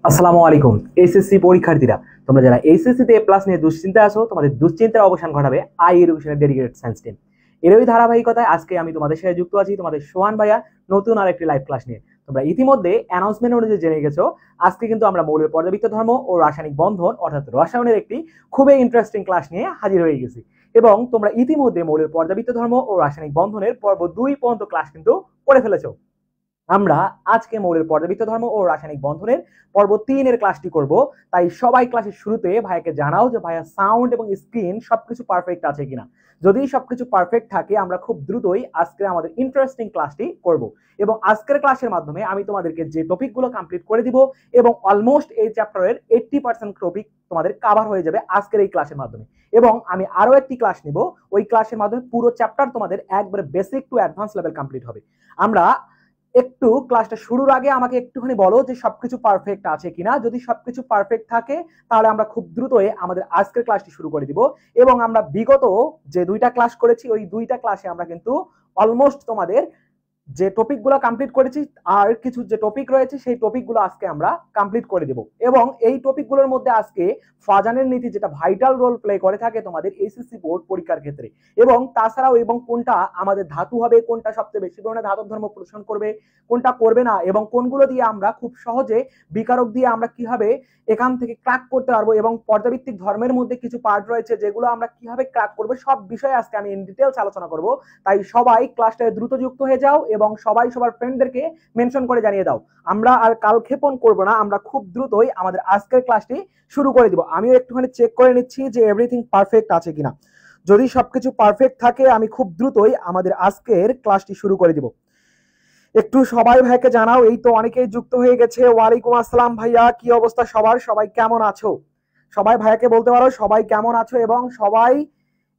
আসসালামু আলাইকুম এসএসসি পরীক্ষার্থীরা, তোমরা যারা এইচএসসি তে প্লাস নিয়ে দুশ্চিন্তা আছো, তোমাদের দুশ্চিন্তার অবসান ঘটাবে আই এডুকেশনের ডেডিকেটেড সায়েন্স টিম। এরই ধারাবাহিকতায় আজকে আমি তোমাদের সাথে যুক্ত আছি তোমাদের সোহান ভাইয়া নতুন আরেকটি লাইভ ক্লাস নিয়ে। তোমরা ইতিমধ্যে অ্যানাউন্সমেন্ট অনুযায়ী জেনে গেছো, আজকে কিন্তু আমরা মৌলের পর্যাবৃত্ত ধর্ম ও রাসায়নিক বন্ধন অর্থাৎ রসায়নের একটি খুবই ইন্টারেস্টিং ক্লাস নিয়ে হাজির হয়ে গেছি। এবং তোমরা ইতিমধ্যে মৌলের পর্যাবৃত্ত ধর্ম ও রাসায়নিক বন্ধনের পর্ব 2 পর্যন্ত ক্লাস কিন্তু করে ফেলেছো। আমরা আজকে মৌলের পর্যাবৃত্ত ধর্ম ও রাসায়নিক বন্ধনের পর্ব 3 এর ক্লাসটি করব। তাই সবাই ক্লাসের শুরুতে ভাইয়াকে জানাও যে ভাইয়া সাউন্ড এবং স্ক্রিন সবকিছু পারফেক্ট আছে কিনা। যদি সবকিছু পারফেক্ট থাকে আমরা খুব দ্রুতই আজকে আমাদের ইন্টারেস্টিং ক্লাসটি করব। এবং আজকের ক্লাসের মাধ্যমে আমি তোমাদেরকে যে টপিকগুলো কমপ্লিট করে দিব এবং অলমোস্ট এই চ্যাপ্টারের 80% টপিক তোমাদের কভার হয়ে যাবে আজকের এই ক্লাসের মাধ্যমে। এবং আমি আরো একটি ক্লাস নিব, ওই ক্লাসের মাধ্যমে পুরো চ্যাপ্টার তোমাদের একবারে basic to advance level complete হবে। আমরা একটু ক্লাসটা শুরুর আগে আমাকে একটুখানি বলো যে সবকিছু পারফেক্ট আছে কিনা। যদি সবকিছু পারফেক্ট থাকে তাহলে আমরা খুব দ্রুতই আমাদের আজকের ক্লাসটি শুরু করে দিব। এবং আমরা বিগত যে 2টা ক্লাস করেছি ওই 2টা ক্লাসে আমরা কিন্তু অলমোস্ট তোমাদের যে টপিকগুলো কমপ্লিট করেছি আর কিছু যে টপিক রয়েছে সেই টপিকগুলো আজকে আমরা কমপ্লিট করে দেব। এবং এই টপিকগুলোর মধ্যে আজকে ফাজানের নীতি যেটা ভাইটাল রোল প্লে করে থাকে তোমাদের এইচএসসি বোর্ড পরীক্ষার ক্ষেত্রে, এবং তাছাড়াও এবং কোনটা আমাদের ধাতু হবে, কোনটা সবচেয়ে বেশি পরিমাণে ধাতব ধর্ম প্রদর্শন করবে, কোনটা করবে না, এবং কোনগুলো দিয়ে আমরা খুব সহজে বিকারক দিয়ে আমরা কিভাবে এখান থেকে ক্র্যাক করতে পারবো, এবং পর্যাবৃত্তিক ধর্মের মধ্যে কিছু পার্ট রয়েছে যেগুলো আমরা কিভাবে ক্র্যাক করবো, সব বিষয়ে আজকে আমি ইন ডিটেলস আলোচনা করব। তাই সবাই ক্লাসটায় দ্রুত যুক্ত হয়ে যাও এবং সবাই সবার ফ্রেন্ডদেরকে মেনশন করে জানিয়ে দাও। আমরা আর কালক্ষেপণ করব না, আমরা খুব দ্রুতই আমাদের আজকের ক্লাসটি শুরু করে দিব। আমিও একটুখানি চেক করে নিচ্ছি যে এভরিথিং পারফেক্ট আছে কিনা। যদি সবকিছু পারফেক্ট থাকে আমি খুব দ্রুতই আমাদের আজকের ক্লাসটি শুরু করে দিব। একটু সবাই ভাইকে জানাও, এই তো অনেকেই যুক্ত হয়ে গেছে। ওয়ালাইকুম আসসালাম ভাইয়া, কি অবস্থা সবার, সবাই কেমন আছো? সবাই ভাইয়াকে বলতে পারো সবাই কেমন আছো, এবং সবাই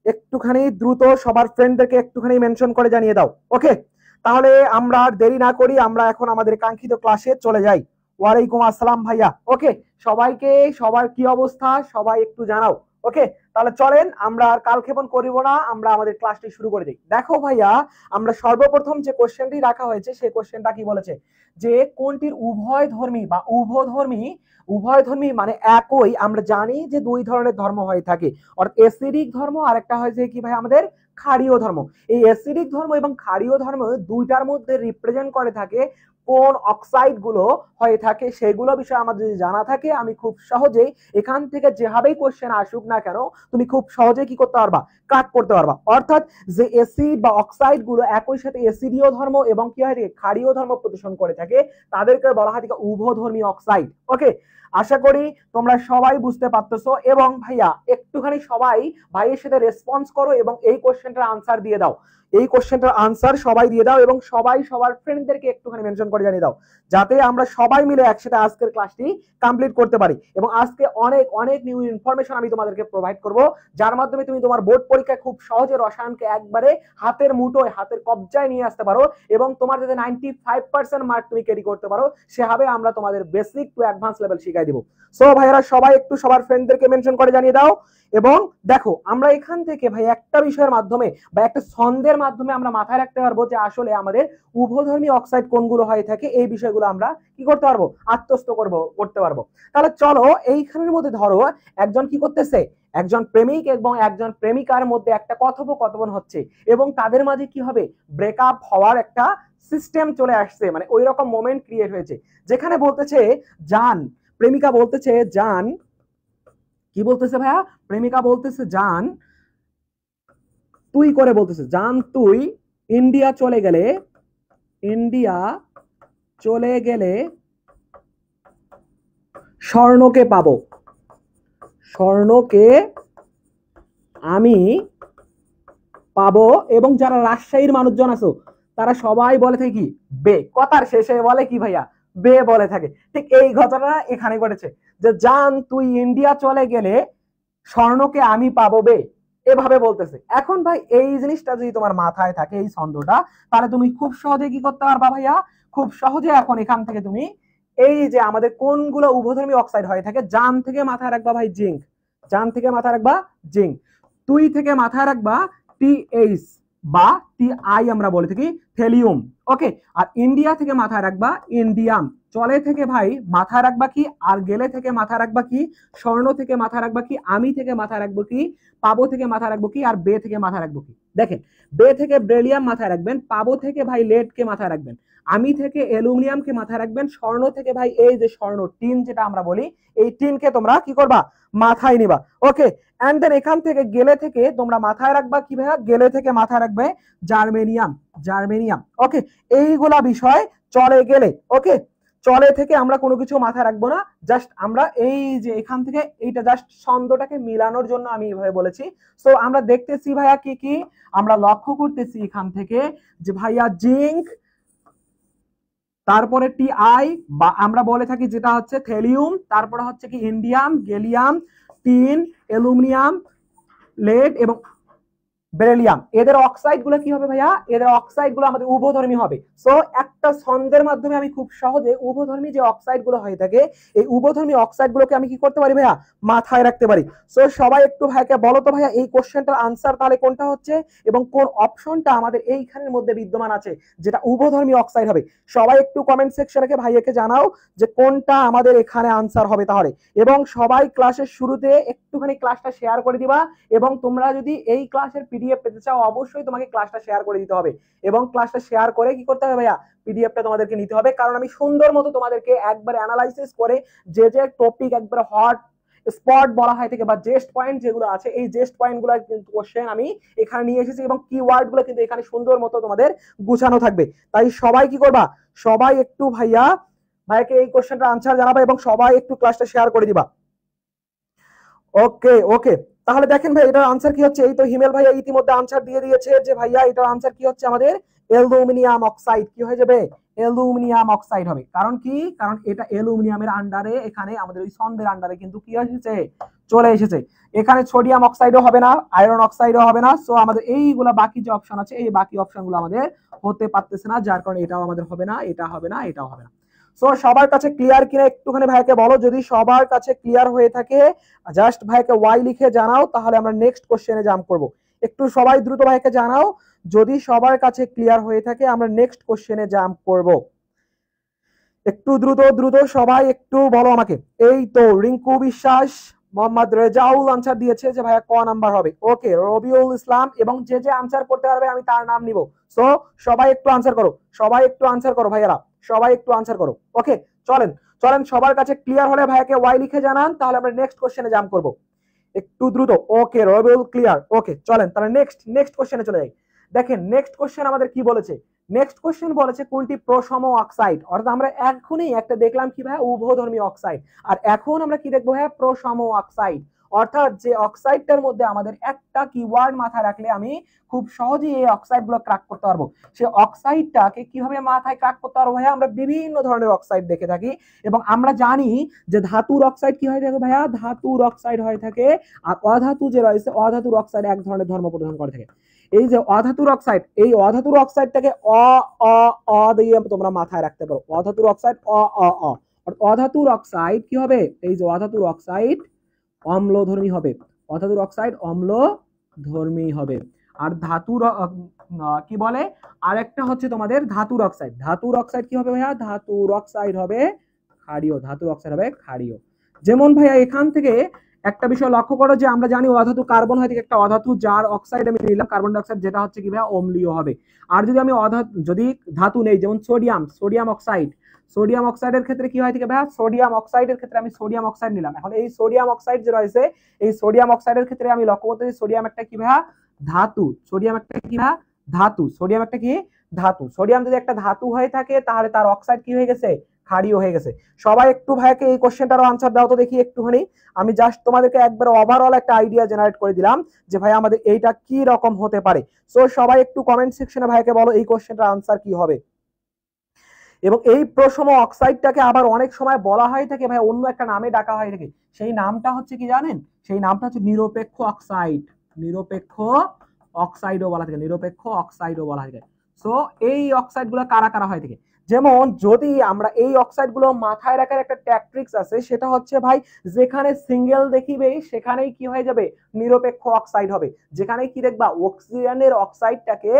একটুখানি দ্রুত সবার ফ্রেন্ডদেরকে একটুখানি মেনশন করে জানিয়ে দাও। ওকে, তাহলে আমরা আর দেরি না করি, আমরা এখন আমাদের কাঙ্ক্ষিত ক্লাসে চলে যাই। ওয়ালাইকুম আসসালাম ভাইয়া। ওকে, সবাইকে সবার কি অবস্থা সবাই একটু জানাও। ওকে, তাহলে চলেন আমরা আর কালক্ষেপণ করিব না, আমরা আমাদের ক্লাসটি শুরু করে দিই। দেখো ভাইয়া, আমরা সর্বপ্রথম যে কোশ্চেনটি রাখা হয়েছে সেই কোশ্চেনটা কি বলেছে যে কোনটির উভয় ধর্মী বা উভধর্মী, উভয় ধর্মী মানে একই, আমরা জানি যে 2 ধরনের ধর্ম হয়ে থাকে, অর্থাৎ এসিডিক ধর্ম আর একটা হয় যে কি ভাই আমাদের ক্ষারীয় ধর্ম। এই এসিডিক ধর্ম এবং ক্ষারীয় ধর্ম দুইটার মধ্যে রিপ্রেজেন্ট করে থাকে কোন অক্সাইড গুলো হয়ে থাকে, সেগুলো বিষয়ে আমাদের যদি জানা থাকে আমি খুব সহজেই এখান থেকে যেভাবেই কোশ্চেন আসুক না কেন তুমি খুব সহজেই কি করতে পারবা, কাট করতে পারবা। অর্থাৎ যে অ্যাসিড বা অক্সাইড গুলো একই সাথে অ্যাসিডীয় ধর্ম এবং কি হয় ক্ষারীয় ধর্ম প্রদর্শন করে থাকে তাদেরকে বলা হয় উভধর্মী অক্সাইড। ওকে, আশা করি তোমরা সবাই বুঝতে পারতেছো। এবং ভাইয়া একটুখানি সবাই ভাইয়ের সাথে রেসপন্স করো এবং এই কোশ্চেনটার আনসার দিয়ে দাও। এই কোশ্চেনটার আনসার সবাই দিয়ে দাও এবং সবাই সবার ফ্রেন্ডদেরকে একটুখানি মেনশন করে জানিয়ে দাও, যাতে আমরা সবাই মিলে একসাথে আজকের ক্লাসটি কমপ্লিট করতে পারি। এবং আজকে অনেক অনেক নিউ ইনফরমেশন আমি তোমাদেরকে প্রোভাইড করব, যার মাধ্যমে তুমি তোমার বোর্ড পরীক্ষায় খুব সহজে রসায়নকে একবারে হাতের মুঠোয় হাতের কবজায় নিয়ে আসতে পারো, এবং তোমার যাতে 95% মার্ক তুমি ক্যারি করতে পারো সেভাবে আমরা তোমাদের বেসিক টু অ্যাডভান্স লেভেল শিখাই দিব। সো ভাইয়েরা সবাই একটু সবার ফ্রেন্ডদেরকে মেনশন করে জানিয়ে দাও। এবং দেখো আমরা এখান থেকে ভাই একটা বিষয়ের মাধ্যমে বা একটা ছন্দের মাধ্যমে আমরা মাথায় রাখতে পারবো যে আসলে আমাদের উভধর্মী অক্সাইড কোনগুলো হয়ে থাকে, এই বিষয়গুলো আমরা কি করতে পারবো, আত্মস্থ করতে পারবো। তাহলে চলো এইখানের মধ্যে ধরো একজন কি করতেছে, একজন প্রেমিক এবং একজন প্রেমিকার মধ্যে একটা কথোপকথন হচ্ছে এবং তাদের মাঝে কি হবে, ব্রেকআপ হওয়ার একটা সিস্টেম চলে আসছে, মানে ওই রকম মোমেন্ট ক্রিয়েট হয়েছে যেখানে বলতেছে জান, প্রেমিকা বলতেছে জান, কি বলতেছে ভাইয়া, প্রেমিকা বলতেছে জান তুই করে বলতেছে, জান তুই ইন্ডিয়া চলে গেলে, ইন্ডিয়া চলে গেলে স্বর্ণকে পাবো, স্বর্ণকে আমি পাবো। এবং যারা রাজশাহীর মানুষজন আছো তারা সবাই বলে থাকে কি বে, কথার শেষে বলে কি ভাইয়া বে বলে থাকে। ঠিক এই ঘটনা এখানে ঘটেছে যে জান তুই ইন্ডিয়া চলে গেলে স্বর্ণকে আমি পাবো বে, এভাবে বলতেছে। এখন ভাই এই জিনিসটা যদি তোমার মাথায় থাকে এই ছন্দটা, তাহলে তুমি খুব সহজে কি করতে পারবা ভাইয়া, খুব সহজে এখন এখান থেকে তুমি এই যে আমাদের কোনগুলো উভধর্মী অক্সাইড হয়ে থাকে, জান থেকে মাথায় রাখবা ভাই জিঙ্ক, জান থেকে মাথায় রাখবা জিঙ্ক, তুই থেকে মাথায় রাখবা টিএইচ, বা টি আই আমরা বলে থাকি থেলিউম। ওকে, আর ইন্ডিয়া থেকে মাথায় রাখবা ইন্ডিয়াম। চলে থেকে ভাই মাথায় রাখবা কি, আর গেলে থেকে মাথায় রাখবা কি, স্বর্ণ থেকে মাথায় রাখবা কি, আমি থেকে মাথায় রাখবো কি, পাবো থেকে মাথায় রাখবো কি, আর বে থেকে মাথায় রাখবো কি। দেখেন, বে থেকে বেরিলিয়াম মাথায় রাখবেন, পাবো থেকে ভাই লেড কে মাথায় রাখবেন, আমি থেকে অ্যালুমিনিয়াম কে মাথায় রাখবেন, স্বর্ণ থেকে ভাই এই যে স্বর্ণ টিন যেটা আমরা বলি, এই টিনকে তোমরা কি করবা, মাথায় নিবা। ওকে, এন্ড দেন এখান থেকে গেলে থেকে তোমরা মাথায় রাখবা কি ভাইয়া, গেলে থেকে মাথায় রাখবে জার্মেনিয়াম, জার্মেনিয়াম। ওকে, এইগুলা বিষয় চলে গেলে। ওকে, চলে থেকে আমরা কোনো কিছু মাথায় রাখবো না, জাস্ট আমরা এই যে এখান থেকে এইটা জাস্ট ছন্দটাকে মিলানোর জন্য আমি এইভাবে বলেছি। সো আমরা দেখতেছি ভাইয়া কি কি, আমরা লক্ষ্য করতেছি এখান থেকে যে ভাইয়া জিঙ্ক, তারপরে টি আই বা আমরা বলে থাকি যেটা হচ্ছে থেলিউম, তারপরে হচ্ছে কি indium, gallium, tin, aluminium, lead এবং বেরিলিয়াম। এদের অক্সাইড গুলো কি হবে ভাইয়া, এদের অক্সাইড গুলো আমাদের উভধর্মী হবে। সো একটা ছন্দের মাধ্যমে আমি খুব সহজে উভধর্মী যে অক্সাইড গুলো হয়ে থাকে, এই উভধর্মী অক্সাইড গুলোকে আমি কি করতে পারি ভাইয়া, মাথায় রাখতে পারি। সো সবাই একটু ভাইকে বলো তো ভাইয়া এই কোশ্চেনটার আনসার তাহলে কোনটা হচ্ছে এবং কোন অপশনটা আমাদের এইখানের মধ্যে বিদ্যমান আছে যেটা উভধর্মী অক্সাইড হবে। সবাই একটু কমেন্ট সেকশনে ভাইয়াকে জানাও যে কোনটা আমাদের এখানে আনসার হবে তাহলে। এবং সবাই ক্লাসের শুরুতে একটুখানি ক্লাসটা শেয়ার করে দিবা, এবং তোমরা যদি এই ক্লাসের পিডিএফ পেতে চাও অবশ্যই তোমাকে ক্লাসটা শেয়ার করে দিতে হবে, এবং ক্লাসটা শেয়ার করে কি করতে হবে ভাইয়া, পিডিএফটা তোমাদেরকে নিতে হবে। কারণ আমি সুন্দর মতো তোমাদেরকে একবার অ্যানালাইসিস করে যে যে টপিক একবার হট স্পট বলা হয় থেকে বা জেস্ট পয়েন্ট যেগুলো আছে, এই জেস্ট পয়েন্ট গুলো কিন্তু কোশ্চেন আমি এখানে নিয়ে এসেছি, এবং কিওয়ার্ড গুলো কিন্তু এখানে সুন্দর মতো তোমাদের গুছানো থাকবে। তাই সবাই কি করবা, সবাই একটু ভাইয়াকে এই কোশ্চেনটা আনসার জানাবা এবং সবাই একটু ক্লাসটা শেয়ার করে দিবা। ওকে ওকে, তাহলে দেখেন ভাই এটার আনসার কি হচ্ছে। এই তো হিমেল ভাইয়া ইতিমধ্যে আনসার দিয়ে দিয়েছে যে ভাইয়া এটার আনসার কি হচ্ছে, আমাদের অ্যালুমিনিয়াম অক্সাইড কি হয়ে যাবে, অ্যালুমিনিয়াম অক্সাইড হবে। কারণ কি, কারণ এটা অ্যালুমিনিয়ামের আন্ডারে, এখানে আমাদের ওই ছন্দের আন্ডারে কিন্তু কি এসেছে, চলে এসেছে। এখানে সোডিয়াম অক্সাইডও হবে না, আয়রন অক্সাইডও হবে না। সো আমাদের এইগুলা বাকি যে অপশন আছে, এই বাকি অপশনগুলো আমাদের হতে পারতেছে না, যার কারণে এটাও আমাদের হবে না, এটা হবে না, এটাও হবে না। সো সবার কাছে ক্লিয়ার কিনা একটুখানি ভাইকে বলো, যদি সবার কাছে ক্লিয়ার হয়ে থাকে জাস্ট ভাইকে ওয়াই লিখে জানাও, তাহলে আমরা নেক্সট কোশ্চেনে জাম্প করব। একটু সবাই দ্রুত ভাইকে জানাও, যদি সবার কাছে ক্লিয়ার হয়ে থাকে আমরা নেক্সট কোশ্চেনে জাম্প করব। একটু দ্রুত দ্রুত সবাই একটু বলো আমাকে। এই তো রিঙ্কু বিশ্বাস, মোহাম্মদ রেজাউল আনসার দিয়েছে যে ভাইয়া ক নাম্বার হবে। ওকে, রবিউল ইসলাম, এবং যে যে আনসার করতে পারবে আমি তার নাম নিব। সো সবাই একটু আনসার করো, সবাই একটু আনসার করো ভাইয়ারা, সবাই একটু আনসার করো। ওকে, চলেন চলেন সবার কাছে ক্লিয়ার হলে ভাইয়াকে ওয়াই লিখে জানান, তাহলে আমরা নেক্সট কোশ্চেনে জাম্প করব একটু দ্রুত। ওকে, রবিউল ক্লিয়ার। ওকে, চলেন তাহলে নেক্সট কোশ্চেনে চলে যাই। দেখেন নেক্সট কোশ্চেন আমাদের কি বলেছে, নেক্সট কোশ্চেন বলেছে কোনটি প্রসম অক্সাইড। অর্থাৎ আমরা এখনই একটা দেখলাম কি ভাই, উভধর্মী অক্সাইড, আর এখন আমরা কি দেখবো ভাই, প্রসম অক্সাইড। অর্থাৎ যে অক্সাইডটার মধ্যে আমাদের একটা কিওয়ার্ড মাথায় রাখলে আমি খুব সহজেই এই অক্সাইড গুলো ক্র্যাক করতে পারবো। সে অক্সাইডটাকে কিভাবে মাথায় ক্র্যাক করতে পারবো ভাইয়া, আমরা বিভিন্ন ধরনের অক্সাইড দেখে থাকি, এবং আমরা জানি যে ধাতুর অক্সাইড কি হয়ে থাকে ভাইয়া, ধাতুর অক্সাইড হয়ে থাকে। আর অধাতু যে রয়েছে, অধাতুর অক্সাইড এক ধরনের ধর্ম প্রদান করে থাকে। এই যে অধাতুর অক্সাইড, এই অধাতুর অক্সাইডটাকে অ অ অ দিয়ে তোমরা মাথায় রাখতে পারো। অধাতুর অক্সাইড অ অ অ। অধাতুর অক্সাইড কি হবে, এই যে অধাতুর অক্সাইড অম্লধর্মী হবে, অধাতুর অক্সাইড অম্লধর্মী হবে। আর ধাতুর কি বলে, আরেকটা হচ্ছে তোমাদের ধাতুর অক্সাইড। ধাতুর অক্সাইড কি হবে ভাইয়া, ধাতুর অক্সাইড হবে ক্ষারীয়, ধাতুর অক্সাইড হবে ক্ষারীয়। যেমন ভাইয়া এখান থেকে একটা বিষয় লক্ষ্য করো যে আমরা জানি অধাতু কার্বন হয় থেকে একটা অধাতু, যার অক্সাইড আমি দিলাম কার্বন ডাইঅক্সাইড, যেটা হচ্ছে কি ভাইয়া অম্লীয় হবে। আর যদি আমি যদি ধাতু নেই, যেমন সোডিয়াম অক্সাইড, সোডিয়াম অক্সাইডের ক্ষেত্রে কি হয় থেকে ভাইয়া, সোডিয়াম অক্সাইডের ক্ষেত্রে আমি সোডিয়াম অক্সাইড নিলাম। এখন এই সোডিয়াম অক্সাইড যে রয়েছে, এই সোডিয়াম অক্সাইডের ক্ষেত্রে আমি লক্ষ্য করতেছি সোডিয়াম একটা কি ভাইয়া, ধাতু। সোডিয়াম একটা কি ভাইয়া, ধাতু। সোডিয়াম একটা কি, ধাতু। সোডিয়াম যদি একটা ধাতু হয়ে থাকে তাহলে তার অক্সাইড কি হয়ে গেছে, ক্ষারীয় হয়ে গেছে। সবাই একটু ভাইকে এই কোশ্চেনটারও আনসার দাও তো দেখি একটুখানি। আমি জাস্ট তোমাদেরকে একবার ওভারঅল একটা আইডিয়া জেনারেট করে দিলাম যে ভাই আমাদের এইটা কি রকম হতে পারে। সো সবাই একটু কমেন্ট সেকশনে ভাইকে বলো এই কোশ্চেনটার আনসার কি হবে। এবং এই প্রসম অক্সাইডটাকে আবার অনেক সময় বলা হয় থাকে ভাই, অন্য একটা নামে ডাকা হয় থাকে। সেই নামটা হচ্ছে কি জানেন, সেই নামটা হচ্ছে নিরপেক্ষ অক্সাইড। নিরপেক্ষ অক্সাইডও বলা থাকে, নিরপেক্ষ অক্সাইডও বলা হয় থাকে। সো এই অক্সাইড গুলো কারা কারা হয় থাকে, যেমন যদি আমরা এই অক্সাইড গুলো মাথায় রাখার একটা ট্যাকট্রিক্স আছে, সেটা হচ্ছে ভাই যেখানে সিঙ্গেল দেখিবে সেখানেই কি হয়ে যাবে, নিরপেক্ষ অক্সাইড হবে। যেখানেই কি দেখবা অক্সিজেনের অক্সাইডটাকে,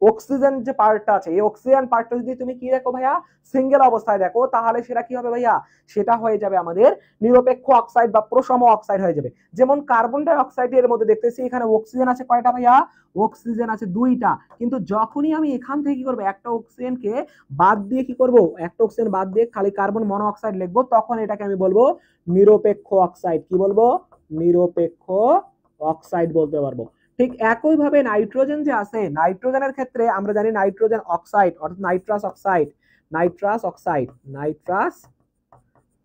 অক্সিজেন যে পার্টটা আছে এই অক্সিজেন পার্টটা যদি তুমি কি দেখো ভাইয়া সিঙ্গেল অবস্থায় দেখো, তাহলে সেটা কি হবে ভাইয়া, সেটা হয়ে যাবে আমাদের নিরপেক্ষ অক্সাইড বা প্রসম অক্সাইড হয়ে যাবে। যেমন কার্বন ডাই অক্সাইডের মধ্যে দেখতেছি এখানে অক্সিজেন আছে কয়টা ভাইয়া, অক্সিজেন আছে দুইটা, কিন্তু যখনই আমি এখান থেকে কি করবো একটা অক্সিজেনকে বাদ দিয়ে কি করব, একটা অক্সিজেন বাদ দিয়ে খালি কার্বন মনো অক্সাইড লিখবো, তখন এটাকে আমি বলবো নিরপেক্ষ অক্সাইড। কি বলবো, নিরপেক্ষ অক্সাইড বলতে পারবো। ঠিক একই ভাবে নাইট্রোজেন যে আছে, নাইট্রোজেনের ক্ষেত্রে আমরা জানি নাইট্রোজেন অক্সাইড অর্থাৎ nitrous oxide, nitrous oxide, nitrous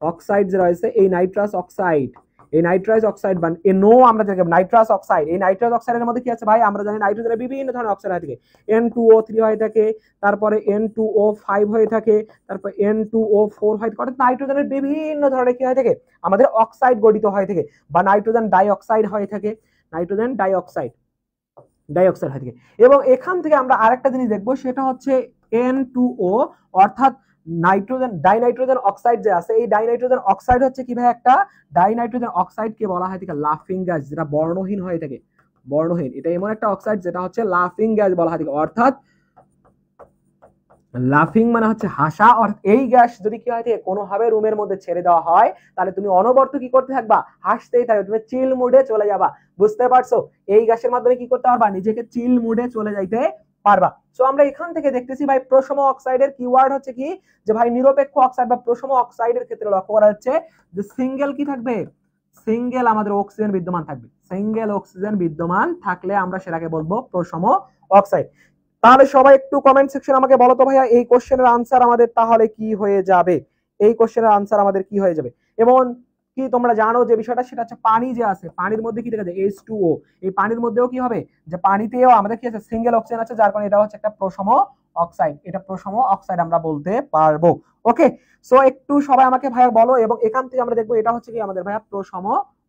oxide যে রয়েছে এই নাইট্রাস অক্সাইড, এই নাইট্রাস অক্সাইড বা NO আমরা জানি নাইট্রাস অক্সাইড, এই নাইট্রাস অক্সাইডের মধ্যে কি আছে ভাই, আমরা জানি নাইট্রোজেনের বিভিন্ন ধরনের অক্সাইড হয়ে থাকে, N2O3 হয়ে থাকে, তারপরে N2O5 হয়ে থাকে, তারপর N2O4 হয়ে থাকে, অর্থাৎ নাইট্রোজেনের বিভিন্ন ধরনের কি হয়ে থাকে আমাদের অক্সাইড গঠিত হয়ে থাকে, বা নাইট্রোজেন ডাইঅক্সাইড হয়ে থাকে, নাইট্রোজেন ডাইঅক্সাইড ডাইঅক্সাইড হয়ে থাকে। এবং এখান থেকে আমরা আরেকটা জিনিস দেখবো, সেটা হচ্ছে N2O অর্থাৎ নাইট্রোজেন ডাইনাইট্রোজেন অক্সাইড যে আছে, এই ডাইনাইট্রোজেন অক্সাইড হচ্ছে কি ভাই, একটা ডাইনাইট্রোজেন অক্সাইড কে বলা হয় থাকে লাফিং গ্যাস, যেটা বর্ণহীন হয়ে থাকে, বর্ণহীন। এটা এমন একটা অক্সাইড যেটা হচ্ছে লাফিং গ্যাস বলা হয় থাকে, অর্থাৎ লাফিং মানে হচ্ছে হাসা। এই গ্যাস যদি কি হয় কোনোভাবে রুমের মধ্যে ছেড়ে দেওয়া হয়, তাহলে তুমি অনবরত কি করতে থাকবা, হাসতেই থাকবে, তুমি চিল মুডে চলে যাবা। বুঝতে পারছো, এই গ্যাসের মাধ্যমে কি করতে পারবা, নিজেকে চিল মুডে চলে যাইতে পারবা। সো আমরা এখান থেকে দেখতেছি ভাই প্রসম অক্সাইডের কিওয়ার্ড হচ্ছে কি, যে ভাই নিরপেক্ষ অক্সাইড বা প্রসম অক্সাইডের ক্ষেত্রে লক্ষ্য করা হচ্ছে যে সিঙ্গেল কি থাকবে, সিঙ্গেল আমাদের অক্সিজেন বিদ্যমান থাকবে, সিঙ্গেল অক্সিজেন বিদ্যমান থাকলে আমরা সেটাকে বলবো প্রসম অক্সাইড। তাহলে সবাই একটু কমেন্ট সেকশন আমাকে বলো তো ভাইয়া এই কোশ্চেনের আনসার আমাদের তাহলে কি হয়ে যাবে, এই কোশ্চেনের আনসার আমাদের কি হয়ে যাবে। এবং কি তোমরা জানো যে বিষয়টা, সেটা হচ্ছে পানি যে আছে, পানির মধ্যে কি দেখা যায় H2O, এই পানির মধ্যেও কি হবে, যে পানিতেও আমাদের কি আছে সিঙ্গেল অক্সিজেন আছে, যার কারণে এটা হচ্ছে একটা প্রসম অক্সাইড, এটা প্রসম অক্সাইড আমরা বলতে পারবো। ওকে, সো একটু সবাই আমাকে ভাইয়া বলো, এবং এখান থেকে আমরা দেখবো এটা হচ্ছে কি আমাদের ভাইয়া প্রসম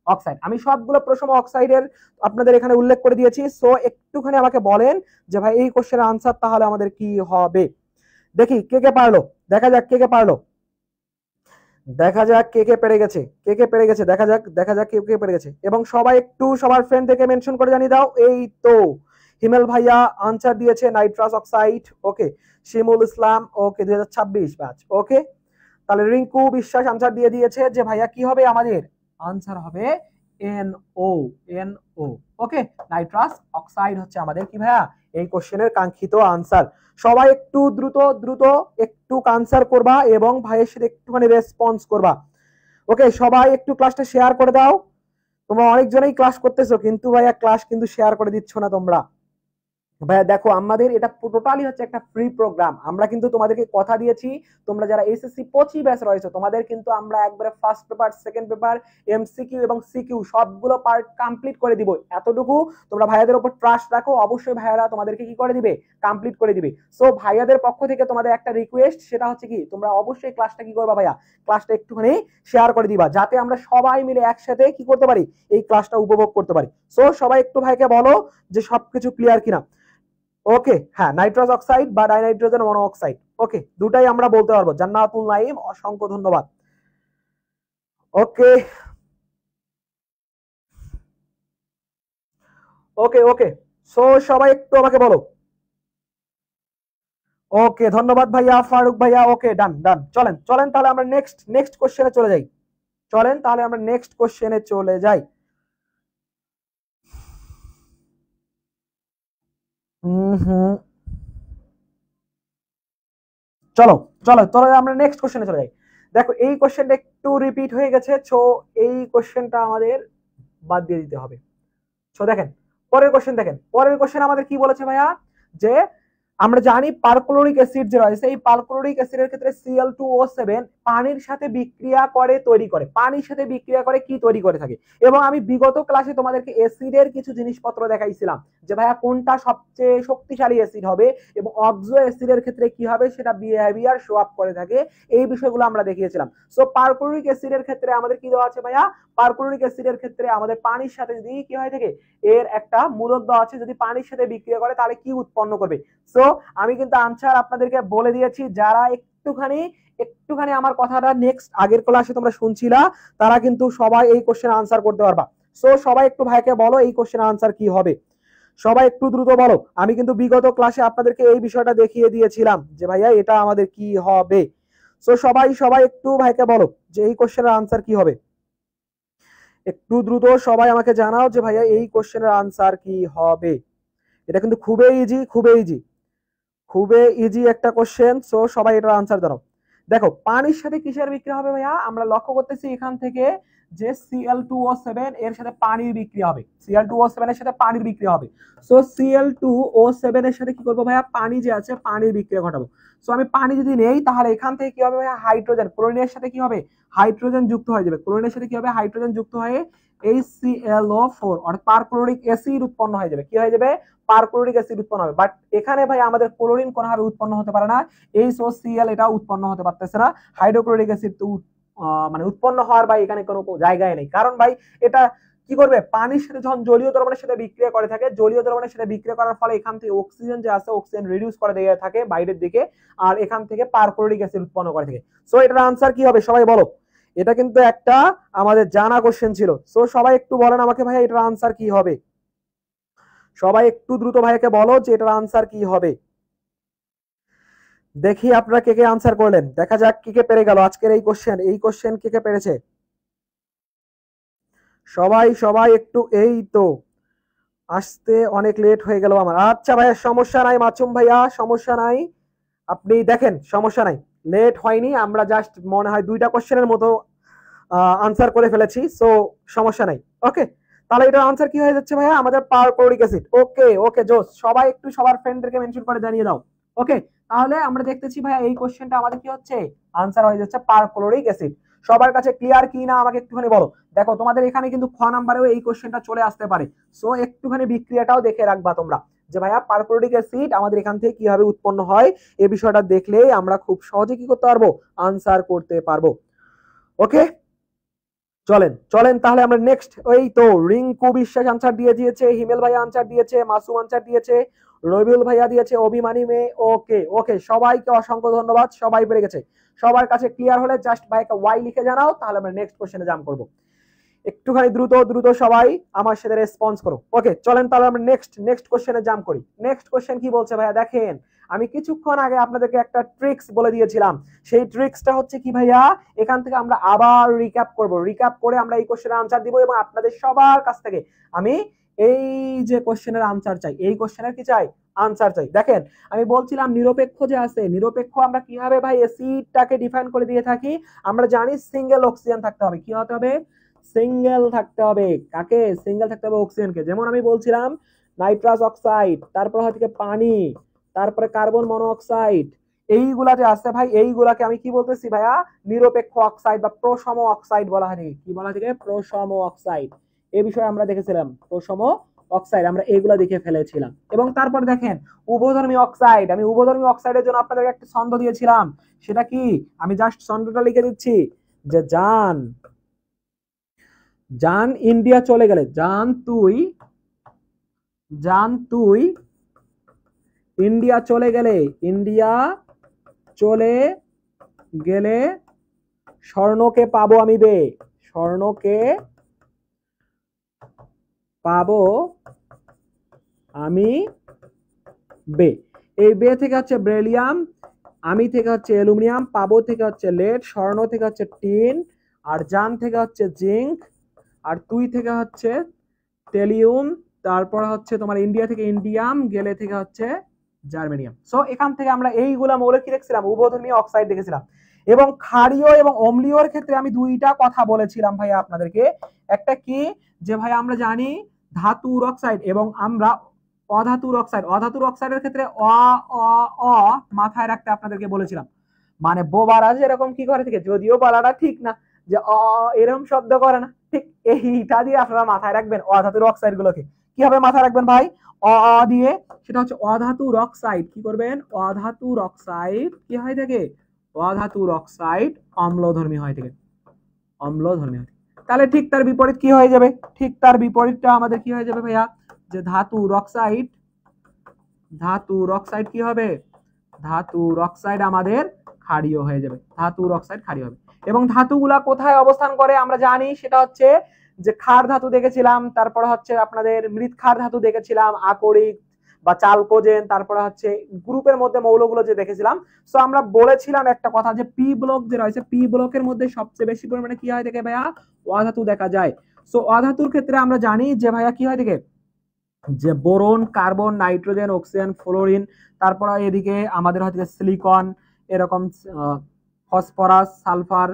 অক্সাইড। আমি সবগুলো প্রসম অক্সাইডের আপনাদের এখানে উল্লেখ করে দিয়েছি। সো একটুখানি আমাকে বলেন যে ভাই এই কোশ্চেনের আনসার তাহলে আমাদের কি হবে। দেখি কে কে পারলো, দেখা যাক কে কে পারলো, দেখা যাক কে কে পেরে গেছে, কে কে পেরে গেছে, দেখা যাক দেখা যাক কে কে পেরে গেছে। এবং সবাই একটু সবার ফ্রেন্ডদেরকে মেনশন করে জানিয়ে দাও। এই তো হিমেল ভাইয়া আনসার দিয়েছে নাইট্রাস অক্সাইড। ওকে, শিমুল ইসলাম ওকে 2026 ব্যাচ। ওকে, তাহলে রিঙ্কু বিশ্বাস আনসার দিয়ে দিয়েছে যে ভাইয়া কি হবে, আমাদের আনসার হবে NO, NO। ওকে, নাইট্রাস অক্সাইড হচ্ছে আমাদের কি ভাইয়া এই কোশ্চেনের কাঙ্ক্ষিত আনসার। সবাই একটু দ্রুত দ্রুত একটু আনসার করবা এবং ভাইয়ের সাথে একটুখানি রেসপন্স করবা। ওকে, সবাই একটু ক্লাসটা শেয়ার করে দাও। তোমরা অনেকজনেই ক্লাস করতেছো, কিন্তু ভাইয়া ক্লাস কিন্তু শেয়ার করে দিচ্ছ না তোমরা। ভাইয়া দেখো আমাদের এটা টোটালি হচ্ছে একটা ফ্রি প্রোগ্রাম। আমরা কিন্তু তোমাদেরকে কথা দিয়েছি, তোমরা যারা এসএসসি 25 ব্যাচ রয়েছে তোমাদের কিন্তু আমরা একবারে first paper, second paper, MCQ এবং সিকিউ সবগুলো পার্ট কমপ্লিট করে দিব। এতটুকু তোমরা ভাইয়াদের উপর ট্রাস্ট রাখো, অবশ্যই ভাইয়ারা তোমাদেরকে কি করে দিবে, কমপ্লিট করে দিবে। সো ভাইয়াদের পক্ষ থেকে তোমাদের একটা রিকোয়েস্ট, সেটা হচ্ছে কি তোমরা অবশ্যই ক্লাসটা কি করবা ভাইয়া, ক্লাসটা একটুখানি শেয়ার করে দিবা, যাতে আমরা সবাই মিলে একসাথে কি করতে পারি, এই ক্লাসটা উপভোগ করতে পারি। সো সবাই একটু ভাইকে বলো যে সবকিছু ক্লিয়ার কিনা। ওকে, হ্যাঁ নাইট্রাস অক্সাইড বা ডাইনাইট্রোজেন মনোঅক্সাইড, ওকে দুটাই আমরা বলতে পারবো। জান্নাতুল নাইম অসংখ্য ধন্যবাদ। ওকে ওকে ওকে, সো সবাই একটু আমাকে বলো। ওকে, ধন্যবাদ ভাইয়া, ফারুক ভাইয়া। ওকে, ডান ডান, চলেন চলেন তাহলে আমরা নেক্সট নেক্সট কোশ্চেনে চলে যাই। চলেন তাহলে আমরা নেক্সট কোশ্চেনে চলে যাই। হুম, চলো চলো চলো আমরা নেক্সট কোশ্চেনে চলে যাই। দেখো এই কোশ্চেনটা একটু রিপিট হয়ে গেছে, সো এই কোশ্চেনটা আমাদের বাদ দিয়ে দিতে হবে। সো দেখেন পরের কোশ্চেন, দেখেন পরের কোশ্চেন আমাদের কি বলেছে ভাইয়া, যে আমরা জানি পারক্লোরিক অ্যাসিড যে রয়েছে, এই পারক্লোরিক অ্যাসিডের ক্ষেত্রে Cl2O7 পানির সাথে বিক্রিয়া করে তৈরি করে, পানির সাথে বিক্রিয়া করে কি তৈরি করে থাকে। এবং আমি বিগত ক্লাসে তোমাদেরকে অ্যাসিডের কিছু জিনিসপত্র দেখাইছিলাম, যে ভাইয়া কোনটা সবচেয়ে শক্তিশালী অ্যাসিড হবে এবং অক্সো অ্যাসিডের ক্ষেত্রে কি হবে, সেটা বিহেভিয়ার শো আপ করে থাকে, এই বিষয়গুলো আমরা দেখিয়েছিলাম। সো পারক্লোরিক অ্যাসিডের ক্ষেত্রে আমাদের কি দেওয়া আছে ভাইয়া, পারক্লোরিক অ্যাসিডের ক্ষেত্রে আমাদের পানির সাথে যদি কি হয় থাকে, এর একটা মূলক দেওয়া আছে, যদি পানির সাথে বিক্রিয়া করে তাহলে কি উৎপন্ন করবে। সো আমি কিন্তু আনসার আপনাদেরকে বলে দিয়েছি, যারা একটুখানি একটুখানি আমার কথাটা নেক্সট আগের ক্লাসে তোমরা শুনছিলা তারা কিন্তু সবাই এই কোশ্চেনের আনসার করতে পারবা। সো সবাই একটু ভাইকে বলো এই কোশ্চেনের আনসার কি হবে, সবাই একটু দ্রুত বলো। আমি কিন্তু বিগত ক্লাসে আপনাদেরকে এই বিষয়টা দেখিয়ে দিয়েছিলাম যে ভাইয়া এটা আমাদের কি হবে। সো সবাই সবাই একটু ভাইকে বলো যে এই কোশ্চেনের আনসার কি হবে, একটু দ্রুত সবাই আমাকে জানাও যে ভাইয়া এই কোশ্চেনের আনসার কি হবে। এটা কিন্তু খুবই ইজি, খুবই ইজি, খুবই ইজি একটা কোশ্চেন। সো সবাই এটার আনসার জানাও। দেখো পানির সাথে কিসের বিক্রিয়া হবে ভাইয়া, আমরা লক্ষ্য করতেছি এখান থেকে যে Cl2O7 এর সাথে পানির বিক্রিয়া হবে, Cl2O7 এর সাথে পানির বিক্রিয়া হবে। সো Cl2O7 এর সাথে কি করবো ভাইয়া, পানি যে আছে পানির বিক্রিয়া ঘটাবো। সো আমি পানি যদি নেই তাহলে এখান থেকে কি হবে ভাইয়া, হাইড্রোজেন, ক্লোরিনের সাথে কি হবে, হাইড্রোজেন যুক্ত হয়ে যাবে, ক্লোরিনের সাথে কি হবে, হাইড্রোজেন যুক্ত হয়ে HClO4 অর্থাৎ পারক্লোরিক অ্যাসিড উৎপন্ন হয়ে যাবে। কি হয়ে যাবে, পারক্লোরিক অ্যাসিড উৎপন্ন হবে। বাট এখানে ভাই আমাদের ক্লোরিন কোনোভাবে উৎপন্ন হতে পারে না, HOCl এটা উৎপন্ন হতে পারতেছে না, হাইড্রোক্লোরিক অ্যাসিড তো মানে উৎপন্ন হওয়ার ভাই এখানে কোনো জায়গায় নেই। কারণ ভাই এটা কি করবে, পানির সাথে যখন জলীয় দ্রবণের সাথে বিক্রিয়া করে থাকে, জলীয় দ্রবণের সাথে বিক্রিয়া করার ফলে এখান থেকে অক্সিজেন যে আছে অক্সিজেন রিডিউস করে দিয়ে থাকে বাইরের দিকে, আর এখান থেকে পারক্লোরিক অ্যাসিড উৎপন্ন করে থাকে। সো এটার আনসার কি হবে সবাই বলো, এটা কিন্তু একটা আমাদের জানা কোশ্চেন ছিল। সো সবাই একটু বলেন আমাকে ভাই এটার আনসার কি হবে, সবাই একটু দ্রুত ভাইকে বলো যে এটার আনসার কি হবে। দেখি আপনারা কে কে আনসার করলেন, দেখা যাক কে কে পেরে গেল আজকের এই কোশ্চেন কে কে পেরেছে। সবাই সবাই একটু, এই তো আসতে অনেক লেট হয়ে গেল আমার। আচ্ছা ভাইয়া সমস্যা নাই, মাসুম ভাইয়া সমস্যা নাই, আপনি দেখেন সমস্যা নাই, লেট হয়নি, আমরা জাস্ট মনে হয় 2টা কোশ্চেনের মতো আনসার করে ফেলেছি। সো সমস্যা নাই, ওকে। তাহলে এটার আনসার কি হয়ে যাচ্ছে ভাইয়া, আমাদের পারক্লোরিক অ্যাসিড। ওকে ওকে জোস, সবাই একটু সবার ফ্রেন্ডদেরকে মেনশন করে জানিয়ে দাও। ওকে, তাহলে আমরা দেখতেছি ভাইয়া এই কোশ্চেনটা আমাদের কি হচ্ছে, আনসার হয়ে যাচ্ছে পারক্লোরিক অ্যাসিড। সবার কাছে ক্লিয়ার কি না আমাকে একটুখানি বলো। দেখো তোমাদের এখানে কিন্তু খ নাম্বারেও এই কোশ্চেনটা চলে আসতে পারে। সো একটুখানি বিক্রিয়াটাও দেখে রাখবা তোমরা যে ভাইয়া পারক্লোরিক অ্যাসিড আমাদের এখান থেকে কিভাবে উৎপন্ন হয়, এই বিষয়টা দেখলেই আমরা খুব সহজে কি করতে পারবো, আনসার করতে পারবো। ওকে চলেন চলেন তাহলে আমরা নেক্সট, ওই তো রিঙ্কু বিশ্বাস আনসার দিয়ে দিয়েছে, হিমেল ভাই আনসার দিয়েছে, মাসুম আনসার দিয়েছে, রবিউল ভাইয়া দিয়েছে, অভিমানী মেয়ে। ওকে ওকে সবাইকে অসংখ্য ধন্যবাদ, সবাই পেরে গেছে। সবার কাছে ক্লিয়ার হলে জাস্ট ভাইকে ওয়াই লিখে জানাও, তাহলে আমরা নেক্সট কোশ্চেনে জাম্প করব। একটুখানি দ্রুত দ্রুত সবাই আমার সাথে রেসপন্স করো। ওকে চলেন তাহলে আমরা নেক্সট কোশ্চেনে জাম্প করি। নেক্সট কোশ্চেন কি বলছে ভাইয়া, দেখেন আমি কিছুক্ষণ আগে আপনাদেরকে একটা ট্রিক্স বলে দিয়েছিলাম, সেই ট্রিক্সটা হচ্ছে কি ভাইয়া, এখান থেকে আমরা আবার রিক্যাপ করব, রিক্যাপ করে আমরা এই কোশ্চেনের আনসার দিব এবং আপনাদের সবার কাছ থেকে আমি এই যে কোশ্চেনের আনসার চাই, এই কোশ্চেনের কি চাই, আনসার চাই। দেখেন আমি বলছিলাম নিরপেক্ষ যে আছে, নিরপেক্ষ আমরা কিভাবে ভাই অ্যাসিডটাকে ডিফাইন করে দিয়ে থাকি, আমরা জানি সিঙ্গেল অক্সিজেন থাকতে হবে, কি হতে হবে, সিঙ্গেল থাকতে হবে। কাকে, সিঙ্গেল থাকতে হবে অক্সিজেনকে। যেমন আমি বলছিলাম নাইট্রাস অক্সাইড, তারপর হচ্ছে পানি, তারপরে কার্বন মনোঅক্সাইড, এইগুলা যে আছে ভাই, এইগুলাকে আমি কি বলতেছি ভাইয়া, নিরপেক্ষ অক্সাইড বা প্রসম অক্সাইড বলা হয়। কি বলা হয়, প্রসম অক্সাইড। এই বিষয়ে আমরা দেখেছিলাম প্রসম অক্সাইড, আমরা এইগুলা দেখে ফেলেছিলাম। এবং তারপর দেখেন উভধর্মী অক্সাইড, আমি উভধর্মী অক্সাইডের জন্য আপনাদের একটা ছন্দ দিয়েছিলাম, সেটা কি, আমি জাস্ট ছন্দটা লিখে দিচ্ছি যে জান, জান ইন্ডিয়া চলে গেলে, জান তুই ইন্ডিয়া চলে গেলে, ইন্ডিয়া চলে গেলে স্বর্ণকে পাবো আমি বে, স্বর্ণকে পাবো আমি বে। এই বে থেকে হচ্ছে ব্রেলিয়াম, আমি থেকে হচ্ছে অ্যালুমিনিয়াম, পাবো থেকে হচ্ছে লেড, স্বর্ণ থেকে হচ্ছে টিন, আর জান থেকে হচ্ছে জিঙ্ক, আর তুই থেকে হচ্ছে টেলিউম, তারপর হচ্ছে তোমার ইন্ডিয়া থেকে ইন্ডিয়াম, গেলে থেকে হচ্ছে জার্মেনিয়াম। সো এখান থেকে আমরা এইগুলা মৌলিক কি দেখছিলাম, উভধর্মী অক্সাইড দেখেছিলাম। এবং ক্ষারীয় এবং অম্লীয়র ক্ষেত্রে আমি 2টা কথা বলেছিলাম ভাই আপনাদেরকে। একটা কি, যে ভাই আমরা জানি ধাতুর অক্সাইড এবং আমরা অধাতুর অক্সাইড, অধাতুর অক্সাইডের ক্ষেত্রে অ অ অ মাথায় রাখতে আপনাদেরকে বলেছিলাম। মানে বোবারা যেরকম কি করে থেকে, যদিও বলাটা ঠিক না যে অ এরকম শব্দ করে না, ঠিক এইটা দিয়ে আপনারা মাথায় রাখবেন অধাতুর অক্সাইড গুলোকে। কিভাবে মাথায় রাখবেন ভাই, অ দিয়ে, সেটা হচ্ছে অধাতুর অক্সাইড। কি করবেন, অধাতুর অক্সাইড কি হয় থাকে, অধাতুর অক্সাইড অম্লধর্মী হয় থাকে, অম্লধর্মী হয়। তাহলে ঠিক তার বিপরীত কি হয়ে যাবে, ঠিক তার বিপরীতটা আমাদের কি হয়ে যাবে ভাইয়া, যে ধাতুর অক্সাইড, ধাতুর অক্সাইড কি হবে, ধাতুর অক্সাইড আমাদের ক্ষারীয় হয়ে যাবে, ধাতুর অক্সাইড ক্ষারীয় হবে। এবং ধাতুগুলা কোথায় অবস্থান করে আমরা জানি, সেটা হচ্ছে যে ক্ষার ধাতু দেখেছিলাম, তারপরে হচ্ছে আপনাদের মৃৎ ক্ষার ধাতু দেখেছিলাম, আকরিক বা চালকোজেন, তারপরে হচ্ছে গ্রুপের মধ্যে মৌলগুলো যে দেখেছিলাম। সো আমরা বলেছিলাম একটা কথা যে পি ব্লক যে রয়েছে, পি ব্লকের মধ্যে সবচেয়ে বেশি পরিমাণে কি হয় দেখে ভাইয়া, অধাতু দেখা যায়। সো অধাতুর ক্ষেত্রে আমরা জানি যে ভাইয়া কি হয় দেখে, যে boron, carbon, nitrogen, oxygen, fluorine, তারপর এদিকে আমাদের হচ্ছে সিলিকন, এরকম phosphorus, sulphur,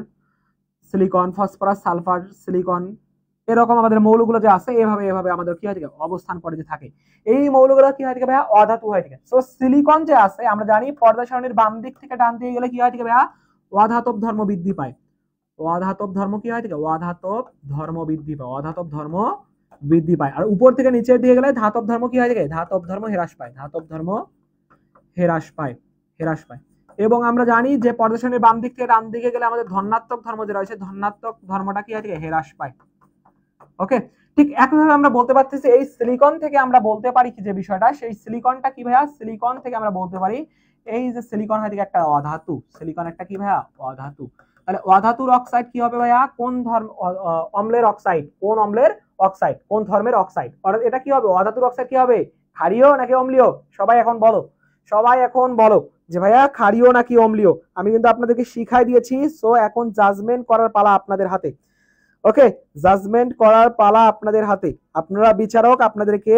silicon, phosphorus, sulphur, silicon, এরকম আমাদের মৌলগুলো যে আছে এভাবে এভাবে আমাদের কি হয় থাকে অবস্থান করে যে থাকে। এই মৌলগুলো কি হয় থাকে ভাইয়া, অধাতু হয়ে থাকে। সো সিলিকন যে আছে আমরা জানি পর্দা সারণীর বাম দিক থেকে ডান দিকে গেলে কি হয় থাকে ভাইয়া, অধাতব ধর্ম বৃদ্ধি পায়। অধাতব ধর্ম কি হয় থাকে, অধাতব ধর্ম বৃদ্ধি পায়, অধাতব ধর্ম বৃদ্ধি পায়। আর উপর থেকে নিচের দিকে গেলে ধাতব ধর্ম কি হয় থাকে, ধাতব ধর্ম হ্রাস পায়, ধাতব ধর্ম হ্রাস পায়, হ্রাস পায়। এবং আমরা জানি যে পর্দা সারণীর বাম দিক থেকে ডান দিকে গেলে আমাদের ধনাত্মক ধর্ম যে রয়েছে, ধনাত্মক ধর্মটা কি হয় থাকে, হ্রাস পায়। ওকে, ঠিক একইভাবে আমরা বলতে পারতেছি এই সিলিকন থেকে আমরা বলতে পারি কি যে বিষয়টা, সেই সিলিকনটা কি ভাইয়া, সিলিকন থেকে আমরা বলতে পারি এই যে সিলিকন হয় একটা অধাতু, সিলিকন একটা কি ভাইয়া, অধাতু। তাহলে অধাতুর অক্সাইড কি হবে ভাইয়া, কোন ধর্ম, অম্লের অক্সাইড, কোন অম্লের অক্সাইড, কোন ধর্মের অক্সাইড, অর্থাৎ এটা কি হবে, অধাতুর অক্সাইড কি হবে, ক্ষারীয় নাকি অম্লীয়, সবাই এখন বলো, সবাই এখন বলো যে ভাইয়া ক্ষারীয় নাকি অম্লীয়। আমি কিন্তু আপনাদেরকে শিখাই দিয়েছি, সো এখন জাজমেন্ট করার পালা আপনাদের হাতে। ওকে, জাজমেন্ট করার পালা আপনাদের হাতে, আপনারা বিচারক, আপনাদেরকে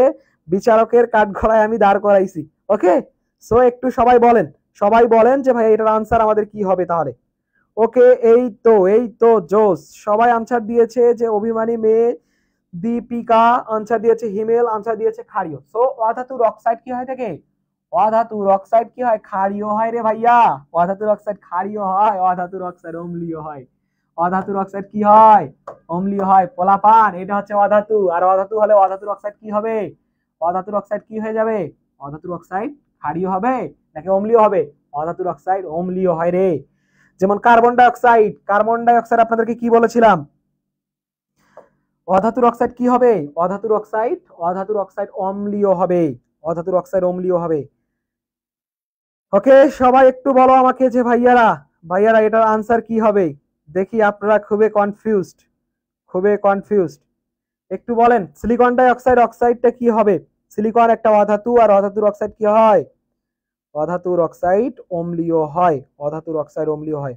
বিচারকের কাঠগড়ায় আমি দাঁড় করাইছি। ওকে, সো একটু সবাই বলেন, সবাই বলেন যে ভাই এটার আনসার আমাদের কি হবে তাহলে। ওকে, এই তো জোস, সবাই আনসার দিয়েছে যে অভিমানী মেয়ে, দীপিকা আনসার দিয়েছে, হিমেল আনসার দিয়েছে ক্ষারীয়। সো অধাতুর অক্সাইড কি হয় থাকে, অধাতুর অক্সাইড কি হয়, ক্ষারীয় হয় রে ভাইয়া, অধাতুর অক্সাইড ক্ষারীয় হয়, অধাতুর অক্সাইড অম্লীয় হয়, অধাতুর অক্সাইড কি হয়, অম্লীয় হয়। পোলাপান, এটা হচ্ছে অধাতু, আর অধাতু হলে অধাতুর অক্সাইড কি হবে, অধাতুর অক্সাইড কি হয়ে যাবে, অধাতুর অক্সাইড ক্ষারীয় হবে নাকি অম্লীয় হবে, অধাতুর অক্সাইড অম্লীয় হয় রে। যেমন carbon die oxide, carbon die oxide আপনাদেরকে কি বলেছিলাম, অধাতুর অক্সাইড কি হবে, অধাতুর অক্সাইড, অধাতুর অক্সাইড অম্লীয় হবে, অধাতুর অক্সাইড অম্লীয় হবে। ওকে, সবাই একটু বলো আমাকে যে ভাইয়ারা, ভাইয়ারা এটার আনসার কি হবে, দেখি আপনারা খুবই কনফিউজড, খুবই কনফিউজড, একটু বলেন সিলিকন ডাই অক্সাইড, অক্সাইডটা কি হবে, সিলিকন একটা অধাতু, আর অধাতুর অক্সাইড কি হয়, অধাতুর অক্সাইড অম্লীয় হয়, অধাতুর অক্সাইড অম্লীয় হয়।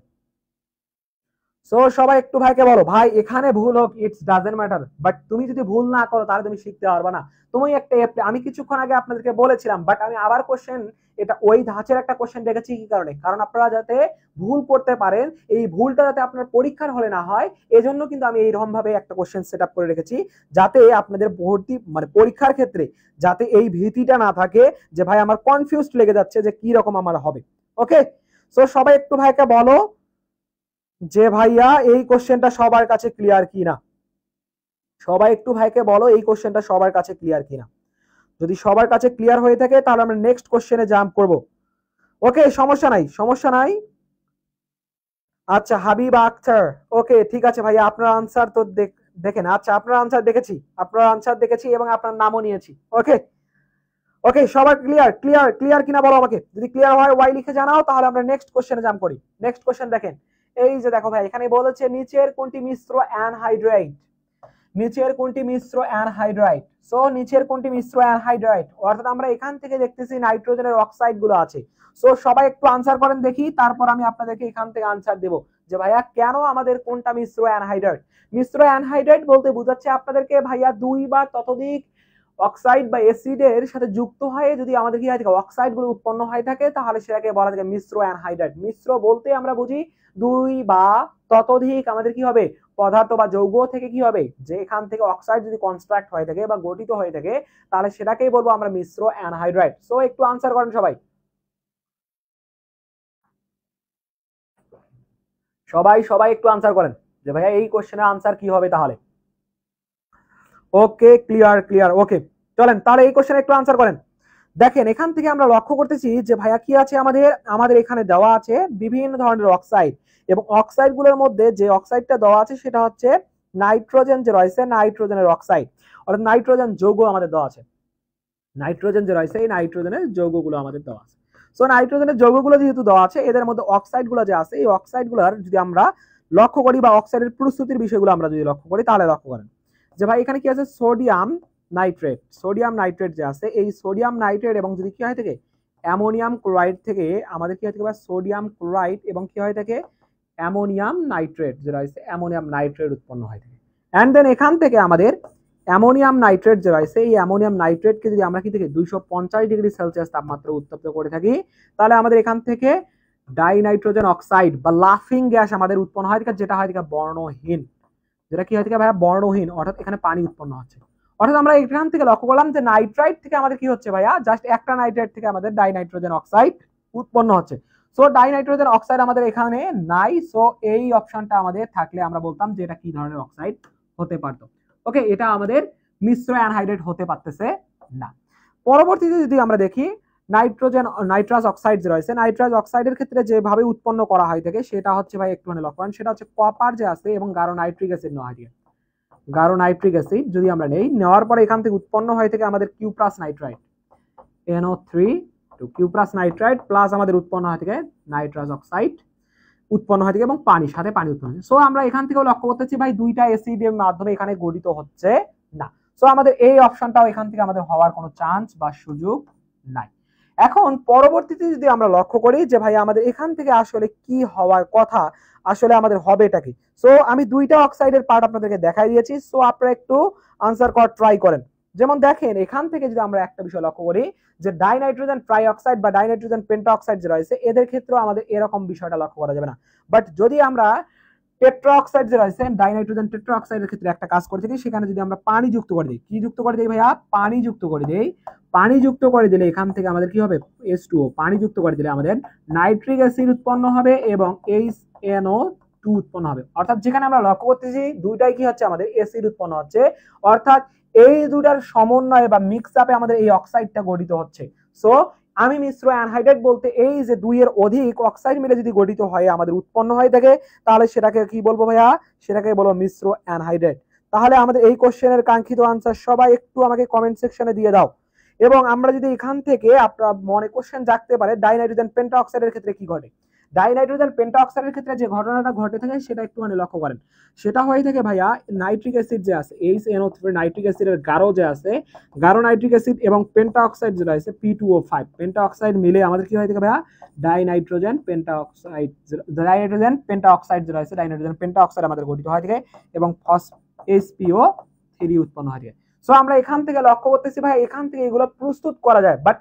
সো সবাই একটু ভাইকে বলো, ভাই এখানে ভুল হোক ইটস ডাজেন্ট ম্যাটার, বাট তুমি যদি ভুল না করো তাহলে তুমি শিখতে পারবে না। তুমি একটা আমি কিছুক্ষণ আগে আপনাদেরকে বলেছিলাম, বাট আমি আবার কোশ্চেন, এটা ওই ধাঁচের একটা কোশ্চেন রেখেছি, কি কারণে, কারণ আপনারা যাতে ভুল করতে পারেন, এই ভুলটা যাতে আপনার পরীক্ষার হলে না হয়, এজন্য কিন্তু আমি এইরকম ভাবে একটা কোশ্চেন সেট আপ করে রেখেছি, যাতে আপনাদের ভর্তি মানে পরীক্ষার ক্ষেত্রে যাতে এই ভীতিটা না থাকে যে ভাই আমার কনফিউজড লেগে যাচ্ছে যে কি রকম আমার হবে। ওকে, সো সবাই একটু ভাইকে বলো যে ভাইয়া এই কোশ্চেনটা সবার কাছে ক্লিয়ার কিনা, সবাই একটু ভাইকে বলো এই কোশ্চেনটা সবার কাছে ক্লিয়ার কিনা। যদি সবার কাছে ক্লিয়ার হয়ে থাকে তাহলে আমরা নেক্সট কোশ্চেনে জাম্প করব। ওকে, সমস্যা নাই, সমস্যা নাই। আচ্ছা, হাবিব আক্তার, ওকে ঠিক আছে ভাইয়া, আপনার আনসার তো দেখেন, আচ্ছা আপনার আনসার দেখেছি, আপনার আনসার দেখেছি এবং আপনার নামও নিয়েছি। ওকে, ওকে সবার ক্লিয়ার, ক্লিয়ার ক্লিয়ার কিনা বলো আমাকে, যদি ক্লিয়ার হয় ওয়াই লিখে জানাও, তাহলে আমরা নেক্সট কোশ্চেনে জাম্প করি। নেক্সট কোশ্চেন দেখেন, এই যে দেখো ভাই এখানে বলেছে নিচের কোনটি মিশ্র অ্যানহাইড্রাইট, নিচের কোনটি মিশ্র অ্যানহাইড্রাইট। সো নিচের কোনটি মিশ্র অ্যানহাইড্রাইট, অর্থাৎ আমরা এখান থেকে দেখতেছি নাইট্রোজেনের অক্সাইড গুলো আছে। সো সবাই একটু আনসার করেন দেখি, তারপর আমি আপনাদেরকে এখান থেকে আনসার দেব যে ভাইয়া কেন আমাদের কোনটা মিশ্র অ্যানহাইড্রাইট। মিশ্র অ্যানহাইড্রাইট বলতে বোঝাচ্ছে আপনাদেরকে ভাইয়া দুই বা ততোধিক অক্সাইড বা অ্যাসিডের সাথে যুক্ত হয়ে যদি আমাদের কি হয় অক্সাইড গুলো উৎপন্ন হয়ে থাকে, তাহলে সেটাকে বলা যায় মিশ্র অ্যানহাইড্রাইট। মিশ্র বলতে আমরা বুঝি দুই বা ততোধিক আমাদের কি হবে পদার্থ বা যৌগ থেকে কি হবে, যে এখান থেকে অক্সাইড যদি কনস্ট্রাক্ট হয়ে থাকে বা গঠিত হয়ে থাকে, তাহলে সেটাকেই বলবো আমরা মিশ্র অ্যানহাইড্রাইট। সো একটু আনসার করেন সবাই, সবাই সবাই একটু আনসার করেন যে ভাইয়া এই কোশ্চেনের আনসার কি হবে তাহলে। ওকে, ক্লিয়ার ক্লিয়ার, ওকে চলেন তাহলে এই কোশ্চেনে একটু আনসার করেন। দেখেন এখান থেকে আমরা লক্ষ্য করতেছি যে ভাইয়া কি আছে আমাদের, আমাদের এখানে দেওয়া আছে বিভিন্ন ধরনের অক্সাইড, এবং অক্সাইড গুলোর মধ্যে যে অক্সাইডটা দেওয়া আছে সেটা হচ্ছে নাইট্রোজেন যে রয়েছে, নাইট্রোজেনের অক্সাইড, অর্থাৎ নাইট্রোজেন যৌগ আমাদের দেওয়া আছে। নাইট্রোজেন যে রয়েছে এই নাইট্রোজেনের যৌগগুলো আমাদের দেওয়া আছে। সো নাইট্রোজেনের যৌগগুলো যেহেতু দেওয়া আছে, এদের মধ্যে অক্সাইডগুলো যে আছে এই অক্সাইডগুলোর যদি আমরা লক্ষ্য করি বা অক্সাইডের প্রস্তুতির বিষয়গুলো আমরা যদি লক্ষ্য করি, তাহলে লক্ষ্য করেন যে ভাই এখানে কি আছে, সোডিয়াম নাইট্রেট। সোডিয়াম নাইট্রেট যে আছে এই সোডিয়াম নাইট্রেট এবং যদি কি হয় থাকে অ্যামোনিয়াম ক্লোরাইড থেকে আমাদের কি হয় থাকে সোডিয়াম ক্লোরাইড এবং কি হয় থাকে অ্যামোনিয়াম নাইট্রেট যে রয়েছে অ্যামোনিয়াম নাইট্রেট উৎপন্ন হয় থাকে। অ্যান্ড দেন এখান থেকে আমাদের অ্যামোনিয়াম নাইট্রেট যে রয়েছে এই অ্যামোনিয়াম নাইট্রেটকে যদি আমরা কি থেকে 250 ডিগ্রি সেলসিয়াস তাপমাত্রা উত্তপ্ত করে থাকি, তাহলে আমাদের এখান থেকে ডাইনাইট্রোজেন অক্সাইড বা লাফিং গ্যাস আমাদের উৎপন্ন হয় থাকে, যেটা হয় থাকে বর্ণহীন। যেটা কি হয় থাকে ভাইয়া বর্ণহীন, অর্থাৎ এখানে পানি উৎপন্ন হচ্ছে। অর্থাৎ আমরা এখান থেকে লক্ষ্য করলাম যে নাইট্রাইট থেকে আমাদের কি হচ্ছে ভাইয়া, জাস্ট একটা নাইট্রাইট থেকে আমাদের ডাইনাইট্রোজেন অক্সাইড উৎপন্ন হচ্ছে। সো ডাইনাইট্রোজেন অক্সাইড আমাদের এখানে নাই। সো এই অপশনটা আমাদের থাকলে আমরা বলতাম যে এটা কি ধরনের অক্সাইড হতে পারতো। ওকে, এটা আমাদের মিশ্র অ্যানহাইড্রেট হতে পারতেছে না। পরবর্তীতে যদি আমরা দেখি নাইট্রাস অক্সাইড যে রয়েছে, নাইট্রাস অক্সাইডের ক্ষেত্রে যেভাবে উৎপন্ন করা হয় থাকে সেটা হচ্ছে ভাই একটু লক্ষ্য করেন, সেটা হচ্ছে কপার যে আছে এবং গাঢ় নাইট্রিক অ্যাসিড নেওয়া হয়। গাঢ় নাইট্রিক অ্যাসিড যদি আমরা নেওয়ার পরে এখান থেকে উৎপন্ন হয় থেকে আমাদের cuprous nitrite NO3 cuprous nitrite plus আমাদের উৎপন্ন হয় থেকে নাইট্রাস অক্সাইড উৎপন্ন হয় থেকে এবং সাথে পানি উৎপন্ন হয়। সো আমরা এখান থেকেও লক্ষ্য করতেছি ভাই দুইটা অ্যাসিডের মাধ্যমে এখানে গঠিত হচ্ছে না। সো আমাদের এই অপশনটাও এখান থেকে আমাদের হওয়ার কোনো চান্স বা সুযোগ নাই। এখন পরবর্তীতে যদি আমরা লক্ষ্য করি যে ভাই আমাদের এখান থেকে আসলে কি হওয়ার কথা, আসলে আমাদের হবেটা কি। সো আমি দুইটা অক্সাইডের পার্ট আপনাদেরকে দেখাই দিয়েছি। সো আপনারা একটু আনসার করার ট্রাই করেন। যেমন দেখেন এখান থেকে যদি আমরা একটা বিষয় লক্ষ্য করি যে ডাইনাইট্রোজেন ট্রাইঅক্সাইড বা ডাইনাইট্রোজেন পেন্টাঅক্সাইড যে রয়েছে এদের ক্ষেত্রেও আমাদের এরকম বিষয়টা লক্ষ্য করা যাবে না। বাট যদি আমরা টেট্রাঅক্সাইড যে রয়েছে ডাইনাইট্রোজেন টেট্রাঅক্সাইডের ক্ষেত্রে একটা কাজ করে থাকি, সেখানে যদি আমরা পানি যুক্ত করে দিই, কি যুক্ত করে দিই ভাইয়া, পানি যুক্ত করে দিই। পানি যুক্ত করে দিলে এখান থেকে আমাদের কি হবে, H2O। পানি যুক্ত করে দিলে আমাদের নাইট্রিক অ্যাসিড উৎপন্ন হবে এবং HNO2 উৎপন্ন হবে। অর্থাৎ যেখানে আমরা লক্ষ্য করতেছি দুইটাই কি হচ্ছে, আমাদের অ্যাসিড উৎপন্ন হচ্ছে। অর্থাৎ এই দুটার সমন্বয়ে বা মিক্স আপে আমাদের এই অক্সাইডটা গঠিত হচ্ছে। সো আমি মিশ্র অ্যানহাইড্রেট বলতে এই যে দুইয়ের অধিক অক্সাইড মিলে যদি গঠিত হয় আমাদের উৎপন্ন হয় থাকে, তাহলে সেটাকে কি বলবো ভাইয়া, সেটাকে বলবো মিশ্র অ্যানহাইড্রেট। তাহলে আমাদের এই কোশ্চেনের কাঙ্ক্ষিত আনসার সবাই একটু আমাকে কমেন্ট সেকশনে দিয়ে দাও। এবং আমরা যদি এখান থেকে আপনার মনে কোশ্চেন জাগতে পারে ডাইনাইট্রোজেন পেন্টাঅক্সাইডের ক্ষেত্রে কি ঘটে, ডাইনাইট্রোজেন পেন্টাঅক্সাইডের ক্ষেত্রে যে ঘটনাটা ঘটে থাকে সেটা একটু লক্ষ্য করেন। সেটা হয়ে থাকে ভাইয়া নাইট্রিক অ্যাসিড যে আছে HNO3 নাইট্রিক অ্যাসিডের গাঢ় যে আছে, গাঢ় নাইট্রিক অ্যাসিড এবং পেন্টাঅক্সাইড যেটা আছে P2O5 পেন্টাঅক্সাইড মিলে আমাদের কি হয় থাকে ভাইয়া ডাইনাইট্রোজেন পেন্টাঅক্সাইড। ডাইনাইট্রোজেন পেন্টাঅক্সাইড যেটা আছে ডাইনাইট্রোজেন পেন্টাঅক্সাইড আমাদের গঠিত হয় থাকে এবং HPO3 উৎপন্ন হয় থাকে। সো আমরা এখান থেকে লক্ষ্য করতেছি ভাই এখান থেকে এগুলো প্রস্তুত করা যায়। বাট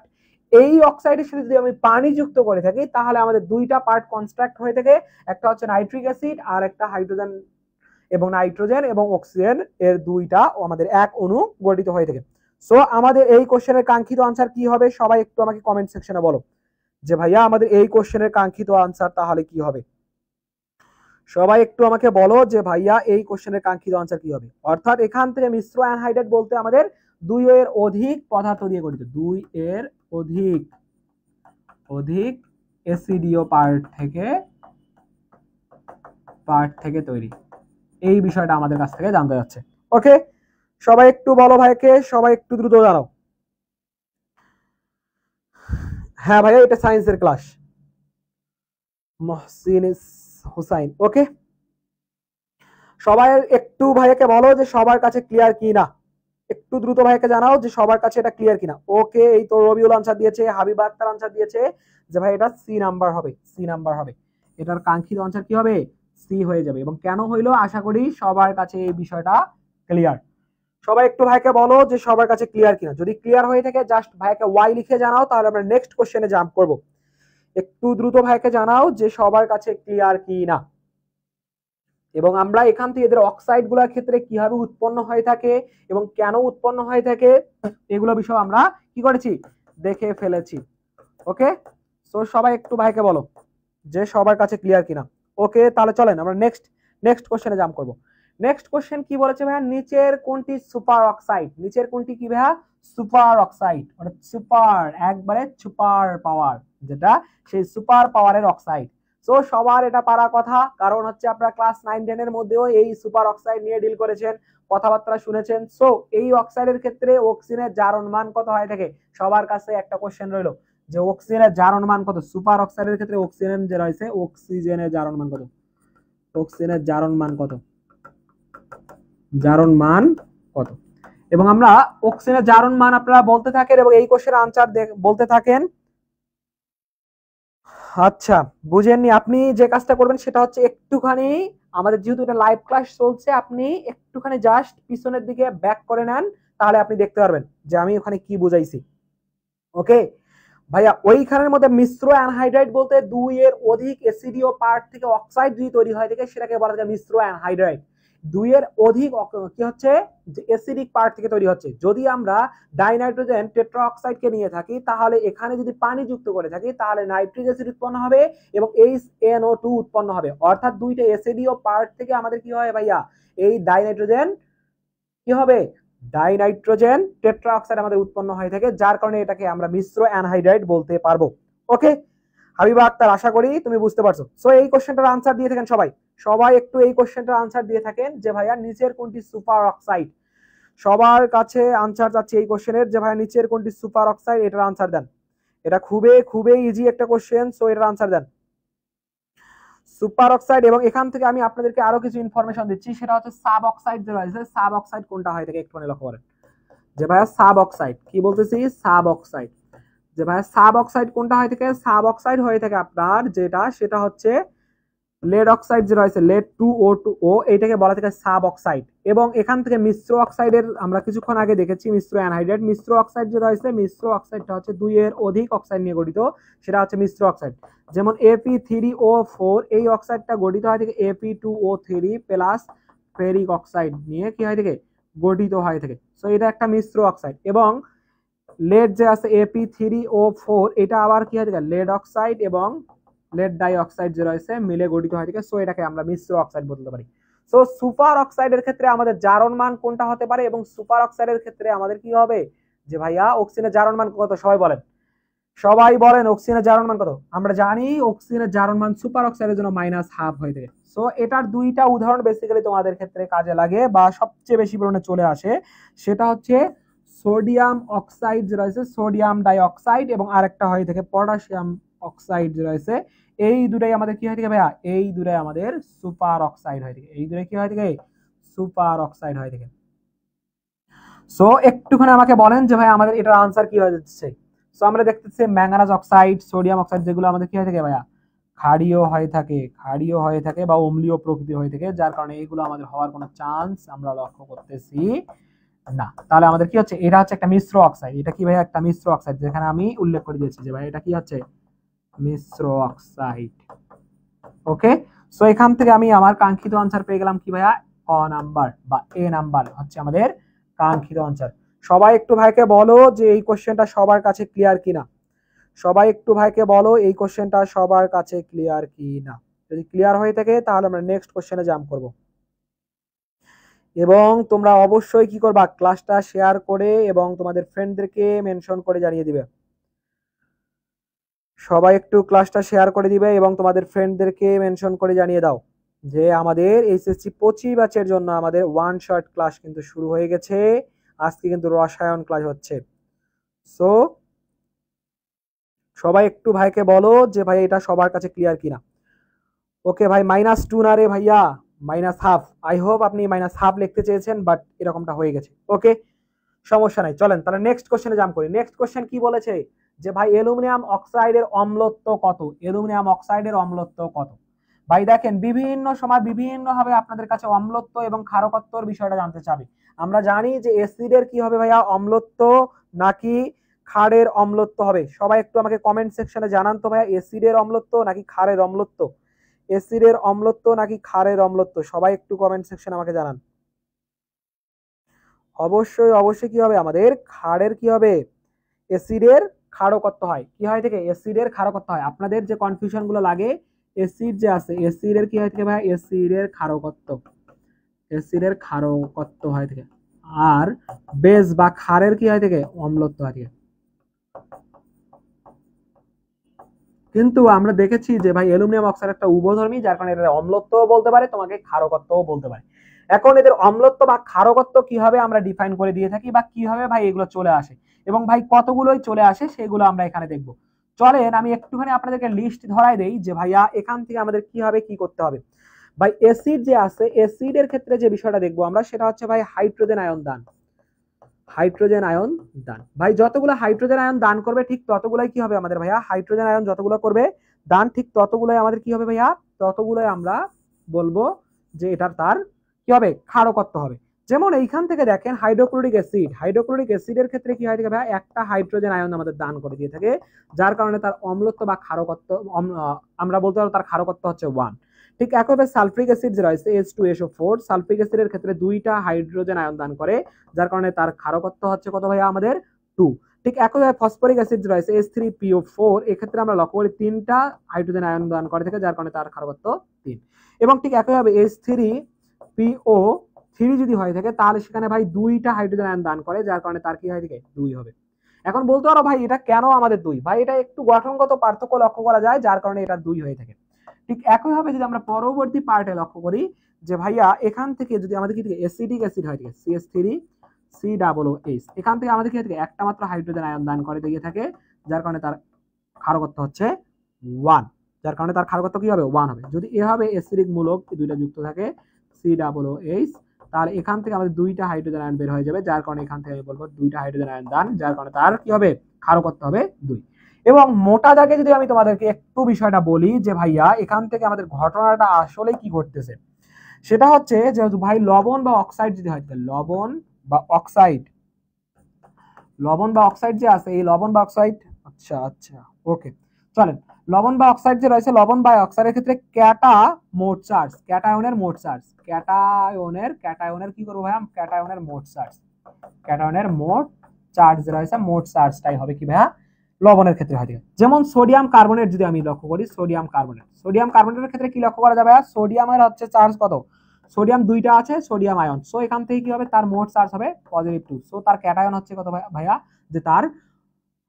এই অক্সাইডের সাথে যদি আমি পানি যুক্ত করে থাকি তাহলে আমাদের দুইটা পার্ট কনস্ট্রাক্ট হয়ে থাকে, একটা হচ্ছে নাইট্রিক অ্যাসিড আর একটা হাইড্রোজেন এবং নাইট্রোজেন এবং অক্সিজেন এর দুইটা আমাদের এক অণু গঠিত হয়ে থাকে। সো আমাদের এই কোশ্চেনের কাঙ্ক্ষিত আনসার কি হবে, সবাই একটু আমাকে কমেন্ট সেকশনে বলো যে ভাইয়া আমাদের এই কোশ্চেনের কাঙ্ক্ষিত আনসার তাহলে কি হবে। সবাই একটু আমাকে বলো যে ভাইয়া এই কোশ্চেনের কাঙ্ক্ষিত আনসার কি হবে। অর্থাৎ এখান থেকে মিশ্র অ্যানহাইড্রেট বলতে আমাদের দুই এর অধিক পদার্থ দিয়ে গঠিত, দুই এর অধিক অ্যাসিডীয় পার্ট থেকে তৈরি। এই বিষয়টা আমাদের কাছ থেকে জানতে যাচ্ছে। ওকে, সবাই একটু বলো ভাইকে, সবাই একটু দ্রুত জানাও। হ্যাঁ ভাইয়া এটা সায়েন্সের ক্লাস, মহসিন হুসাইন। ওকে, সবাই একটু ভাইয়াকে বলো যে সবার কাছে ক্লিয়ার কি না, একটু দ্রুত ভাইকে জানাও যে সবার কাছে এটা ক্লিয়ার কিনা। ওকে, এই তো রবিউল আনসার দিয়েছে, হাবিবা আক্তার আনসার দিয়েছে যে ভাই এটা সি নাম্বার হবে, সি নাম্বার হবে। এটার কাঙ্ক্ষিত আনসার কি হবে, সি হয়ে যাবে। এবং কেন হইলো আশা করি সবার কাছে এই বিষয়টা ক্লিয়ার। সবাই একটু ভাইকে বলো যে সবার কাছে ক্লিয়ার কিনা। যদি ক্লিয়ার হয়ে থাকে জাস্ট ভাইকে ওয়াই লিখে জানাও, তাহলে আমরা নেক্সট কোশ্চেনে জাম্প করব। একটু দ্রুত ভাইকে জানাও যে সবার কাছে ক্লিয়ার কি না। এবং আমরা এখান থেকে এদের অক্সাইড গুলার ক্ষেত্রে কিভাবে উৎপন্ন হয়ে থাকে এবং কেন উৎপন্ন হয়ে থাকে এগুলো বিষয় আমরা কি করেছি, দেখে ফেলেছি। ওকে, সো সবাই একটু ভাইকে বলো যে সবার কাছে ক্লিয়ার কিনা। ওকে, তাহলে চলেন আমরা নেক্সট কোশ্চেনে জাম্প করব। নেক্সট কোশ্চেন কি বলেছে ভাইয়া, নিচের কোনটি সুপার অক্সাইড, নিচের কোনটি কি ভাইয়া সুপার অক্সাইড, অর্থাৎ সুপার একবারে সুপার পাওয়ার, যেটা সেই সুপার পাওয়ারের অক্সাইড। সো সবার এটা পারা কথা, কারণ হচ্ছে আপনারা ক্লাস 9-10 এর মধ্যেও এই সুপার অক্সাইড নিয়ে ডিল করেছেন, কথাবার্তা শুনেছেন। সো এই অক্সাইডের ক্ষেত্রে অক্সিজেনের জারণ মান কত হয় থাকে, সবার কাছে একটা কোশ্চেন রইলো যে অক্সিজেনের জারণ মান কত। সুপার অক্সাইডের ক্ষেত্রে অক্সিজেন যে রয়েছে, অক্সিজেনের জারণ মান কত, অক্সিজেনের জারণ মান কত, জারণ মান কত। এবং আমরা অক্সিজেনের জারণ মান আপনারা বলতে থাকেন এবং এই কোশ্চেনের আনসার বলতে থাকেন। আচ্ছা, বুঝেননি? আপনি যে কাজটা করবেন সেটা হচ্ছে একটুখানি, আমাদের যেহেতু এটা লাইভ ক্লাস চলছে, আপনি একটুখানি জাস্ট পিছনের দিকে ব্যাক করে নেন, তাহলে আপনি দেখতে পারবেন যে আমি ওখানে কি বুঝাইছি। ওকে ভাইয়া, ওইখানের মধ্যে মিশ্র অ্যানহাইড্রাইড বলতে 2 এর অধিক অ্যাসিডীয় পার্ট থেকে অক্সাইড যদি তৈরি হয় থাকে সেটাকে বলা যায় মিশ্র অ্যানহাইড্রাইড। 2 এর অধিক কি হচ্ছে, যে অ্যাসিডিক পার্ট থেকে তৈরি হচ্ছে। যদি আমরা ডাইনাইট্রোজেন টেট্রা অক্সাইডকে নিয়ে থাকি, তাহলে এখানে যদি পানি যুক্ত করে থাকি তাহলে নাইট্রিক অ্যাসিড উৎপন্ন হবে এবং HNO2 উৎপন্ন হবে। অর্থাৎ দুইটা অ্যাসিডীয় পার্ট থেকে আমাদের কি হয় ভাইয়া, এই ডাইনাইট্রোজেন কি হবে, ডাইনাইট্রোজেন টেট্রা অক্সাইড আমাদের উৎপন্ন হয়ে থাকে, যার কারণে এটাকে আমরা মিশ্র অ্যানহাইড্রাইড বলতে পারবো। ওকে হাবিবা আক্তার, আশা করি তুমি বুঝতে পারছো। সো এই কোশ্চেনটার আনসার দিয়ে থাকেন সবাই, সবাই একটু এই কোশ্চেনটার আনসার দিয়ে থাকেন যে ভাইয়া নিচের কোনটি সুপার অক্সাইড। সবার কাছে আনসার যাচ্ছে এই কোশ্চেনের যে ভাইয়া নিচের কোনটি সুপার অক্সাইড, এটার আনসার দেন। এটা খুবই খুবই ইজি একটা কোশ্চেন, সো এটার আনসার দেন সুপার অক্সাইড। এবং এখান থেকে আমি আপনাদেরকে আরো কিছু ইনফরমেশন দিচ্ছি, সেটা হচ্ছে সাব অক্সাইড যে রয়েছে, সাব অক্সাইড কোনটা হয় থাকে একটু লক্ষ্য করেন যে ভাইয়া সাব অক্সাইড, কি বলতেছি, সাব অক্সাইড, যে ভাইয়া সাব অক্সাইড কোনটা হয়ে থাকে, সাব অক্সাইড হয়ে থাকে আপনার যেটা, সেটা হচ্ছে লেড অক্সাইড যে রয়েছে, লেড 2O2O, এইটাকে বলা থাকে সাব অক্সাইড। এবং এখান থেকে মিশ্র অক্সাইডের আমরা কিছুক্ষণ আগে দেখেছি মিশ্র অ্যানহাইড্রাইড। মিশ্র অক্সাইড যে রয়েছে, মিশ্র অক্সাইডটা হচ্ছে 2 এর অধিক অক্সাইড নিয়ে গঠিত, সেটা হচ্ছে মিশ্র অক্সাইড। যেমন Fe3O4, এই অক্সাইডটা গঠিত হয় থেকে Fe2O3 প্লাস ফেরিক অক্সাইড নিয়ে কি হয় থেকে গঠিত হয় থাকে। সো এটা একটা মিশ্র অক্সাইড। এবং লেড যে আছে Fe3O4, এটা আবার কি হয় থাকে লেড অক্সাইড এবং লেড ডাই অক্সাইড যে রয়েছে মিলে গঠিত হয় থাকে। সো এটাকে আমরা মিশ্র অক্সাইড বলতে পারি। সো সুপার অক্সাইডের ক্ষেত্রে আমাদের জারণ মান কোনটা হতে পারে, এবং সুপার অক্সাইডের ক্ষেত্রে আমাদের কি হবে যে ভাইয়া অক্সিজেনের জারণ মান কত, সবাই বলেন, সবাই বলেন অক্সিজেনের জারণ মান কত। আমরা জানি অক্সিজেনের জারণ মান সুপার অক্সাইডের জন্য -1/2 হয়ে থাকে। সো এটার দুইটা উদাহরণ বেসিক্যালি তোমাদের ক্ষেত্রে কাজে লাগে বা সবচেয়ে বেশি পরিমাণে চলে আসে, সেটা হচ্ছে সোডিয়াম অক্সাইড যে রয়েছে, সোডিয়াম ডাই অক্সাইড, এবং আরেকটা হয়ে থাকে পটাশিয়াম অক্সাইড যে রয়েছে। এই দুটাই আমাদের কি হয় থাকে ভাইয়া, এই দুটাই আমাদের সুপার অক্সাইড হয় থাকে, এই দুটাই কি হয় থাকে, সুপার অক্সাইড হয় থাকে। সো একটুখানি আমাকে বলেন যে ভাই আমাদের এটার আনসার কি হয়ে যাচ্ছে। সো আমরা দেখতেছি ম্যাঙ্গানাস অক্সাইড, সোডিয়াম অক্সাইড, যেগুলো আমাদের কি হয়ে থাকে ভাইয়া, ক্ষারীয় হয়ে থাকে, ক্ষারীয় হয়ে থাকে বা অম্লীয় প্রকৃতি হয়ে থাকে, যার কারণে এগুলো আমাদের হওয়ার কোনো চান্স আমরা লক্ষ্য করতেছি না। তাহলে আমাদের কি হচ্ছে, এটা হচ্ছে একটা মিশ্র অক্সাইড। এটা কি ভাইয়া, একটা মিশ্র অক্সাইড, যেখানে আমি উল্লেখ করে দিয়েছি যে ভাই এটা কি হচ্ছে মিশ্র অক্সাইড। ওকে, সো এখান থেকে আমি আমার কাঙ্ক্ষিত আনসার পেয়ে গেলাম কি ভাইয়া, ক নাম্বার বা এ নাম্বার হচ্ছে আমাদের কাঙ্ক্ষিত আনসার। সবাই একটু ভাইকে বলো যে এই কোশ্চেনটা সবার কাছে ক্লিয়ার কিনা, সবাই একটু ভাইকে বলো এই কোশ্চেনটা সবার কাছে ক্লিয়ার কিনা। যদি ক্লিয়ার হয়ে থাকে তাহলে আমরা নেক্সট কোশ্চেনে জাম্প করব। এবং তোমরা অবশ্যই কি করবা, ক্লাসটা শেয়ার করে এবং তোমাদের ফ্রেন্ডদেরকে মেনশন করে জানিয়ে দিবে। সবাই একটু ক্লাসটা শেয়ার করে দিবে এবং তোমাদের ফ্রেন্ডদেরকে মেনশন করে জানিয়ে দাও যে আমাদের এইচএসসি 25 ব্যাচের জন্য আমাদের ওয়ান শট ক্লাস কিন্তু শুরু হয়ে গেছে। আজকে কিন্তু রসায়ন ক্লাস হচ্ছে। সো সবাই একটু ভাইকে বলো যে ভাই এটা সবার কাছে ক্লিয়ার কিনা। ওকে ভাই, -2 না রে ভাইয়া, -1/2। আই হোপ আপনি -1/2 লিখতে চেয়েছেন, বাট এরকমটা হয়ে গেছে। ওকে, সমস্যা নাই, চলেন তাহলে নেক্সট কোশ্চেনে জাম্প করি। নেক্সট কোশ্চেন কি বলেছে যে ভাই অ্যালুমিনিয়াম অক্সাইডের অম্লত্ব কত, অ্যালুমিনিয়াম অক্সাইডের অম্লত্ব কত। ভাই দেখেন বিভিন্ন সময় বিভিন্ন ভাবে আপনাদের কাছে অম্লত্ব এবং ক্ষারকত্বর বিষয়টা জানতে চাবে। আমরা জানি যে অ্যাসিডের কি হবে ভাইয়া, অম্লত্ব নাকি ক্ষারের অম্লত্ব হবে। সবাই একটু আমাকে কমেন্ট সেকশনে জানান তো ভাইয়া, অ্যাসিডের অম্লত্ব নাকি ক্ষারের অম্লত্ব, অ্যাসিডের অম্লত্ব নাকি ক্ষারের অম্লত্ব, সবাই একটু কমেন্ট সেকশনে আমাকে জানান। অবশ্যই অবশ্যই কি হবে, আমাদের ক্ষারের কি হবে, অ্যাসিডের ক্ষারকত্ব হয়, কি হয় থেকে অ্যাসিডের ক্ষারকত্ব হয়। আপনাদের যে কনফিউশন গুলো লাগে, অ্যাসিড যে আছে অ্যাসিডের কি হয় থেকে ভাই, অ্যাসিডের ক্ষারকত্ব, অ্যাসিডের ক্ষারকত্ব হয় থেকে। আর বেস বা ক্ষারের কি হয় থেকে অম্লত্ব হয় থেকে। কিন্তু আমরা দেখেছি যে ভাই অ্যালুমিনিয়াম অক্সাইড একটা উভধর্মী, যার কারণে এর অম্লত্ব বলতে পারে, তোমাকে ক্ষারকত্বও বলতে পারে। এখন এদের অম্লত্ব বা ক্ষারকত্ব কিভাবে আমরা ডিফাইন করে দিয়ে থাকি বা কিভাবে ভাই এগুলো চলে আসে এবং ভাই কতগুলোই চলে আসে সেগুলো আমরা এখানে দেখব। চলেন আমি একটুখানি আপনাদেরকে লিস্ট ধরাই দেই যে ভাইয়া এখান থেকে আমাদের কিভাবে কি করতে হবে। ভাই অ্যাসিড যে আছে, অ্যাসিডের ক্ষেত্রে যে বিষয়টা দেখবো আমরা সেটা হচ্ছে ভাই হাইড্রোজেন আয়ন দান। হাইড্রোজেন আয়ন দান, ভাই যতগুলো হাইড্রোজেন আয়ন দান করবে ঠিক ততগুলোই কি হবে আমাদের ভাইয়া, হাইড্রোজেন আয়ন যতগুলো করবে দান ঠিক ততগুলোই আমাদের কি হবে ভাইয়া, ততগুলোই আমরা বলবো যে এটার তার কি হবে, ক্ষারকত্ব হবে। যেমন এইখান থেকে দেখেন হাইড্রোক্লোরিক অ্যাসিড, হাইড্রোক্লোরিক অ্যাসিডের ক্ষেত্রে কি হয় ভাইয়া, একটা হাইড্রোজেন আয়ন আমাদের দান করে দিয়ে থাকে, যার কারণে তার অম্লত্ব বা ক্ষারকত্ব আমরা বলতে পারবো তার ক্ষারকত্ব হচ্ছে 1। ঠিক একইভাবে সালফ্রিক অ্যাসিড যে রয়েছে H2SO4, সালফ্রিক অ্যাসিডের ক্ষেত্রে দুইটা হাইড্রোজেন আয়ন দান করে, যার কারণে তার ক্ষারকত্ব হচ্ছে কত ভাইয়া আমাদের 2। ঠিক একইভাবে ফসফরিক অ্যাসিড রয়েছে H3PO4, এক্ষেত্রে আমরা লক্ষ্য করি তিনটা হাইড্রোজেন আয়ন দান করে থাকে, যার কারণে তার ক্ষারকত্ব 3। এবং ঠিক একইভাবে H3PO3 যদি হয়ে থাকে তাহলে সেখানে ভাই দুইটা হাইড্রোজেন আয়ন দান করে, যার কারণে তার কি হয় থাকে 2 হবে। এখন বলতে পারো ভাই এটা কেন আমাদের 2, ভাই এটা একটু গঠনগত পার্থক্য লক্ষ্য করা যায়, যার কারণে এটা 2 হয়ে থাকে। ঠিক একইভাবে যদি আমরা পরবর্তী পার্টে লক্ষ্য করি যে ভাইয়া এখান থেকে যদি আমাদের কি অ্যাসিডিক অ্যাসিড হয়, ঠিক আছে, CH3COOH, এখান থেকে আমাদের কি থাকে একটা মাত্র হাইড্রোজেন আয়ন দান করে দিয়ে থাকে, যার কারণে তার ক্ষারকত্ব হচ্ছে 1, যার কারণে তার ক্ষারকত্ব কি হবে 1 হবে। যদি এভাবে অ্যাসিডিক মূলক দুইটা যুক্ত থাকে COOH, তাহলে এখান থেকে আমাদের দুইটা হাইড্রোজেন আয়ন বের হয়ে যাবে, যার কারণে এখান থেকে আমি বলবো দুইটা হাইড্রোজেন আয়ন দান, যার কারণে তার কি হবে, ক্ষারকত্ব হবে 2। এবং মোটা দাগে যদি আমি তোমাদেরকে একটু বিষয়টা বলি যে ভাইয়া এখান থেকে আমাদের ঘটনাটা আসলে কি ঘটতেছে, সেটা হচ্ছে যে ভাই লবণ বা অক্সাইড যদি হয়, লবণ বা অক্সাইড, লবণ বা অক্সাইড যে আছে এই লবণ বা অক্সাইড, আচ্ছা আচ্ছা ওকে চলেন, লবণ বা অক্সাইড যে রয়েছে, লবণ বা অক্সাইডের ক্ষেত্রে ক্যাটা মোট চার্জ, ক্যাটায়নের মোট চার্জ, ক্যাটায়নের কি করবো ভাইয়া, ক্যাটায়নের মোট চার্জ, ক্যাটায়নের মোট চার্জ রয়েছে, মোট চার্জটাই হবে কি ভাইয়া লবণের ক্ষেত্রে হয়। যেমন সোডিয়াম কার্বনেট যদি আমি লক্ষ্য করি, সোডিয়াম কার্বনেটের ক্ষেত্রে কি লক্ষ্য করা যাবে, সোডিয়ামের হচ্ছে চার্জ কত, সোডিয়াম দুইটা আছে, সোডিয়াম আয়ন, সো এখান থেকে কি হবে তার মোট চার্জ হবে +2, সো তার ক্যাটায়ন হচ্ছে কত ভাইয়া, যে তার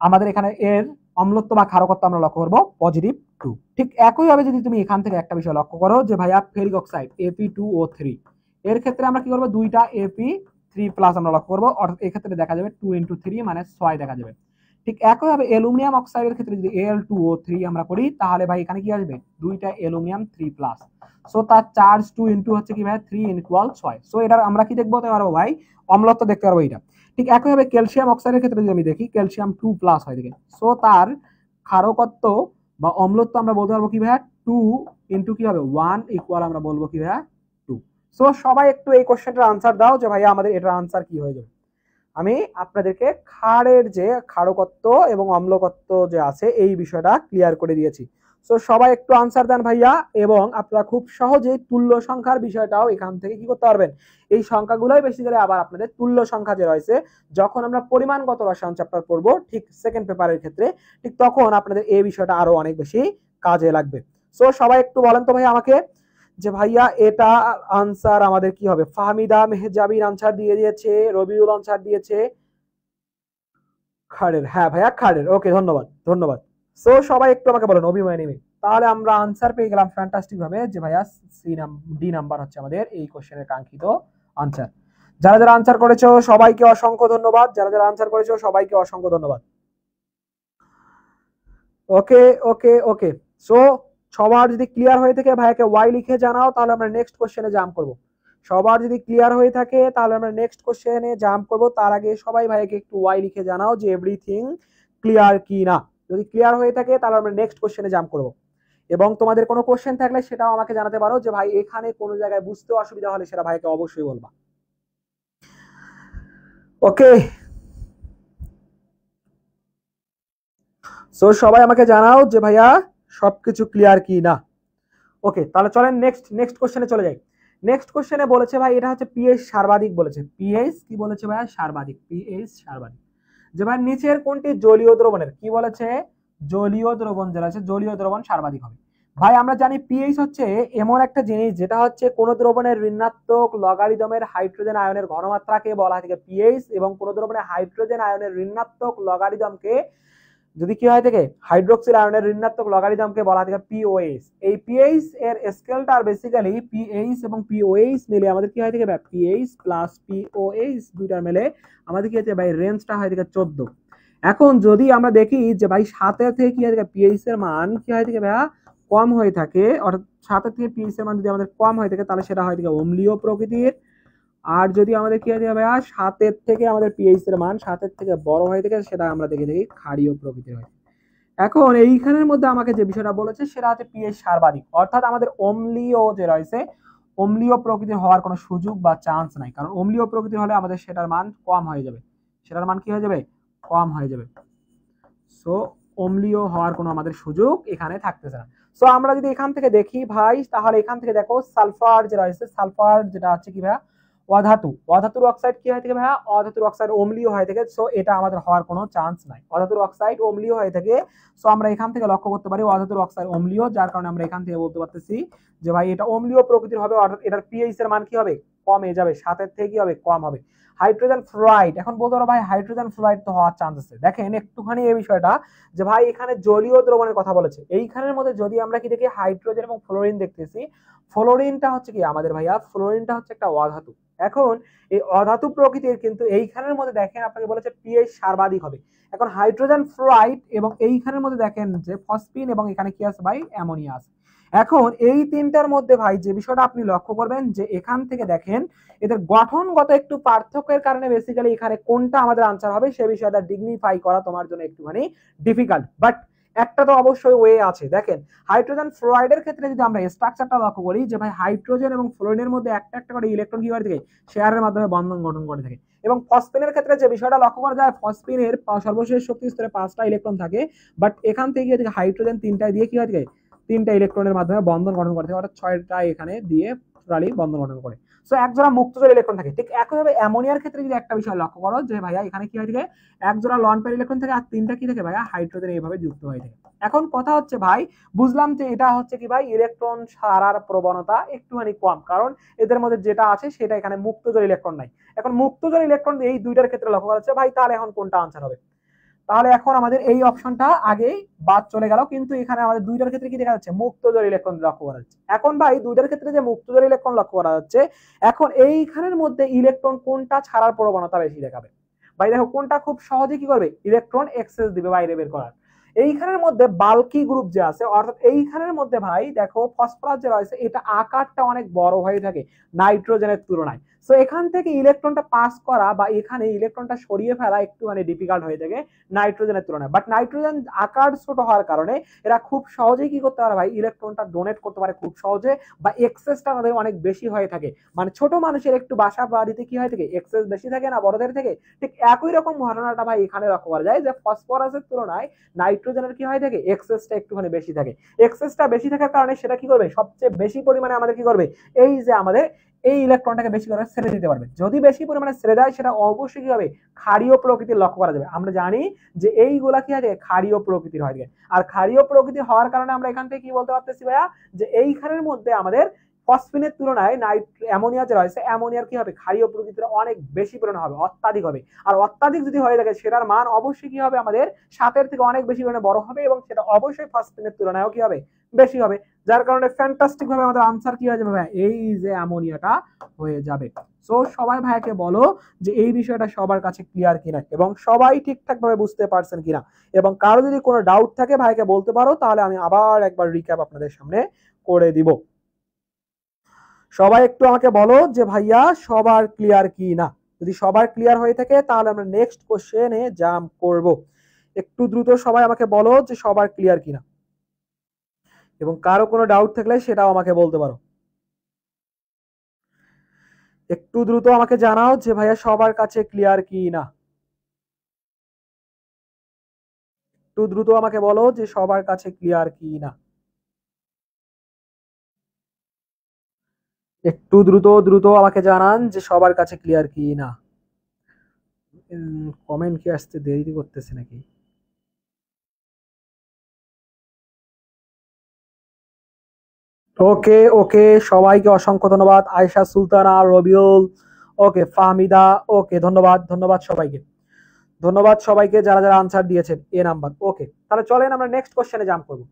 আমাদের এখানে এর অম্লত্ব বা ক্ষারকত্ব আমরা লক্ষ্য করব +2। ঠিক একইভাবে যদি তুমি এখান থেকে একটা বিষয় লক্ষ্য করো যে ভাইয়া ফেরিক অক্সাইড Fe2O3, এর ক্ষেত্রে আমরা কি করব দুইটা Fe3+ আমরা লক্ষ্য করব, অর্থাৎ এই ক্ষেত্রে দেখা যাবে 2 × 3 মানে 6 দেখা যাবে। ঠিক একইভাবে অ্যালুমিনিয়াম অক্সাইডের ক্ষেত্রে যদি Al2O3 আমরা করি তাহলে ভাই এখানে কি আসবে দুইটা অ্যালুমিনিয়াম 3+, সো তার চার্জ 2 × হচ্ছে কি ভাই 3 = 6, সো এটা আমরা কি দেখতে পারবো ভাই, অম্লত্ব দেখতে পারবো এটা। ঠিক একইভাবে ক্যালসিয়াম অক্সাইডের ক্ষেত্রে যদি আমি দেখি ক্যালসিয়াম 2+ হয় দেখে, সো তার ক্ষারকত্ব বা অম্লত্ব আমরা বলতে পারবো কি ভাইয়া 2 × কি হবে 1 = আমরা বলবো কি ভাইয়া 2। সো সবাই একটু এই কোশ্চেনটার আনসার দাও যে ভাইয়া আমাদের এটার আনসার কি হয়ে যাবে। আমি আপনাদেরকে ক্ষারের যে ক্ষারকত্ব এবং অম্লকত্ব যে আছে এই বিষয়টা ক্লিয়ার করে দিয়েছি। সো সবাই একটু আনসার দেন ভাইয়া, এবং আপনারা খুব সহজেই তুল্য সংখ্যার বিষয়টাও এখান থেকে কি করতে পারবেন, এই সংখ্যাগুলোই বেশি করে আবার আপনাদের তুল্য সংখ্যা যে রয়েছে যখন আমরা পরিমাণগত রসায়ন চ্যাপ্টার পড়বো ঠিক সেকেন্ড পেপারের ক্ষেত্রে, ঠিক তখন আপনাদের এই বিষয়টা আরো অনেক বেশি কাজে লাগবে। সো সবাই একটু বলেন তো ভাই আমাকে যে ভাইয়া এটা আনসার আমাদের কি হবে, ফাহমিদা মেহজাবির আনসার দিয়ে দিয়েছে, রবিউল আনসার দিয়েছে খাড়ের, হ্যাঁ ভাইয়া খাড়ের, ওকে ধন্যবাদ ধন্যবাদ। সো সবাই একটু আমাকে বলেন অভিময় নেমে, তাহলে আমরা আনসার পেয়ে গেলাম ফ্যান্টাস্টিক ভাবে যে ভাইয়া ডি নাম্বার হচ্ছে আমাদের এই কোশ্চেনের কাঙ্ক্ষিত আনসার। যারা যারা আনসার করেছো সবাইকে অসংখ্য ধন্যবাদ, যারা যারা আনসার করেছো সবাইকে অসংখ্য ধন্যবাদ। ওকে ওকে ওকে, সো সবার যদি ক্লিয়ার হয়ে থাকে ভাইয়াকে ওয়াই লিখে জানাও, তাহলে আমরা নেক্সট কোশ্চেনে জাম্প করব। সবার যদি ক্লিয়ার হয়ে থাকে তাহলে আমরা নেক্সট কোশ্চেনে জাম্প করব, তার আগে সবাই ভাইয়াকে একটু ওয়াই লিখে জানাও যে এভরিথিং ক্লিয়ার কি না। যদি ক্লিয়ার হয়ে থাকে তাহলে আমরা নেক্সট কোশ্চেনে জাম্প করব, এবং তোমাদের কোনো কোশ্চেন থাকলে সেটাও আমাকে জানাতে পারো যে ভাই এখানে কোনো জায়গায় বুঝতে অসুবিধা হলে সেটা ভাইকে অবশ্যই বলবা। ওকে, সো সবাই আমাকে জানাও যে ভাইয়া সবকিছু ক্লিয়ার কি না। ওকে, তাহলে চলেন নেক্সট কোশ্চেনে চলে যাই। নেক্সট কোশ্চেনে বলেছে ভাই এটা হচ্ছে পিএইচ সর্বাধিক বলেছে, পিএইচ কি বলেছে ভাই সর্বাধিক, পিএইচ সর্বাধিক, যে ভাই নিচের কোনটি জলীয় দ্রবণের কি বলেছে, জলীয় দ্রবণ যেটা আছে জলীয় দ্রবণ সর্বাধিক হবে। ভাই আমরা জানি পিএইচ হচ্ছে এমন একটা জিনিস যেটা হচ্ছে কোন দ্রবণের ঋণাত্মক লগারিদমের হাইড্রোজেন আয়নের ঘনমাত্রাকে বলা হয় পিএইচ, এবং কোন দ্রবণের হাইড্রোজেন আয়নের ঋণাত্মক লগারিদমকে যদি কি হয় থাকে হাইড্রোক্সিল আয়নের ঋণাত্মক লগারিদমকে বলা হয় পিওএইচ। এই পিএইচ এর স্কেলটা আর বেসিক্যালি পিএইচ এবং পিওএইচ মিলে আমাদের কি হয় থাকে ভাই পিএইচ প্লাস পিওএইচ দুইটার মিলে আমাদের কি হচ্ছে ভাই রেঞ্জটা হয় থাকে 14। এখন যদি আমরা দেখি যে ভাই 7 থেকে কি হয় থাকে পিএইচ এর মান কি হয় থাকে ভাইয়া কম হয়ে থাকে, অর্থাৎ 7 থেকে পিএইচ এর মান যদি আমাদের কম হয়ে থাকে তাহলে সেটা হয় থাকে অম্লীয় প্রকৃতির। আর যদি আমাদের কি হয় ভাইয়া 7 থেকে আমাদের পিএইচ এর মান 7 থেকে বড় হয়ে থাকে সেটা আমরা দেখে থাকি ক্ষারীয় প্রকৃতির হয়। এখন এইখানের মধ্যে আমাকে যে বিষয়টা বলেছে সেটা হচ্ছে পিএইচ সর্বাধিক, অর্থাৎ আমাদের অম্লীয় যে রয়েছে অম্লীয় প্রকৃতির হওয়ার কোনো সুযোগ বা চান্স নাই, কারণ অম্লীয় প্রকৃতির হলে আমাদের সেটার মান কম হয়ে যাবে, সেটার মান কি হয়ে যাবে কম হয়ে যাবে। সো অম্লীয় হওয়ার কোনো আমাদের সুযোগ এখানে থাকতেছে না। সো আমরা যদি এখান থেকে দেখি ভাই তাহলে এখান থেকে দেখো সালফার যে রয়েছে, সালফার যেটা হচ্ছে কি ভাইয়া অধাতু, অধাতুর অক্সাইড কি হয় থাকে ভাইয়া অধাতুর অক্সাইড অম্লীয় হয়ে থাকে। সো এটা আমাদের হওয়ার কোনো চান্স নাই, অধাতুর অক্সাইড অম্লীয় হয়ে থাকে। সো আমরা এখান থেকে লক্ষ্য করতে পারি অধাতুর অক্সাইড অম্লীয়, যার কারণে আমরা এখান থেকে বলতে পারতেছি যে ভাই এটা অম্লীয় প্রকৃতির হবে, অর্থাৎ এটার পিএইচ এর মান কি হবে কমে যাবে, 7 থেকে কি হবে কম হবে। হাইড্রোজেন ফ্লোরাইড, এখন বলতে পারো ভাই হাইড্রোজেন ফ্লোরাইড তো হওয়ার চান্স আছে। দেখেন একটুখানি এই বিষয়টা যে ভাই এখানে জলীয় দ্রবণের কথা বলেছে, এইখানের মধ্যে যদি আমরা কি দেখি হাইড্রোজেন এবং ফ্লোরিন দেখতেছি, ফ্লোরিনটা হচ্ছে কি আমাদের ভাইয়া ফ্লোরিনটা হচ্ছে একটা অধাতু। এখন এই অধাতু প্রকৃতির কিন্তু এইখানের মধ্যে দেখেন আপনাকে বলেছে পিএইচ সর্বাধিক হবে। এখন হাইড্রোজেন ফ্লোরাইড এবং এইখানের মধ্যে দেখেন যে ফসফিন এবং এখানে কি আছে ভাই অ্যামোনিয়া আছে। এখন এই তিনটার মধ্যে ভাই যে বিষয়টা আপনি লক্ষ্য করবেন যে এখান থেকে দেখেন এদের গঠনগত একটু পার্থক্যের কারণে বেসিক্যালি এখানে কোনটা আমাদের আনসার হবে সে বিষয়টা ডিগনিফাই করা তোমার জন্য একটুখানি ডিফিকাল্ট, বাট একটা তো অবশ্যই ওয়ে আছে। দেখেন হাইড্রোজেন ফ্লোরাইডের ক্ষেত্রে যদি আমরা স্ট্রাকচারটা লক্ষ্য করি যে ভাই হাইড্রোজেন এবং ফ্লোরিনের মধ্যে একটা একটা করে ইলেকট্রন কি করে থাকে শেয়ারের মাধ্যমে বন্ধন গঠন করে থাকে। এবং ফসফিনের ক্ষেত্রে যে বিষয়টা লক্ষ্য করা যায় ফসফিনের সর্বশেষ শক্তি স্তরে 5টা ইলেকট্রন থাকে, বাট এখান থেকে হাইড্রোজেন 3টায় দিয়ে কি হয় থাকে 3টা ইলেকট্রনের মাধ্যমে বন্ধন গঠন করে থাকে, অর্থাৎ 6টা এখানে দিয়ে টোটালি বন্ধন গঠন করে। সো এক জোড়া মুক্তজোড় ইলেকট্রন থাকে। ঠিক একইভাবে অ্যামোনিয়ার ক্ষেত্রে যদি একটা বিষয় লক্ষ্য করো যে ভাইয়া এখানে কি হয় থাকে এক জোড়া লন পেয়ার ইলেকট্রন থাকে আর 3টা কি থাকে ভাইয়া হাইড্রোজেন এইভাবে যুক্ত হয়ে থাকে। এখন কথা হচ্ছে ভাই বুঝলাম যে এটা হচ্ছে কি ভাই ইলেকট্রন ছাড়ার প্রবণতা একটুখানি কম, কারণ এদের মধ্যে যেটা আছে সেটা এখানে মুক্তজোড় ইলেকট্রন নাই। এখন মুক্তজোড় ইলেকট্রন এই দুইটার ক্ষেত্রে লক্ষ্য করা হচ্ছে ভাই, তাহলে এখন কোনটা আনসার হবে? তাহলে এখন আমাদের এই অপশনটা আগেই বাদ চলে গেল, কিন্তু এখানে আমাদের দুইটার ক্ষেত্রে কি দেখা যাচ্ছে মুক্তজোড় ইলেকট্রন লক্ষ্য করা যাচ্ছে। এখন ভাই দুইটার ক্ষেত্রে যে মুক্তজোড় ইলেকট্রন লক্ষ্য করা যাচ্ছে, এখন এইখানের মধ্যে ইলেকট্রন কোনটা ছাড়ার প্রবণতা বেশি দেখাবে? ভাই দেখো কোনটা খুব সহজে কি করবে ইলেকট্রন এক্সেস দিবে বাইরে বের করার। এইখানের মধ্যে বাল্কি গ্রুপ যে আছে, অর্থাৎ এইখানের মধ্যে ভাই দেখো ফসফরাস যে রয়েছে এটা আকারটা অনেক বড় হয়ে থাকে নাইট্রোজেনের তুলনায়। সো এখান থেকে ইলেকট্রনটা পাস করা বা এখানে ইলেকট্রনটা সরিয়ে ফেলা একটু মানে ডিফিকাল্ট হয়ে থাকে নাইট্রোজেনের তুলনায়। বাট নাইট্রোজেন আকার ছোট হওয়ার কারণে এরা খুব সহজেই কি করতে পারে ভাই ইলেকট্রনটা ডোনেট করতে পারে খুব সহজে, বা এক্সেসটা তাদের অনেক বেশি হয়ে থাকে। মানে ছোট মানুষের একটু বাসা বাড়িতে কি হয়ে থাকে এক্সেস বেশি থাকে না বড়দের থেকে, ঠিক একই রকম ঘটনাটা ভাই এখানে লক্ষ্য করা যায় যে ফসফরাসের তুলনায় নাইট্রোজেনের কি হয় থাকে এক্সেসটা একটুখানি বেশি থাকে। এক্সেসটা বেশি থাকার কারণে সেটা কি করবে সবচেয়ে বেশি পরিমাণে আমাদের কি করবে এই যে আমাদের এই ইলেকট্রনটাকে বেশি করে ছেড়ে দিতে পারবে। যদি বেশি পরিমাণে ছেড়ে দেয় সেটা অবশ্যই কি হবে ক্ষারীয় প্রকৃতির লক্ষ্য করা যাবে। আমরা জানি যে এইগুলা কি হয় ক্ষারীয় প্রকৃতির হয়, আর ক্ষারীয় প্রকৃতির হওয়ার কারণে আমরা এখান থেকে কি বলতে পারতেছি ভাইয়া যে এইখানের মধ্যে আমাদের ফসফিনের তুলনায় অ্যামোনিয়া যে রয়েছে অ্যামোনিয়ার কি হবে ক্ষারীয় প্রকৃতির অনেক বেশি পরিমাণ হবে, অত্যাধিক হবে। আর অত্যাধিক যদি হয়ে থাকে সেটার মান অবশ্যই কি হবে আমাদের 7-এর থেকে অনেক বেশি পরিমাণে বড় হবে, এবং সেটা অবশ্যই ফসফিনের তুলনায়ও কি হবে বেশি হবে, যার কারণে ফ্যান্টাস্টিক ভাবে আমাদের আনসার কি হয়ে যাবে ভাই এই যে অ্যামোনিয়াটা হয়ে যাবে। সো সবাই ভাইকে বলো যে এই বিষয়টা সবার কাছে ক্লিয়ার কিনা এবং সবাই ঠিকঠাক ভাবে বুঝতে পারছেন কিনা, এবং কারো যদি কোনো ডাউট থাকে ভাইকে বলতে পারো, তাহলে আমি আবার একবার রিক্যাপ আপনাদের সামনে করে দিব। সবাই একটু আমাকে বলো যে ভাইয়া সবার ক্লিয়ার কি না। যদি সবার ক্লিয়ার হয়ে থাকে তাহলে আমরা নেক্সট কোশ্চেনে জাম্প করব। একটু দ্রুত সবাই আমাকে বলো যে সবার ক্লিয়ার কিনা, এবং কারো কোনো ডাউট থাকলে সেটাও আমাকে বলতে পারো। একটু দ্রুত আমাকে জানাও যে ভাইয়া সবার কাছে ক্লিয়ার কি না। একটু দ্রুত আমাকে বলো যে সবার কাছে ক্লিয়ার কি না। একটু দ্রুত দ্রুত আমাকে জানান যে সবার কাছে ক্লিয়ার কি না। কমেন্ট কি আসতে দেরি করতেছে নাকি? ওকে ওকে, সবাইকে অসংখ্য ধন্যবাদ। আয়েশা সুলতানা, রবিউল, ওকে ফাহমিদা, ওকে ধন্যবাদ ধন্যবাদ সবাইকে। ধন্যবাদ সবাইকে যারা যারা আনসার দিয়েছেন এ নাম্বার। ওকে, তাহলে চলেন আমরা নেক্সট কোশ্চেনে জাম্প করব।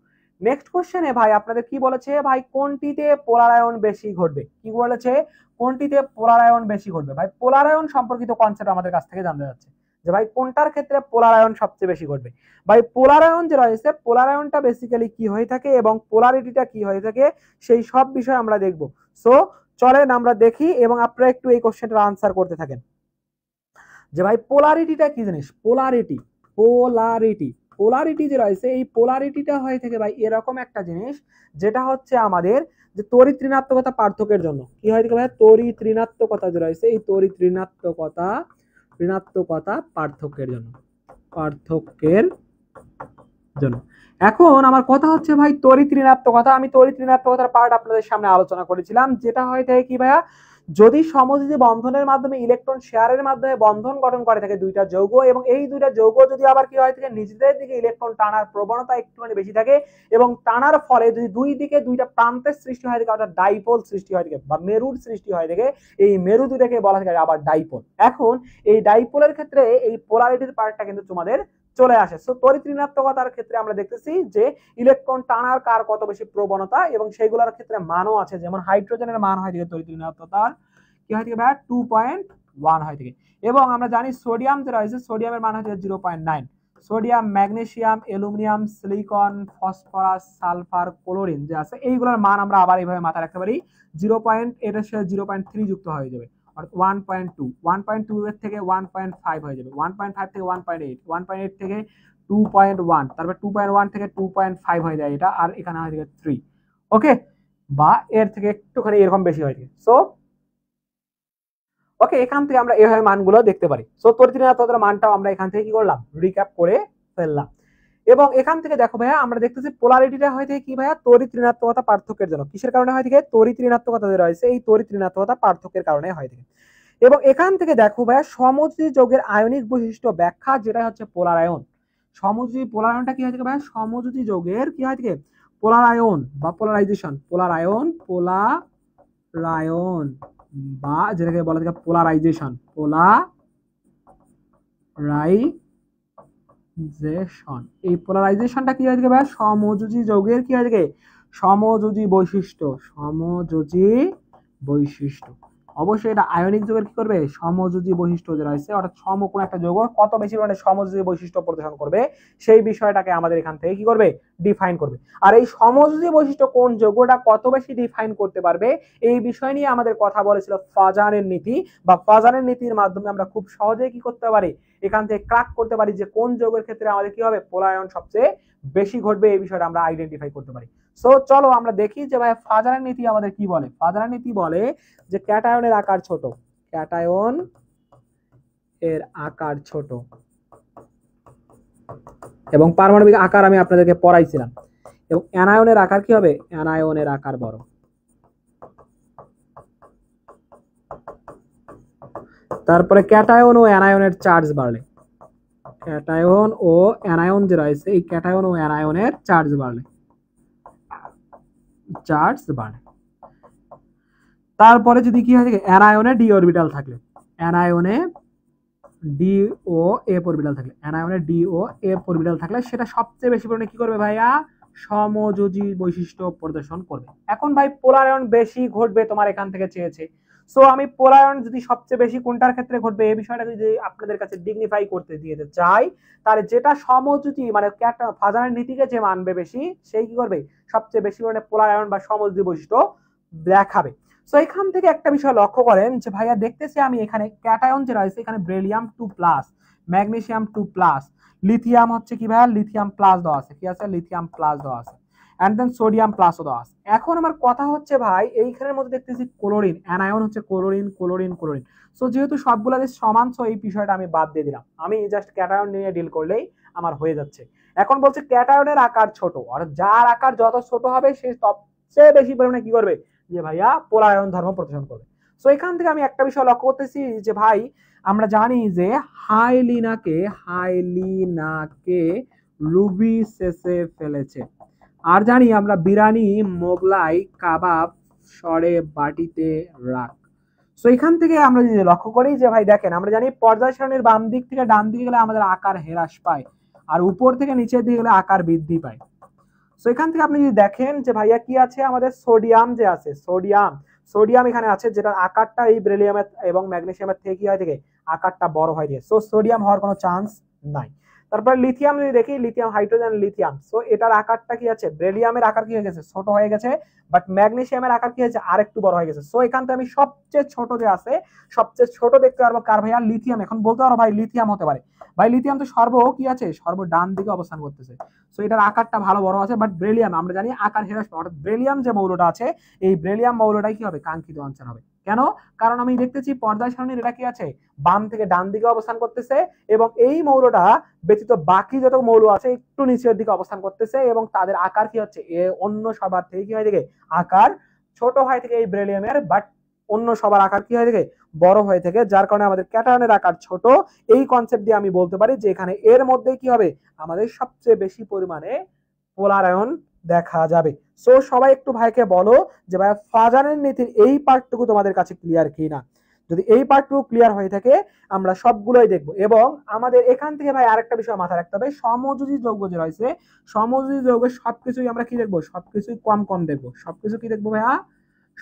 নেক্সট কোশ্চেনে ভাই আপনাদের কি বলেছে, ভাই কোনটিতে পোলারায়ন বেশি ঘটবে, কি বলেছে, কোনটিতে পোলারায়ন বেশি ঘটবে। ভাই পোলারায়ন সম্পর্কিত কনসেপ্ট আমাদের কাছ থেকে জানতে যাচ্ছে যে ভাই কোনটার ক্ষেত্রে পোলারায়ন সবচেয়ে বেশি ঘটবে। ভাই পোলারায়ন যে রয়েছে, পোলারায়নটা বেসিক্যালি কি হয়ে থাকে এবং পোলারিটিটা কি হয়ে থাকে, সেই সব বিষয় আমরা দেখব। সো চলেন আমরা দেখি এবং আপনারা একটু এই কোশ্চেনটার আনসার করতে থাকেন যে ভাই পোলারিটিটা কি জিনিস। পোলারিটি পোলারিটি পোলারিটি যে রয়েছে, এই পোলারিটিটা হয়ে থাকে ভাই এরকম একটা জিনিস যেটা হচ্ছে আমাদের যে তড়িৎ ঋণাত্মকতা পার্থক্যের জন্য কি হয় থাকে ভাই, তড়িৎ ঋণাত্মকতা যে রয়েছে, এই তড়িৎ ঋণাত্মকতা পার্থক্যের জন্য। এখন আমার কথা হচ্ছে ভাই তড়িৎ ঋণাত্মকতা, আমি তড়িৎ ঋণাত্মকতার পার্ট আপনাদের সামনে আলোচনা করেছিলাম, যেটা হয় থাকে কি ভাইয়া, যদি সমযোজী বন্ধনের মাধ্যমে ইলেকট্রন শেয়ারের মাধ্যমে বন্ধন গঠন করে থাকে দুইটা যৌগ, এবং এই দুইটা যৌগ যদি আবার কি হয় থাকে নিজেদের দিকে ইলেকট্রন টানার প্রবণতা একটুখানি বেশি থাকে, এবং টানার ফলে যদি দুই দিকে দুইটা প্রান্তের সৃষ্টি হয় থাকে, অর্থাৎ ডাইপোল সৃষ্টি হয় থাকে বা মেরুর সৃষ্টি হয় থাকে, এই মেরু দুটাকে বলা থাকে আবার ডাইপোল। এখন এই ডাইপোলের ক্ষেত্রে এই পোলারিটির পার্টটা কিন্তু তোমাদের চলে আসে। সো তড়িৎ ঋণাত্মকতার ক্ষেত্রে আমরা দেখতেছি যে ইলেকট্রন টানার কার কত বেশি প্রবণতা, এবং সেইগুলোর ক্ষেত্রে মানও আছে, যেমন হাইড্রোজেনের মান হয় থেকে তড়িৎ ঋণাত্মকতার কি হয় থেকে ভাই 2.1 হয় থেকে, এবং আমরা জানি সোডিয়াম যে রয়েছে, সোডিয়ামের মান হচ্ছে 0.9। Sodium, magnesium, aluminium, silicon, phosphorus, sulphur, chlorine যে আছে, এইগুলোর মান আমরা আবার এইভাবে মাথায় রাখতে পারি, 0.8 এর সাথে 0.3 যুক্ত হয়ে যাবে, 1.2 এর থেকে 1.5 হয়ে যাবে, 1.5 থেকে 1.8, 1.8 থেকে 2.1, তারপর 2.1 থেকে 2.5 হয়ে যায় এটা, আর এখানে হয়ে যায় 3। ওকে, বা এর থেকে একটুখানি এরকম বেশি হয়ে যায়। সো ওকে, এখান থেকে আমরা এইভাবে মানগুলো দেখতে পারি। সো তড়িৎ ঋণাত্মকতার মানটাও আমরা এখান থেকে কি করলাম, রিক্যাপ করে ফেললাম। এবং এখান থেকে দেখো ভাইয়া আমরা দেখতেছি পোলারিটিটা হয় থেকে কি ভাইয়া, তড়িৎ ঋণাত্মকতা পার্থক্যের জন্য। কিসের কারণে হয় থেকে, তড়িৎ ঋণাত্মকতা যে রয়েছে, এই তড়িৎ ঋণাত্মকতা পার্থক্যের কারণে হয় থেকে। এবং এখান থেকে দেখো ভাইয়া সমযোজী যৌগের আয়নিক বৈশিষ্ট্য ব্যাখ্যা, যেটা হচ্ছে পোলারায়ন। সমযোজী পোলারায়নটা কি হয় থেকে ভাইয়া, সমযোজী যৌগের কি হয় থেকে পোলারায়ন বা পোলারাইজেশন, পোলারায়ন বা যেটাকে বলা যায় পোলারাইজেশন, এই পোলারাইজেশনটা কি হয় থেকে ভাই, সমযোজী যৌগের কি হয় থেকে সমযোজী বৈশিষ্ট্য। অবশ্যই এটা আয়নিক যৌগের কি করবে, সমযোজী বৈশিষ্ট্য যে রয়েছে, অর্থাৎ সম কোন একটা যৌগ কত বেশি পরিমাণে সমযোজী বৈশিষ্ট্য প্রদর্শন করবে, সেই বিষয়টাকে আমাদের এখান থেকে কি করবে, ডিফাইন করবে। আর এই সমযোজী বৈশিষ্ট্য কোন যৌগটা কত বেশি ডিফাইন করতে পারবে, এই বিষয় নিয়ে আমাদের কথা বলেছিল ফাজানের নীতি, বা ফাজানের নীতির মাধ্যমে আমরা খুব সহজেই কি করতে পারি, এখান থেকে ক্র্যাক করতে পারি যে কোন যৌগের ক্ষেত্রে আমাদের কি হবে, পোলারায়ন সবচেয়ে বেশি ঘটবে, এই বিষয়টা আমরা আইডেন্টিফাই করতে পারি। সো চলো আমরা দেখি যে ভাই ফাজানের নীতি আমাদের কি বলে। ফাজানের নীতি বলে যে ক্যাটায়নের আকার ছোট, ক্যাটায়ন এর আকার ছোট, এবং পারমাণবিক আকার আমি আপনাদেরকে পড়াইছিলাম, এবং অ্যানায়নের আকার কি হবে, অ্যানায়নের আকার বড়। তারপরে ক্যাটায়ন ও অ্যানায়নের চার্জ বাড়লে, ক্যাটায়ন ও অ্যানায়ন যে রয়েছে, এই ক্যাটায়ন ও অ্যানায়নের চার্জ বাড়ে। তারপরে যদি কি হয়, অ্যানায়নে ডি অরবিটাল থাকলে, অ্যানায়নে ডি ও এফ অরবিটাল থাকলে, অ্যানায়নে ডি ও এফ অরবিটাল থাকলে সেটা সবচেয়ে বেশি পরিমাণে কি করবে ভাইয়া, সমযোজী বৈশিষ্ট্য প্রদর্শন করবে। এখন ভাই পোলারায়ন বেশি ঘটবে তোমার এখান থেকে চেয়েছে, সো আমি পোলারায়ন যদি সবচেয়ে বেশি কোনটার ক্ষেত্রে ঘটবে এই বিষয়টা যদি আপনাদের কাছে ডিগনিফাই করতে দিতে চাই, তাহলে যেটা সমযোজী মানে ফাজানের নীতিকে যে মানবে বেশি, সেই কি করবে, সবচেয়ে বেশি পরিমাণে পোলারায়ন বা সমযোজী বৈশিষ্ট্য দেখাবে। সো এখান থেকে একটা বিষয় লক্ষ্য করেন যে ভাইয়া দেখতেছি আমি এখানে ক্যাটায়ন যে রয়েছে, এখানে বেরিলিয়াম 2+, ম্যাগনেসিয়াম 2+, লিথিয়াম হচ্ছে কি ভাইয়া, লিথিয়াম প্লাস দেওয়া আছে, কি আছে, লিথিয়াম প্লাস দেওয়া আছে, এন্ড দেন সোডিয়াম প্লাসও দেওয়া আছে। এখন আমার কথা হচ্ছে ভাই এইখানের মধ্যে দেখতেছি ক্লোরিন, অ্যানায়ন হচ্ছে ক্লোরিন। সো যেহেতু সবগুলা সমান, সো এই বিষয়টা আমি বাদ দিয়ে দিলাম, আমি জাস্ট ক্যাটায়ন নিয়ে ডিল করলেই আমার হয়ে যাচ্ছে। এখন বলছে ক্যাটায়নের আকার ছোট, আর যার আকার যত ছোট হবে সে সবচেয়ে বেশি পরিমাণে কি করবে, যে ভাইয়া পোলারায়ন ধর্ম প্রদর্শন করবে। সো এখান থেকে আমি একটা বিষয় লক্ষ্য করতেছি যে ভাই আমরা জানি যে হাইলিনাকে রুবি শেষে ফেলেছে, আর জানি আমরা বিরিয়ানি, মোগলাই, কাবাব সরে বাটিতে রাখ। সো এখান থেকে আমরা যদি লক্ষ্য করি যে ভাই দেখেন, আমরা জানি পর্যায় সারণীর বাম দিক থেকে ডান দিকে গেলে আমাদের আকার হ্রাস পায়, আর উপর থেকে নিচের দিকে গেলে আকার বৃদ্ধি পায়। সো এখান থেকে আপনি যদি দেখেন যে ভাইয়া কি আছে, আমাদের সোডিয়াম যে আছে, সোডিয়াম এখানে আছে, যেটার আকারটা এই বেরিলিয়ামের এবং ম্যাগনেসিয়ামের থেকে কি হয় থেকে আকারটা বড় হয় থাকে। সো সোডিয়াম হওয়ার কোনো চান্স নাই। তারপর লিথিয়াম যদি দেখি, লিথিয়াম, হাইড্রোজেন, লিথিয়াম, সো এটার আকারটা কি আছে, বেরিলিয়ামের আকার কি হয়ে গেছে, ছোট হয়ে গেছে, বাট ম্যাগনেসিয়ামের আকার কি হয়েছে, আরেকটু বড় হয়ে গেছে। সো এখান থেকে আমি সবচেয়ে ছোট যে আছে, সবচেয়ে ছোট দেখতে পারবো কার ভাইয়া, লিথিয়াম। এখন বলতে পারো ভাই লিথিয়াম হতে পারে, ভাই লিথিয়াম তো কি আছে, ডান দিকে অবস্থান করতেছে। সো এটার আকারটা ভালো বড় আছে, বাট বেরিলিয়াম আমরা জানি আকার হ্রাস পায়, অর্থাৎ বেরিলিয়াম যে মৌলটা আছে, এই বেরিলিয়াম মৌলটাই কি হবে, কাঙ্ক্ষিত আনসার হবে। কেন? কারণ আমি দেখতেছি পর্যায় সারণীর এটা কি আছে, বাম থেকে ডান দিকে অবস্থান করতেছে, এবং এই মৌলটা ব্যতীত বাকি যত মৌল আছে একটু নিচের দিকে অবস্থান করতেছে, এবং তাদের আকার কি হচ্ছে, অন্য সবার থেকে কি হয় থেকে আকার ছোট হয় থেকে এই বেরিলিয়ামের, বাট অন্য সবার আকার কি হয় থেকে বড় হয়ে থাকে, যার কারণে আমাদের ক্যাটায়নের আকার ছোট। এই কনসেপ্ট দিয়ে আমি বলতে পারি যে এখানে এর মধ্যে কি হবে, আমাদের সবচেয়ে বেশি পরিমাণে পোলার আয়ন দেখা যাবে। সো সবাই একটু ভাইকে বলো যে ভাই ফাজানের নীতির এই পার্টটুকু তোমাদের কাছে ক্লিয়ার কিনা। যদি এই পার্টটুকু ক্লিয়ার হয়ে থাকে আমরা সবগুলোই দেখব। এবং আমাদের এখান থেকে ভাই আরেকটা বিষয় মাথায় রাখতে হবে, সমযোজী যৌগ যে রয়েছে, সমযোজী যৌগের সবকিছুই আমরা কি দেখবো, সবকিছুই কম কম দেখবো। সবকিছু কি দেখবো ভাইয়া,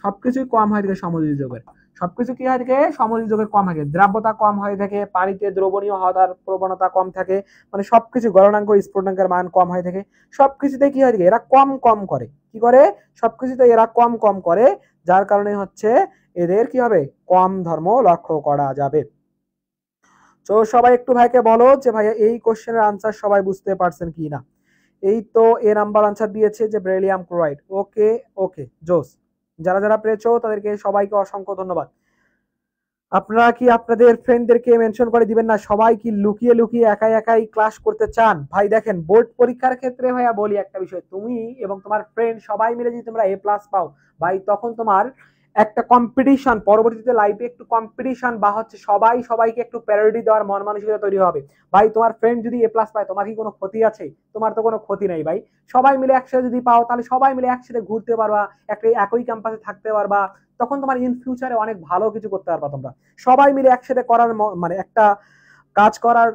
সবকিছুই কম হয় থেকে সমযোজী যৌগের, সবকিছু কি হয় থেকে সমযোজী যৌগের কম হয়, দ্রাব্যতা কম হয়ে থাকে, পানিতে দ্রবণীয় হওয়ার প্রবণতা কম থাকে, মানে সবকিছু গলনাঙ্ক স্ফুটনাঙ্কের মান কম হয়ে থাকে, সবকিছুতে কি হয় এরা কম কম করে, কি করে, সবকিছুতে এরা কম কম করে, যার কারণে হচ্ছে এদের কি হবে, কম ধর্ম লক্ষ্য করা যাবে। তো সবাই একটু ভাইকে বলো যে ভাইয়া এই কোশ্চেনের আনসার সবাই বুঝতে পারছেন কি না। এই তো এ নাম্বার আনসার দিয়েছে যে বেরিলিয়াম ক্লোরাইড। ওকে ওকে, জোস। যারা যারা পেরেছো তাদেরকে সবাইকে অসংখ্য ধন্যবাদ। আপনারা কি আপনাদের ফ্রেন্ডদেরকে মেনশন করে দিবেন না? সবাই কি লুকিয়ে লুকিয়ে একাই একাই ক্লাস করতে চান? ভাই দেখেন, বোর্ড পরীক্ষার ক্ষেত্রে ভাইয়া বলি একটা বিষয়, তুমি এবং তোমার ফ্রেন্ড সবাই মিলে যদি তোমরা A+ পাও, ভাই তখন তোমার একটা কম্পিটিশন, পরবর্তীতে লাইফে একটু কম্পিটিশন বা হচ্ছে সবাই সবাইকে একটু প্যারোডি দেওয়ার মন মানসিকতা তৈরি হবে। ভাই তোমার ফ্রেন্ড যদি A+ পায়, তোমার কি কোনো ক্ষতি আছে? তোমার তো কোনো ক্ষতি নেই ভাই। সবাই মিলে একসাথে যদি পাও, তাহলে সবাই মিলে একসাথে ঘুরতে পারবা, একটা একই ক্যাম্পাসে থাকতে পারবা, তখন তোমার ইন ফিউচারে অনেক ভালো কিছু করতে পারবা তোমরা। সবাই মিলে একসাথে করার মানে একটা কাজ করার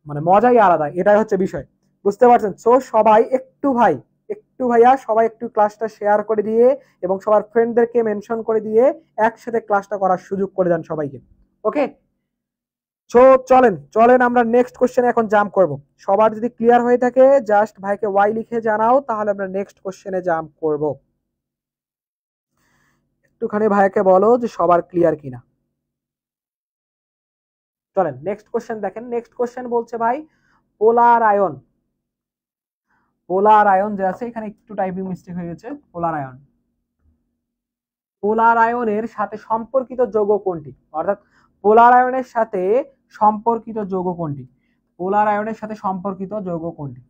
মানে মজাই আলাদা, এটাই হচ্ছে বিষয়, বুঝতে পারছেন? সো সবাই একটু ভাই, একটু ভাইয়া সবাই একটু ক্লাসটা শেয়ার করে দিয়ে এবং সবার ফ্রেন্ডদেরকে মেনশন করে দিয়ে একসাথে ক্লাসটা করার সুযোগ করে দেন সবাইকে। ওকে, সো চলেন চলেন আমরা নেক্সট কোশ্চেনে এখন জাম্প করব। সবার যদি ক্লিয়ার হয়ে থাকে জাস্ট ভাইকে ওয়াই লিখে জানাও, তাহলে আমরা নেক্সট কোশ্চেনে জাম্প করব। একটুখানি ভাইকে বলো যে সবার ক্লিয়ার কিনা। চলেন নেক্সট কোশ্চেন দেখেন। নেক্সট কোশ্চেন বলছে ভাই পোলার আয়ন, পোলার আয়ন যে আছে, এখানে একটু টাইপিং মিস্টেক হয়ে গেছে। পোলার আয়ন, পোলার আয়নের সাথে সম্পর্কিত যৌগ কোনটি, অর্থাৎ পোলার আয়নের সাথে সম্পর্কিত যৌগ কোনটি, পোলার আয়নের সাথে সম্পর্কিত যৌগ কোনটি।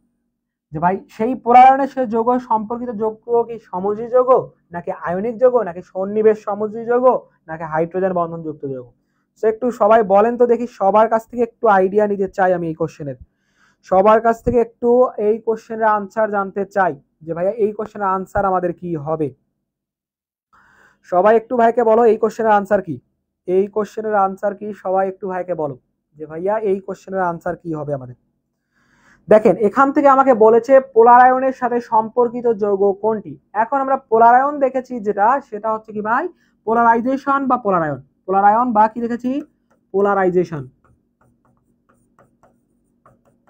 যে ভাই সেই পোলার আয়নের সাথে যৌগ সম্পর্কিত যৌগ কি সমযোজী যৌগ, নাকি আয়নিক যৌগ, নাকি সন্নিবেশ সমযোজী যৌগ, নাকি হাইড্রোজেন বন্ধনযুক্ত যৌগ। সো একটু সবাই বলেন তো দেখি, সবার কাছ থেকে একটু আইডিয়া নিতে চাই আমি এই কোশ্চেনের, সবার কাছ থেকে একটু এই কোশ্চেনের আনসার জানতে চাই যে ভাইয়া এই কোশ্চেনের আনসার আমাদের কি হবে। সবাই একটু ভাইকে বলো এই কোশ্চেনের আনসার কি, এই কোশ্চেনের আনসার কি, সবাই একটু ভাইকে বলো যে ভাইয়া এই কোশ্চেনের আনসার কি হবে আমাদের। দেখেন এখান থেকে আমাকে বলেছে পোলার আয়নের সাথে সম্পর্কিত যৌগ কোনটি। এখন আমরা পোলার আয়ন দেখেছি যেটা, সেটা হচ্ছে কি ভাই পোলারাইজেশন বা পোলার আয়ন, পোলার আয়ন বা কি দেখেছি, পোলারাইজেশন,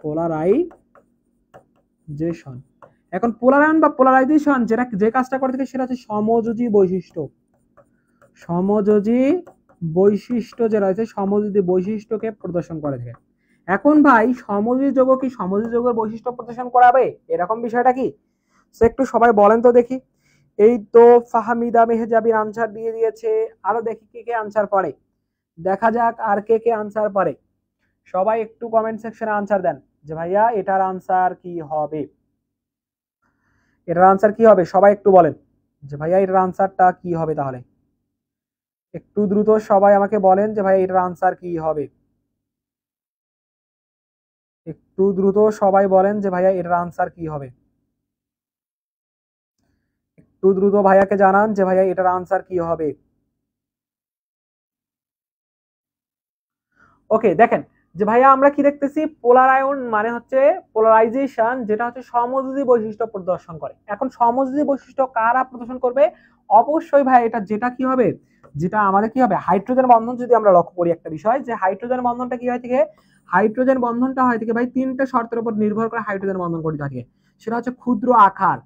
পোলারাইজেশন। এখন পোলার আয়ন বা পোলারাইজেশন যেটা যে কাজটা করে থাকে সেটা হচ্ছে সমযোজী বৈশিষ্ট্য, সমযোজী বৈশিষ্ট্য যে রয়েছে, সমযোজী বৈশিষ্ট্যকে প্রদর্শন করে থাকে। এখন ভাই সমযোজী যৌগ কি সমযোজী যৌগের বৈশিষ্ট্য প্রদর্শন করাবে, এরকম বিষয়টা কি? সে একটু সবাই বলেন তো দেখি। এই তো ফাহমিদা মেহজাবির আনসার দিয়ে দিয়েছে, আরো দেখি কে কে আনসার পারে, দেখা যাক আর কে কে আনসার পারে। সবাই একটু কমেন্ট সেকশনে আনসার দেন যে ভাইয়া এটার আনসার কি হবে, এটার আনসার কি হবে, সবাই একটু বলেন যে ভাইয়া এটার আনসারটা কি হবে। তাহলে একটু দ্রুত সবাই আমাকে বলেন যে ভাই এটার আনসার কি হবে, একটু দ্রুত সবাই বলেন যে ভাইয়া এটার আনসার কি হবে, একটু দ্রুত ভাইয়াকে জানান যে ভাইয়া এটার আনসার কি হবে। ওকে, দেখেন যে ভাইয়া আমরা কি দেখতেছি, পোলার আয়ন মানে হচ্ছে পোলারাইজেশন, যেটা হচ্ছে সমযোজী বৈশিষ্ট্য প্রদর্শন করে। এখন সমযোজী বৈশিষ্ট্য কারা প্রদর্শন করবে? অবশ্যই ভাই এটা যেটা কি হবে, যেটা আমাদের কি হবে, হাইড্রোজেন বন্ধন। যদি আমরা লক্ষ্য করি একটা বিষয়, যে হাইড্রোজেন বন্ধনটা কি হয় থেকে, হাইড্রোজেন বন্ধনটা হয় থেকে ভাই তিনটা শর্তের উপর নির্ভর করে হাইড্রোজেন বন্ধন গঠিত থাকে। সেটা হচ্ছে ক্ষুদ্র আকার,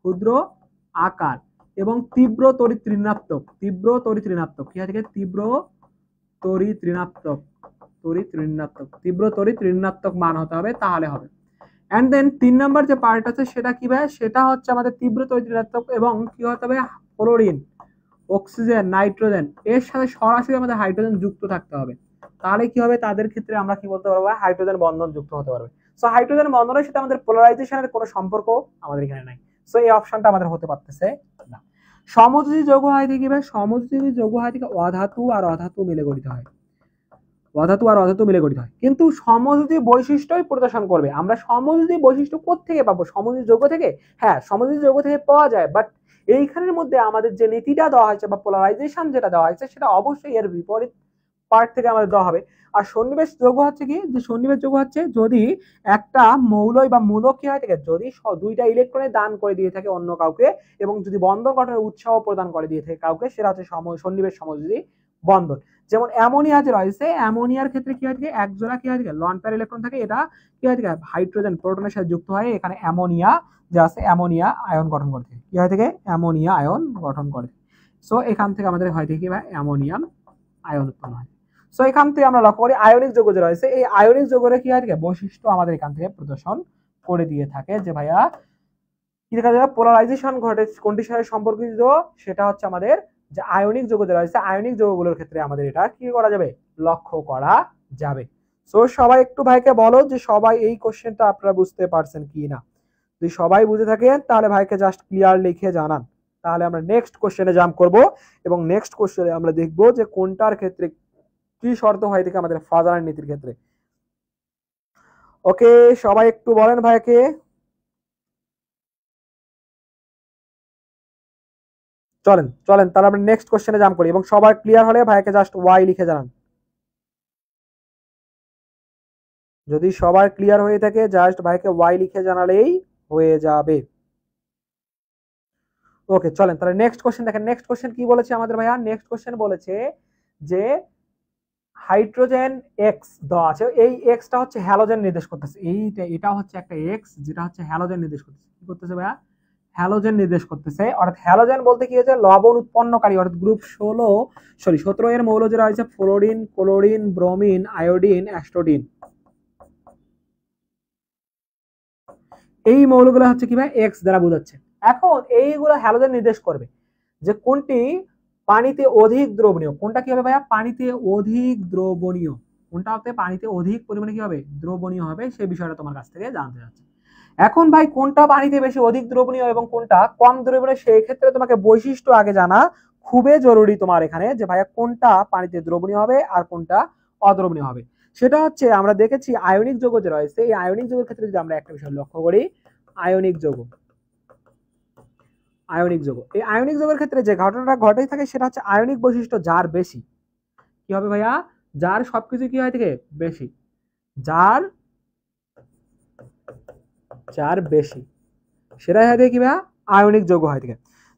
ক্ষুদ্র আকার এবং তীব্র তড়িৎ ঋণাত্মক, তীব্র তড়িৎ ঋণাত্মক কি হয় থেকে, তীব্র তড়িৎ ঋণাত্মক, তড়িৎ ঋণাত্মক, তীব্র তড়িৎ ঋণাত্মক মান হতে হবে, তাহলে হবে। এন্ড দেন 3 নাম্বার যে পার্ট আছে সেটা কি ভাই, সেটা হচ্ছে আমাদের তীব্র তড়িৎ ঋণাত্মক এবং কি হতে হবে, ফ্লোরিন, অক্সিজেন, নাইট্রোজেন এর সাথে সরাসরি আমাদের হাইড্রোজেন যুক্ত থাকতে হবে। তাহলে কি হবে, তাদের ক্ষেত্রে আমরা কি বলতে পারবো, হাইড্রোজেন বন্ধন যুক্ত হতে পারবে। সো হাইড্রোজেন বন্ধনের সাথে আমাদের পোলারাইজেশনের কোনো সম্পর্ক আমাদের এখানে নাই। সো এই অপশনটা আমাদের হতে পারতেছে না। সমযোজী যৌগ হয় থেকে ভাই, সমযোজী যৌগ হয় থেকে অধাতু আর অধাতু মিলে গঠিত হয়, অধাতু আর অধাতু মিলে গঠিত হয়, কিন্তু সমযোজী বৈশিষ্ট্যই প্রদর্শন করবে। আমরা সমযোজী বৈশিষ্ট্য কোত্থেকে পাবো, সমযোজী যৌগ থেকে। হ্যাঁ, সমযোজী যৌগ থেকে পাওয়া যায়, বাট এইখানের মধ্যে আমাদের যে নীতিটা দেওয়া হয়েছে বা পোলারাইজেশন যেটা দেওয়া হয়েছে সেটা অবশ্যই এর বিপরীত পার্ট থেকে আমাদের দেওয়া হবে। আর সন্নিবেশ যৌগ হচ্ছে কি, যে সন্নিবেশ যৌগ হচ্ছে যদি একটা মৌলই বা মূলক কি হয় থাকে, যদি দুইটা ইলেকট্রনে দান করে দিয়ে থাকে অন্য কাউকে এবং যদি বন্ধন গঠনের উৎসাহ প্রদান করে দিয়ে থাকে কাউকে, সেটা হচ্ছে সন্নিবেশ সমযোজী বন্ধন। যেমন অ্যামোনিয়া যে রয়েছে, অ্যামোনিয়ার ক্ষেত্রে কি হয় থাকে, এক জোড়া কি হয় থাকে লন পেয়ার ইলেকট্রন থাকে, এটা কি হয় থাকে হাইড্রোজেন প্রোটনের সাথে যুক্ত হয়, এখানে অ্যামোনিয়া যে আছে অ্যামোনিয়া আয়ন গঠন করে থাকে, কি হয় থাকে অ্যামোনিয়া আয়ন গঠন করে। সো এখান থেকে আমাদের হয় থেকে বা অ্যামোনিয়াম আয়ন উৎপন্ন হয়। সো এখান থেকে আমরা লক্ষ্য করি আয়নিক যৌগ যে রয়েছে, এই আয়নিক যৌগের কি হয় থাকে বৈশিষ্ট্য আমাদের এখান থেকে প্রদর্শন করে দিয়ে থাকে, যে ভাইয়া কি দেখা যায়, পোলারাইজেশন ঘটে কোনটির সাথে সম্পর্কিত, সেটা হচ্ছে আমাদের যে আয়নিক যৌগ যে রয়েছে, আয়নিক যৌগগুলোর ক্ষেত্রে আমাদের এটা কি করা যাবে, লক্ষ্য করা যাবে। সো সবাই একটু ভাইকে বলো যে সবাই এই কোশ্চেনটা আপনারা বুঝতে পারছেন কি না। যদি সবাই বুঝে থাকেন তাহলে ভাইকে জাস্ট ক্লিয়ার লিখে জানান, তাহলে আমরা নেক্সট কোশ্চেনে জাম্প করব এবং নেক্সট কোশ্চেনে আমরা দেখব যে কোনটার ক্ষেত্রে কি শর্ত হয় থেকে আমাদের ফাজারের নীতির ক্ষেত্রে। ওকে, সবাই একটু বলেন ভাইকে। চলেন চলেন তাহলে আমরা নেক্সট কোশ্চেনে জাম্প করি এবং সবার ক্লিয়ার হলে ভাইকে জাস্ট ওয়াই লিখে জানান। যদি সবার ক্লিয়ার হয়ে থাকে জাস্ট ভাইকে ওয়াই লিখে জানালেই হয়ে যাবে। ওকে, চলেন তাহলে নেক্সট কোশ্চেন দেখেন। নেক্সট কোশ্চেন কি বলেছে আমাদের ভাইয়া, নেক্সট কোশ্চেন বলেছে যে হাইড্রোজেন এক্স দেওয়া আছে, এই এক্সটা হচ্ছে হ্যালোজেন নির্দেশ করতেছে, এটা হচ্ছে একটা এক্স যেটা হচ্ছে হ্যালোজেন নির্দেশ করতেছে। কি করতেছে ভাইয়া, হ্যালোজেন নির্দেশ করতেছে। অর্থাৎ হ্যালোজেন বলতে কি হচ্ছে, লবণ উৎপন্নকারী, অর্থাৎ গ্রুপ 17 এর মৌল যেটা রয়েছে ফ্লোরিন, ক্লোরিন, ব্রোমিন, আয়োডিন, অ্যাস্টোডিন, এই মৌলগুলো হচ্ছে কি ভাই এক্স দ্বারা বোঝাচ্ছে। এখন এইগুলো হ্যালোজেন নির্দেশ করবে যে কোনটি পানিতে অধিক দ্রবণীয়, কোনটা কি হবে ভাইয়া, পানিতে অধিক দ্রবণীয়, কোনটা হতে পানিতে অধিক পরিমাণে কি হবে, দ্রবণীয় হবে, সেই বিষয়টা তোমার কাছ থেকে জানতে চাচ্ছি। এখন ভাই কোনটা পানিতে বেশি অধিক দ্রবণীয় এবং কোনটা কম দ্রবণীয়, সেই ক্ষেত্রে তোমাকে বৈশিষ্ট্য আগে জানা খুবই জরুরি তোমার এখানে, যে ভাইয়া কোনটা পানিতে দ্রবণীয় হবে আর কোনটা অদ্রবণীয় হবে। সেটা হচ্ছে আমরা দেখেছি আয়নিক যৌগ যে রয়েছে, এই আয়নিক যৌগের ক্ষেত্রে যদি আমরা একটা বিষয় লক্ষ্য করি, আয়নিক যৌগ, আয়নিক যৌগ, এই আয়নিক যৌগের ক্ষেত্রে যে ঘটনাটা ঘটে থাকে সেটা হচ্ছে আয়নিক বৈশিষ্ট্য যার বেশি কি হবে ভাইয়া, যার সবকিছু কি হয় থেকে বেশি, যার যার বেশি সেটা হয় থেকে কি ভাইয়া আয়নিক যৌগ হয় থেকে।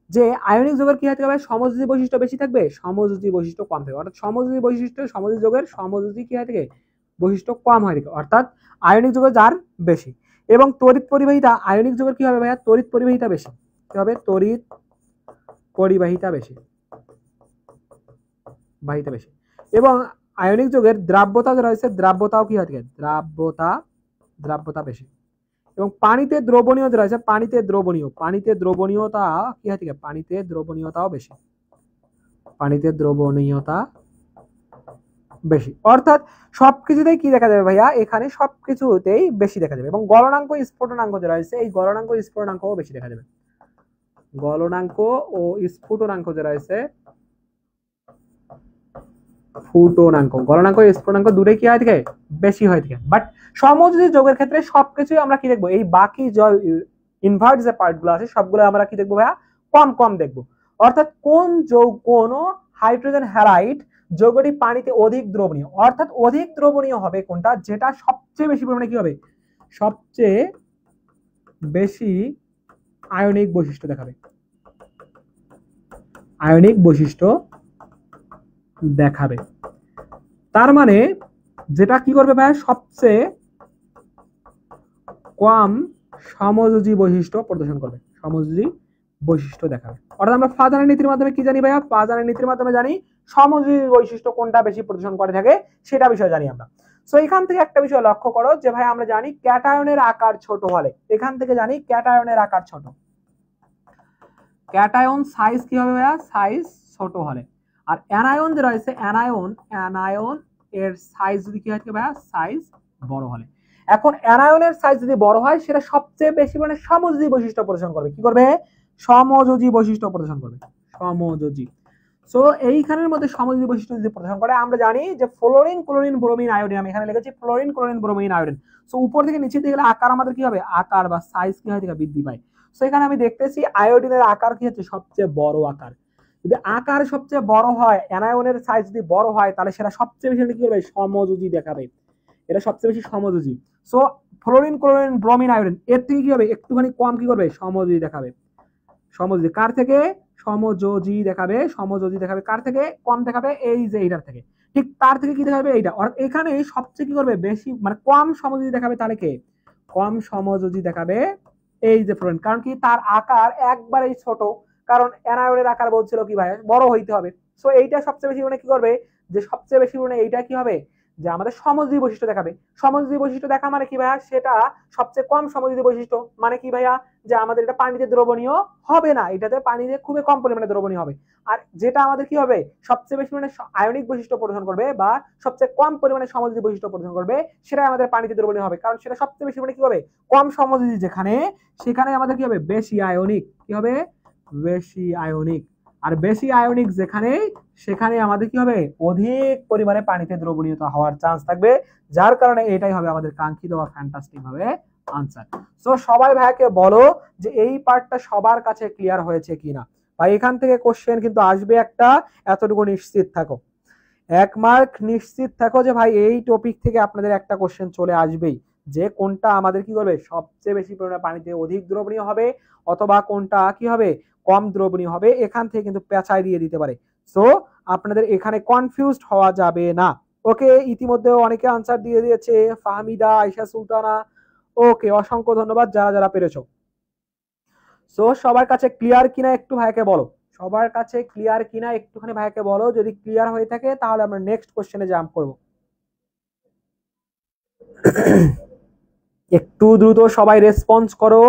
যে আয়নিক যৌগের কি হয় থেকে ভাই, সমযোজী বৈশিষ্ট্য বেশি থাকবে, সমযোজী বৈশিষ্ট্য কম থাকবে, অর্থাৎ সমযোজী বৈশিষ্ট্য সমযোজী যৌগের সমযোজী কি হয় থেকে বৈশিষ্ট্য কম হয় থেকে, অর্থাৎ আয়নিক যৌগের যার বেশি। এবং তড়িৎ পরিবাহিতা, আয়নিক যৌগের কি হবে ভাইয়া, তড়িৎ পরিবাহিতা বেশি, কি হবে, তড়িৎ পরিবাহিতা বেশি, বাহিতা বেশি। এবং আয়নিক যৌগের দ্রাব্যতা রয়েছে, দ্রাব্যতাও কি হয় থেকে, দ্রাব্যতা বেশি। এবং পানিতে দ্রবণীয় যে রয়েছে, পানিতে দ্রবণীয়তা কি হয় থেকে, পানিতে দ্রবণীয়তাও বেশি, পানিতে দ্রবণীয়তা বেশি। অর্থাৎ সবকিছুতেই কি দেখা যাবে ভাইয়া, এখানে সবকিছুতেই বেশি দেখা যাবে। এবং গলনাঙ্ক স্ফুটনাঙ্ক যে রয়েছে, এই গলনাঙ্ক স্ফুটনাঙ্কও বেশি দেখা যাবে, গলনাঙ্ক ও স্ফুটনাঙ্ক যে রয়েছে, ফুটনাঙ্ক, গলনাঙ্ক স্ফুটনাঙ্ক দুটোই কি হয় থেকে বেশি হয় থেকে। বাট সমযোজী যৌগের ক্ষেত্রে সবকিছুই আমরা কি দেখবো, এই বাকি ইনভার্ট যে পার্ট গুলো আছে সবগুলো আমরা কি দেখবো ভাইয়া, কম কম দেখবো। অর্থাৎ কোন যৌগ, কোন হাইড্রোজেন হ্যালাইড যৌগটি পানিতে অধিক দ্রবণীয়, অর্থাৎ অধিক দ্রবণীয় হবে কোনটা, যেটা সবচেয়ে বেশি পরিমাণে কি হবে, সবচেয়ে বেশি আয়নিক বৈশিষ্ট্য দেখাবে, আয়নিক বৈশিষ্ট্য দেখাবে। তার মানে যেটা কি করবে ভাই, সবচেয়ে কম সমযোজী বৈশিষ্ট্য প্রদর্শন করবে, সমযোজী বৈশিষ্ট্য দেখাবে। অর্থাৎ আমরা ফাজানের নীতির মাধ্যমে কি জানি ভাইয়া, ফাজানের নীতির মাধ্যমে জানি সমযোজী বৈশিষ্ট্য কোনটা বেশি প্রদর্শন করে থাকে সেটা বিষয় জানি আমরা। সো এখান থেকে একটা বিষয় লক্ষ্য করো যে ভাই আমরা জানি ক্যাটায়নের আকার ছোট হলে, এখান থেকে জানি ক্যাটায়নের আকার ছোট, ক্যাটায়ন সাইজ কি হবে ভাইয়া, সাইজ ছোট হলে। আর অ্যানায়ন যে রয়েছে, অ্যানায়ন এর সাইজ যদি কি হয় ভাইয়া, সাইজ বড় হলে। এখন অ্যানায়নের সাইজ যদি বড় হয় সেটা সবচেয়ে বেশি মানে সমযোজী বৈশিষ্ট্য প্রদর্শন করবে, কি করবে, সমযোজী বৈশিষ্ট্য প্রদর্শন করবে, সমযোজী। সো এইখানের মধ্যে সমযোজী বৈশিষ্ট্য যদি প্রদর্শন করে, আমরা জানি যে ফ্লোরিন ক্লোরিন ব্রোমিন আয়োডিন, আমি এখানে লিখেছি fluorine chlorine bromine iodine. So উপর থেকে নিচে দিকে গেলে আকার আমাদের কি হবে, আকার বা সাইজ কি হয় থেকে বৃদ্ধি পায়। সো এখানে আমি দেখতেছি আয়োডিনের আকার কি হচ্ছে, সবচেয়ে বড় আকার। যদি আকার সবচেয়ে বড় হয়, অ্যানায়নের সাইজ যদি বড় হয়, তাহলে সেটা সবচেয়ে বেশি কি করবে, সমযোজী দেখাবে, এটা সবচেয়ে বেশি সমযোজী। So fluorine chlorine bromine iodine এর থেকে কি হবে, একটুখানি কম কি করবে, সমযোজী দেখাবে, সমযোজী। কার থেকে, সমযোজী দেখাবে, সমযোজী দেখাবে কার থেকে, কম দেখাবে, এই যে এইটার থেকে। ঠিক তার থেকে কি দেখাবে, এইটা। আর এখানে সবচেয়ে কি করবে, বেশি মানে কম সমযোজী দেখাবে, তাহলে কে, কম সমযোজী দেখাবে এই যে ফ্লোরিন। কারণ কি, তার আকার একবারেই ছোট, কারণ অ্যানায়নের আকার বলছিল কি ভাই, বড় হইতে হবে। সো এইটা সবচেয়ে বেশি মানে কি করবে, যে সবচেয়ে বেশি মানে এইটা কি হবে, যে আমাদের সমযোজী বৈশিষ্ট্য দেখাবে। সমযোজী বৈশিষ্ট্য দেখা মানে কি ভাইয়া, সেটা সবচেয়ে কম সমযোজী বৈশিষ্ট্য মানে কি ভাইয়া, যে আমাদের এটা পানিতে দ্রবণীয় হবে না, এটাতে পানিতে খুবই কম পরিমাণে দ্রবণীয় হবে। আর যেটা আমাদের কি হবে, সবচেয়ে বেশি মানে আয়নিক বৈশিষ্ট্য প্রদর্শন করবে বা সবচেয়ে কম পরিমাণে সমযোজী বৈশিষ্ট্য প্রদর্শন করবে, সেটা আমাদের পানিতে দ্রবণীয় হবে, কারণ সেটা সবচেয়ে বেশি মানে কি হবে, কম সমযোজী যেখানে, সেখানে আমাদের কি হবে, বেশি আয়নিক, কি হবে, বেশি আয়নিক। আর বেশি আয়নিক যেখানে, সেখানে আমাদের কি হবে, অধিক পরিমাণে পানিতে দ্রবণীয়তা হওয়ার চান্স থাকবে, যার কারণে এটাই হবে আমাদের কাঙ্ক্ষিত বা ফ্যান্টাস্টিক ভাবে আনসার। সো সবাই ভাইকে বলো যে এই পার্টটা সবার কাছে ক্লিয়ার হয়েছে কিনা। ভাই এখান থেকে কোশ্চেন কিন্তু আসবে একটা, এতটুকু নিশ্চিত থাকো, 1 মার্ক নিশ্চিত থাকো যে ভাই এই টপিক থেকে আপনাদের একটা কোশ্চেন চলে আসবেই, যে কোনটা আমাদের কি করবে, সবচেয়ে বেশি পরিমাণে পানিতে অধিক দ্রবণীয় হবে, অথবা কোনটা কি হবে, কম দ্রবণীয় হবে। এখান থেকে কিন্তু পেঁচাই দিয়ে দিতে পারে। সো আপনাদের এখানে কনফিউজড হওয়া যাবে না। ওকে, ইতিমধ্যে অনেকে আনসার দিয়ে দিয়েছে, ফাহমিদা, আয়েশা সুলতানা, ওকে অসংখ্য ধন্যবাদ যারা যারা পেরেছো। সো সবার কাছে ক্লিয়ার কিনা একটু ভাইকে বলো, সবার কাছে ক্লিয়ার কিনা একটুখানি ভাইকে বলো, যদি ক্লিয়ার হয়ে থাকে তাহলে আমরা নেক্সট কোশ্চেনে জাম্প করব। একটু দ্রুত সবাই রেসপন্স করো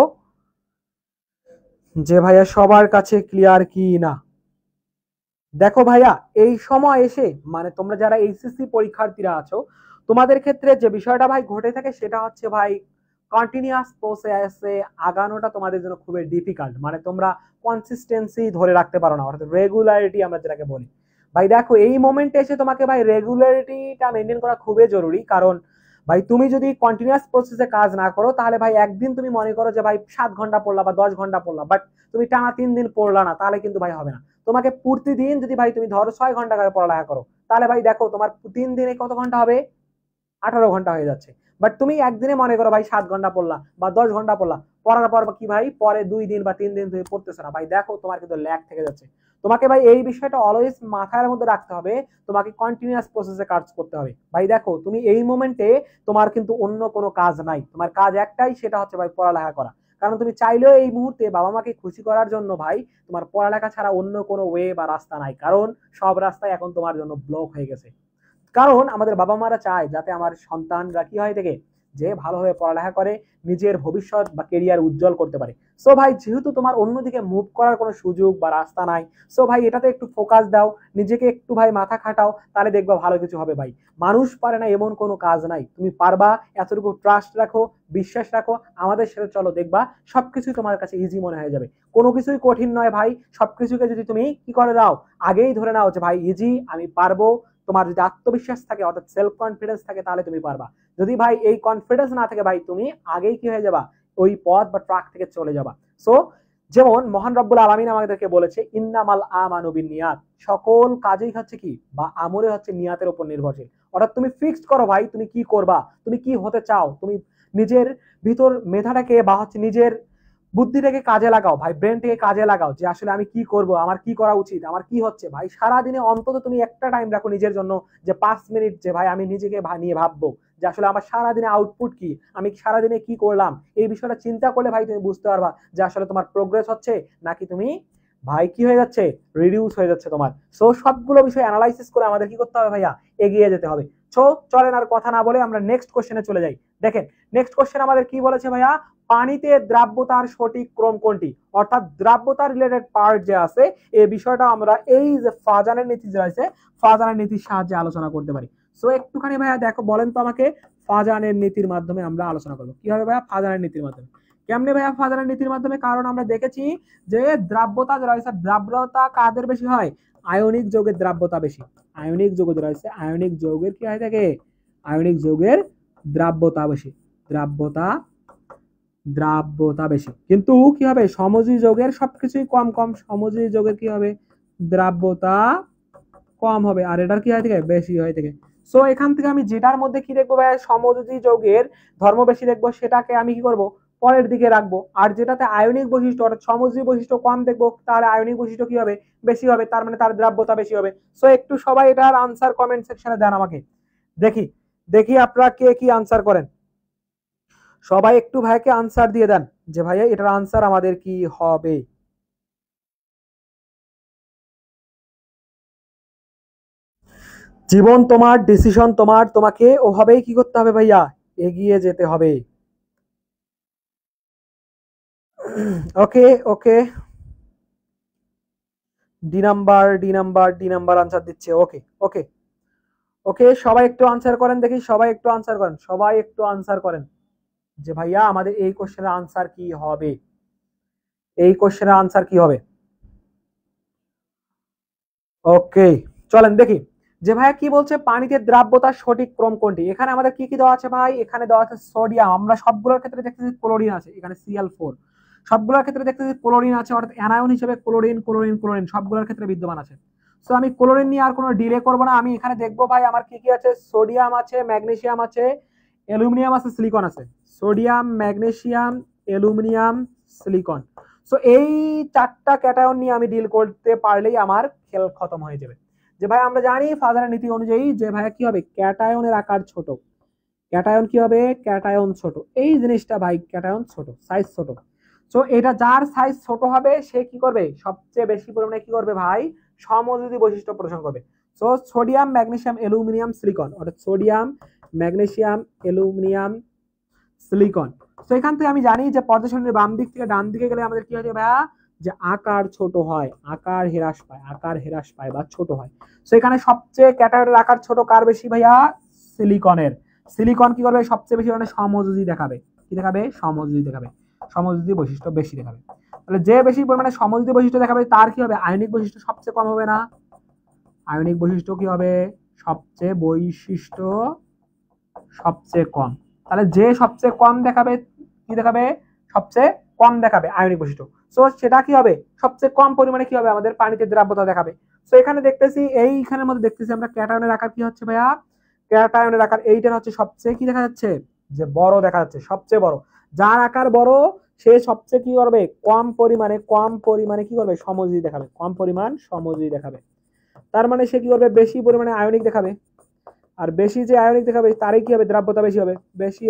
যে ভাইয়া সবার কাছে ক্লিয়ার কি না। দেখো ভাইয়া, এই সময় এসে মানে তোমরা যারা এইচএসসি পরীক্ষার্থীরা আছো, তোমাদের ক্ষেত্রে যে বিষয়টা ভাই ঘটে থাকে সেটা হচ্ছে ভাই কন্টিনিউয়াস প্রসেসে আগানোটা তোমাদের জন্য খুবই ডিফিকাল্ট, মানে তোমরা কনসিস্টেন্সি ধরে রাখতে পারো না, অর্থাৎ রেগুলারিটি আমরা যেটাকে বলি। ভাই দেখো এই মোমেন্টে এসে তোমাকে ভাই রেগুলারিটিটা মেনটেন করা খুবই জরুরি, কারণ ভাই তুমি যদি কন্টিনিউয়াস প্রসেসে কাজ না করো, তাহলে ভাই একদিন তুমি মনে করো যে ভাই 7 ঘন্টা পড়লা বা 10 ঘন্টা পড়লা, বাট তুমি টানা 3 দিন পড়লা না, তাহলে কিন্তু ভাই হবে না। তোমাকে প্রতিদিন যদি ভাই তুমি ধরো 6 ঘন্টা করে পড়ালেখা করো, তাহলে ভাই দেখো তোমার 3 দিনে কত ঘন্টা হবে, 18 ঘন্টা হয়ে যাচ্ছে। বাট তুমি একদিনে মনে করো ভাই 7 ঘন্টা পড়লা বা 10 ঘন্টা পড়লা, পড়ার পর কি ভাই পরে 2 দিন বা 3 দিন তুমি পড়তেছো না, ভাই দেখো তোমার কিন্তু ল্যাগ থেকে যাচ্ছে। তোমাকে ভাই এই বিষয়টা অলওয়েজ মাথার মধ্যে রাখতে হবে, তোমাকে কন্টিনিউয়াস প্রসেসে কাজ করতে হবে। ভাই দেখো তুমি এই মোমেন্টে তোমার কিন্তু অন্য কোনো কাজ নাই, তোমার কাজ একটাই, সেটা হচ্ছে ভাই পড়ালেখা করা। কারণ তুমি চাইলেও এই মুহূর্তে বাবা মাকে খুশি করার জন্য ভাই তোমার পড়ালেখা ছাড়া অন্য কোনো ওয়ে বা রাস্তা নাই, কারণ সব রাস্তায় এখন তোমার জন্য ব্লক হয়ে গেছে। কারণ আমাদের বাবা মারা চায় যাতে আমার সন্তানরা কি হয় থেকে, যে ভালোভাবে পড়ালেখা করে নিজের ভবিষ্যৎ বা কেরিয়ার উজ্জ্বল করতে পারে। সো ভাই যেহেতু তোমার অন্যদিকে মুভ করার কোনো সুযোগ বা রাস্তা নাই, সো ভাই এটাতে একটু ফোকাস দাও, নিজেকে একটু ভাই মাথা খাটাও, তাহলে দেখবা ভালো কিছু হবে। ভাই মানুষ পারে না এমন কোনো কাজ নাই, তুমি পারবা, এতটুকু ট্রাস্ট রাখো, বিশ্বাস রাখো, আমাদের সাথে চলো, দেখবা সবকিছুই তোমার কাছে ইজি মনে হয়ে যাবে। কোনো কিছুই কঠিন নয় ভাই, সবকিছুকে যদি তুমি কি করে দাও, আগেই ধরে নাও যে ভাই ইজি, আমি পারবো। তোমার যদি আত্মবিশ্বাস থাকে, অর্থাৎ সেলফ কনফিডেন্স থাকে, তাহলে তুমি পারবা। যদি ভাই এই কনফিডেন্স না থাকে ভাই, তুমি আগেই কি হয়ে যাবা, ওই পথ বা ট্রাক থেকে চলে যাবা। সো যেমন মহান রব্বুল আলামিন আমাদেরকে বলেছে ইন্নামাল আমানু বিন্নিয়াত, সকল কাজেই হচ্ছে কি বা আমলে হচ্ছে নিয়াতের উপর নির্ভরশীল। অর্থাৎ তুমি ফিক্সড করো ভাই তুমি কি করবা, তুমি কি হতে চাও, তুমি নিজের ভিতর মেধাটাকে বা হচ্ছে নিজের বুদ্ধিটাকে কাজে লাগাও ভাই, ব্রেনটাকে কাজে লাগাও যে আসলে আমি কি করব, আমার কি করা উচিত, আমার কি হচ্ছে ভাই। সারাদিনে অন্তত তুমি একটা টাইম রাখো নিজের জন্য, যে 5 মিনিট যে ভাই আমি নিজেকে নিয়ে ভাববো যে আসলে আমার সারাদিনে আউটপুট কি, আমি সারাদিনে কি করলাম। এই বিষয়টা চিন্তা করলে ভাই তুমি বুঝতে পারবা যে আসলে তোমার প্রোগ্রেস হচ্ছে নাকি তুমি ভাই কি হয়ে যাচ্ছে, রিডিউস হয়ে যাচ্ছে তোমার। সো সবগুলো বিষয় অ্যানালাইসিস করে আমাদের কি করতে হবে ভাইয়া, এগিয়ে যেতে হবে। সো চলেন আর কথা না বলে আমরা নেক্সট কোশ্চেনে চলে যাই। দেখেন নেক্সট কোশ্চেন আমাদের কি বলেছে ভাইয়া, পানিতে দ্রাব্যতার সঠিক ক্রম কোনটি। অর্থাৎ দ্রাব্যতা রিলেটেড পার্ট যে আছে এই বিষয়টা আমরা এই যে ফাজানের নীতি যে আছে ফাজানের নীতির সাহায্যে আলোচনা করতে পারি। সো একটুখানি ভাইয়া দেখো বলেন তো আমাকে, ফাজানের নীতির মাধ্যমে আমরা আলোচনা করবো কিভাবে ভাইয়া, ফাজানের নীতির মাধ্যমে। কেমনে ভাইয়া ফাজানের নীতির মাধ্যমে, কারণ আমরা দেখেছি যে দ্রাব্যতা যে রয়েছে, দ্রাব্যতা কাদের বেশি হয়, আয়নিক যৌগের দ্রাব্যতা বেশি। আয়নিক যৌগ রয়েছে, আয়নিক যৌগের কি হয় থাকে, আয়নিক যৌগের দ্রাব্যতা বেশি, দ্রাব্যতা বেশি। কিন্তু কি হবে, সমযোজী যৌগের সবকিছুই কম কম, সমযোজী যৌগের কি হবে, দ্রাব্যতা কম হবে, আর এটার কি হয় থেকে বেশি হয় থেকে। সো এখান থেকে আমি যেটার মধ্যে কি দেখবো ভাই, সমযোজী যৌগের ধর্ম বেশি দেখবো, সেটাকে আমি কি করব পরের দিকে রাখবো। আর যেটাতে আয়নিক বৈশিষ্ট্য অর্থাৎ সমযোজী বৈশিষ্ট্য কম দেখবো, তার আয়নিক বৈশিষ্ট্য কি হবে, বেশি হবে, তার মানে তার দ্রাব্যতা বেশি হবে। সো একটু সবাই এটার আনসার কমেন্ট সেকশনে দেন আমাকে, দেখি দেখি আপনারা কে কি আনসার করেন। সবাই একটু ভাইকে আনসার দিয়ে দেন যে ভাইয়া এটার আনসার আমাদের কি হবে। জীবন তোমার, ডিসিশন তোমার, তোমাকে ওভাবেই কি করতে হবে ভাইয়া, এগিয়ে যেতে হবে। ওকে ওকে, ডি নাম্বার আনসার দিচ্ছে। ওকে ওকে ওকে, সবাই একটু আনসার করেন দেখি, সবাই একটু আনসার করেন, সবাই একটু আনসার করেন যে ভাইয়া আমাদের এই কোশ্চেনের আনসার কি হবে, এই কোশ্চেনের আনসার কি হবে। ওকে চলেন দেখি যে ভাইয়া কি বলছে, পানিতে দ্রাব্যতার সঠিক ক্রম কোনটি। এখানে আমাদের কি কি দেওয়া আছে ভাই, এখানে দেওয়া আছে সোডিয়াম, আমরা সবগুলোর ক্ষেত্রে দেখতেছি ক্লোরিন আছে, এখানে Cl4। সবগুলোর ক্ষেত্রে দেখতেছি ক্লোরিন আছে, অর্থাৎ অ্যানায়ন হিসেবে ক্লোরিন ক্লোরিন ক্লোরিন সবগুলোর ক্ষেত্রে বিদ্যমান আছে। সো আমি ক্লোরিন নিয়ে আর কোনো ডিলে করবো না, আমি এখানে দেখবো ভাই আমার কি কি আছে, সোডিয়াম আছে, ম্যাগনেসিয়াম আছে, অ্যালুমিনিয়াম আছে, সিলিকন আছে। Sodium, magnesium, aluminium, silicon. So এই চারটা ক্যাটায়ন নিয়ে আমি ডিল করতে পারলেই আমার খেল খতম হয়ে যাবে। যে ভাই আমরা জানি ফাদারের নীতি অনুযায়ী যে ভাই কি হবে, ক্যাটায়নের আকার ছোট, ক্যাটায়ন কি হবে, ক্যাটায়ন ছোট, এই জিনিসটা ভাই ক্যাটায়ন ছোট, সাইজ ছোট। সো এটা যার সাইজ ছোট হবে সে কি করবে, সবচেয়ে বেশি পরিমাণে কি করবে ভাই, সমযোজী বৈশিষ্ট্য প্রদর্শন করবে। So sodium, magnesium, aluminium, silicon, অর্থাৎ সোডিয়াম, ম্যাগনেসিয়াম, অ্যালুমিনিয়াম, সিলিকন। তো এখান থেকে আমি জানি যে পর্দা সারণীর বাম দিক থেকে ডান দিকে গেলে আমাদের কি হয় ভাইয়া, যে আকার ছোট হয়, আকার হ্রাস পায়, আকার হ্রাস পায় বা ছোট হয়। তো এখানে সবচেয়ে ক্যাটায়নের আকার ছোট কার বেশি ভাইয়া, সিলিকনের। সিলিকন কি করবে, সবচেয়ে বেশি মানে সমযোজী দেখাবে, কি দেখাবে, সমযোজী দেখাবে, সমযোজী বৈশিষ্ট্য বেশি দেখাবে। তাহলে যে বেশি পরিমাণে সমযোজী বৈশিষ্ট্য দেখাবে তার কি হবে, আয়নিক বৈশিষ্ট্য সবচেয়ে কম হবে না, আয়নিক বৈশিষ্ট্য কি হবে, সবচেয়ে বৈশিষ্ট্য সবচেয়ে কম। তাহলে যে সবচেয়ে কম দেখাবে কি দেখাবে, সবচেয়ে কম দেখাবে আয়নিক বৈশিষ্ট্য। সো সেটা কি হবে, সবচেয়ে কম পরিমাণে কি হবে, আমাদের পানিতে দ্রাব্যতা দেখাবে। সো এখানে দেখতেছি, এইখানের মধ্যে দেখতেছি আমরা ক্যাটায়নের আকার কি হচ্ছে ভাইয়া, ক্যাটায়নের আকার এইটার হচ্ছে সবচেয়ে কি দেখা যাচ্ছে, যে বড় দেখা যাচ্ছে, সবচেয়ে বড়। যার আকার বড় সে সবচেয়ে কি করবে, কম পরিমাণে কি করবে, সমযোজী দেখাবে, কম পরিমাণ সমযোজী দেখাবে। তার মানে সে কি করবে, বেশি পরিমাণে আয়নিক দেখাবে। আর বেশি যে আয়নিক দেখাবে তারই কি হবে, দ্রাব্যতা বেশি হবে। বেশি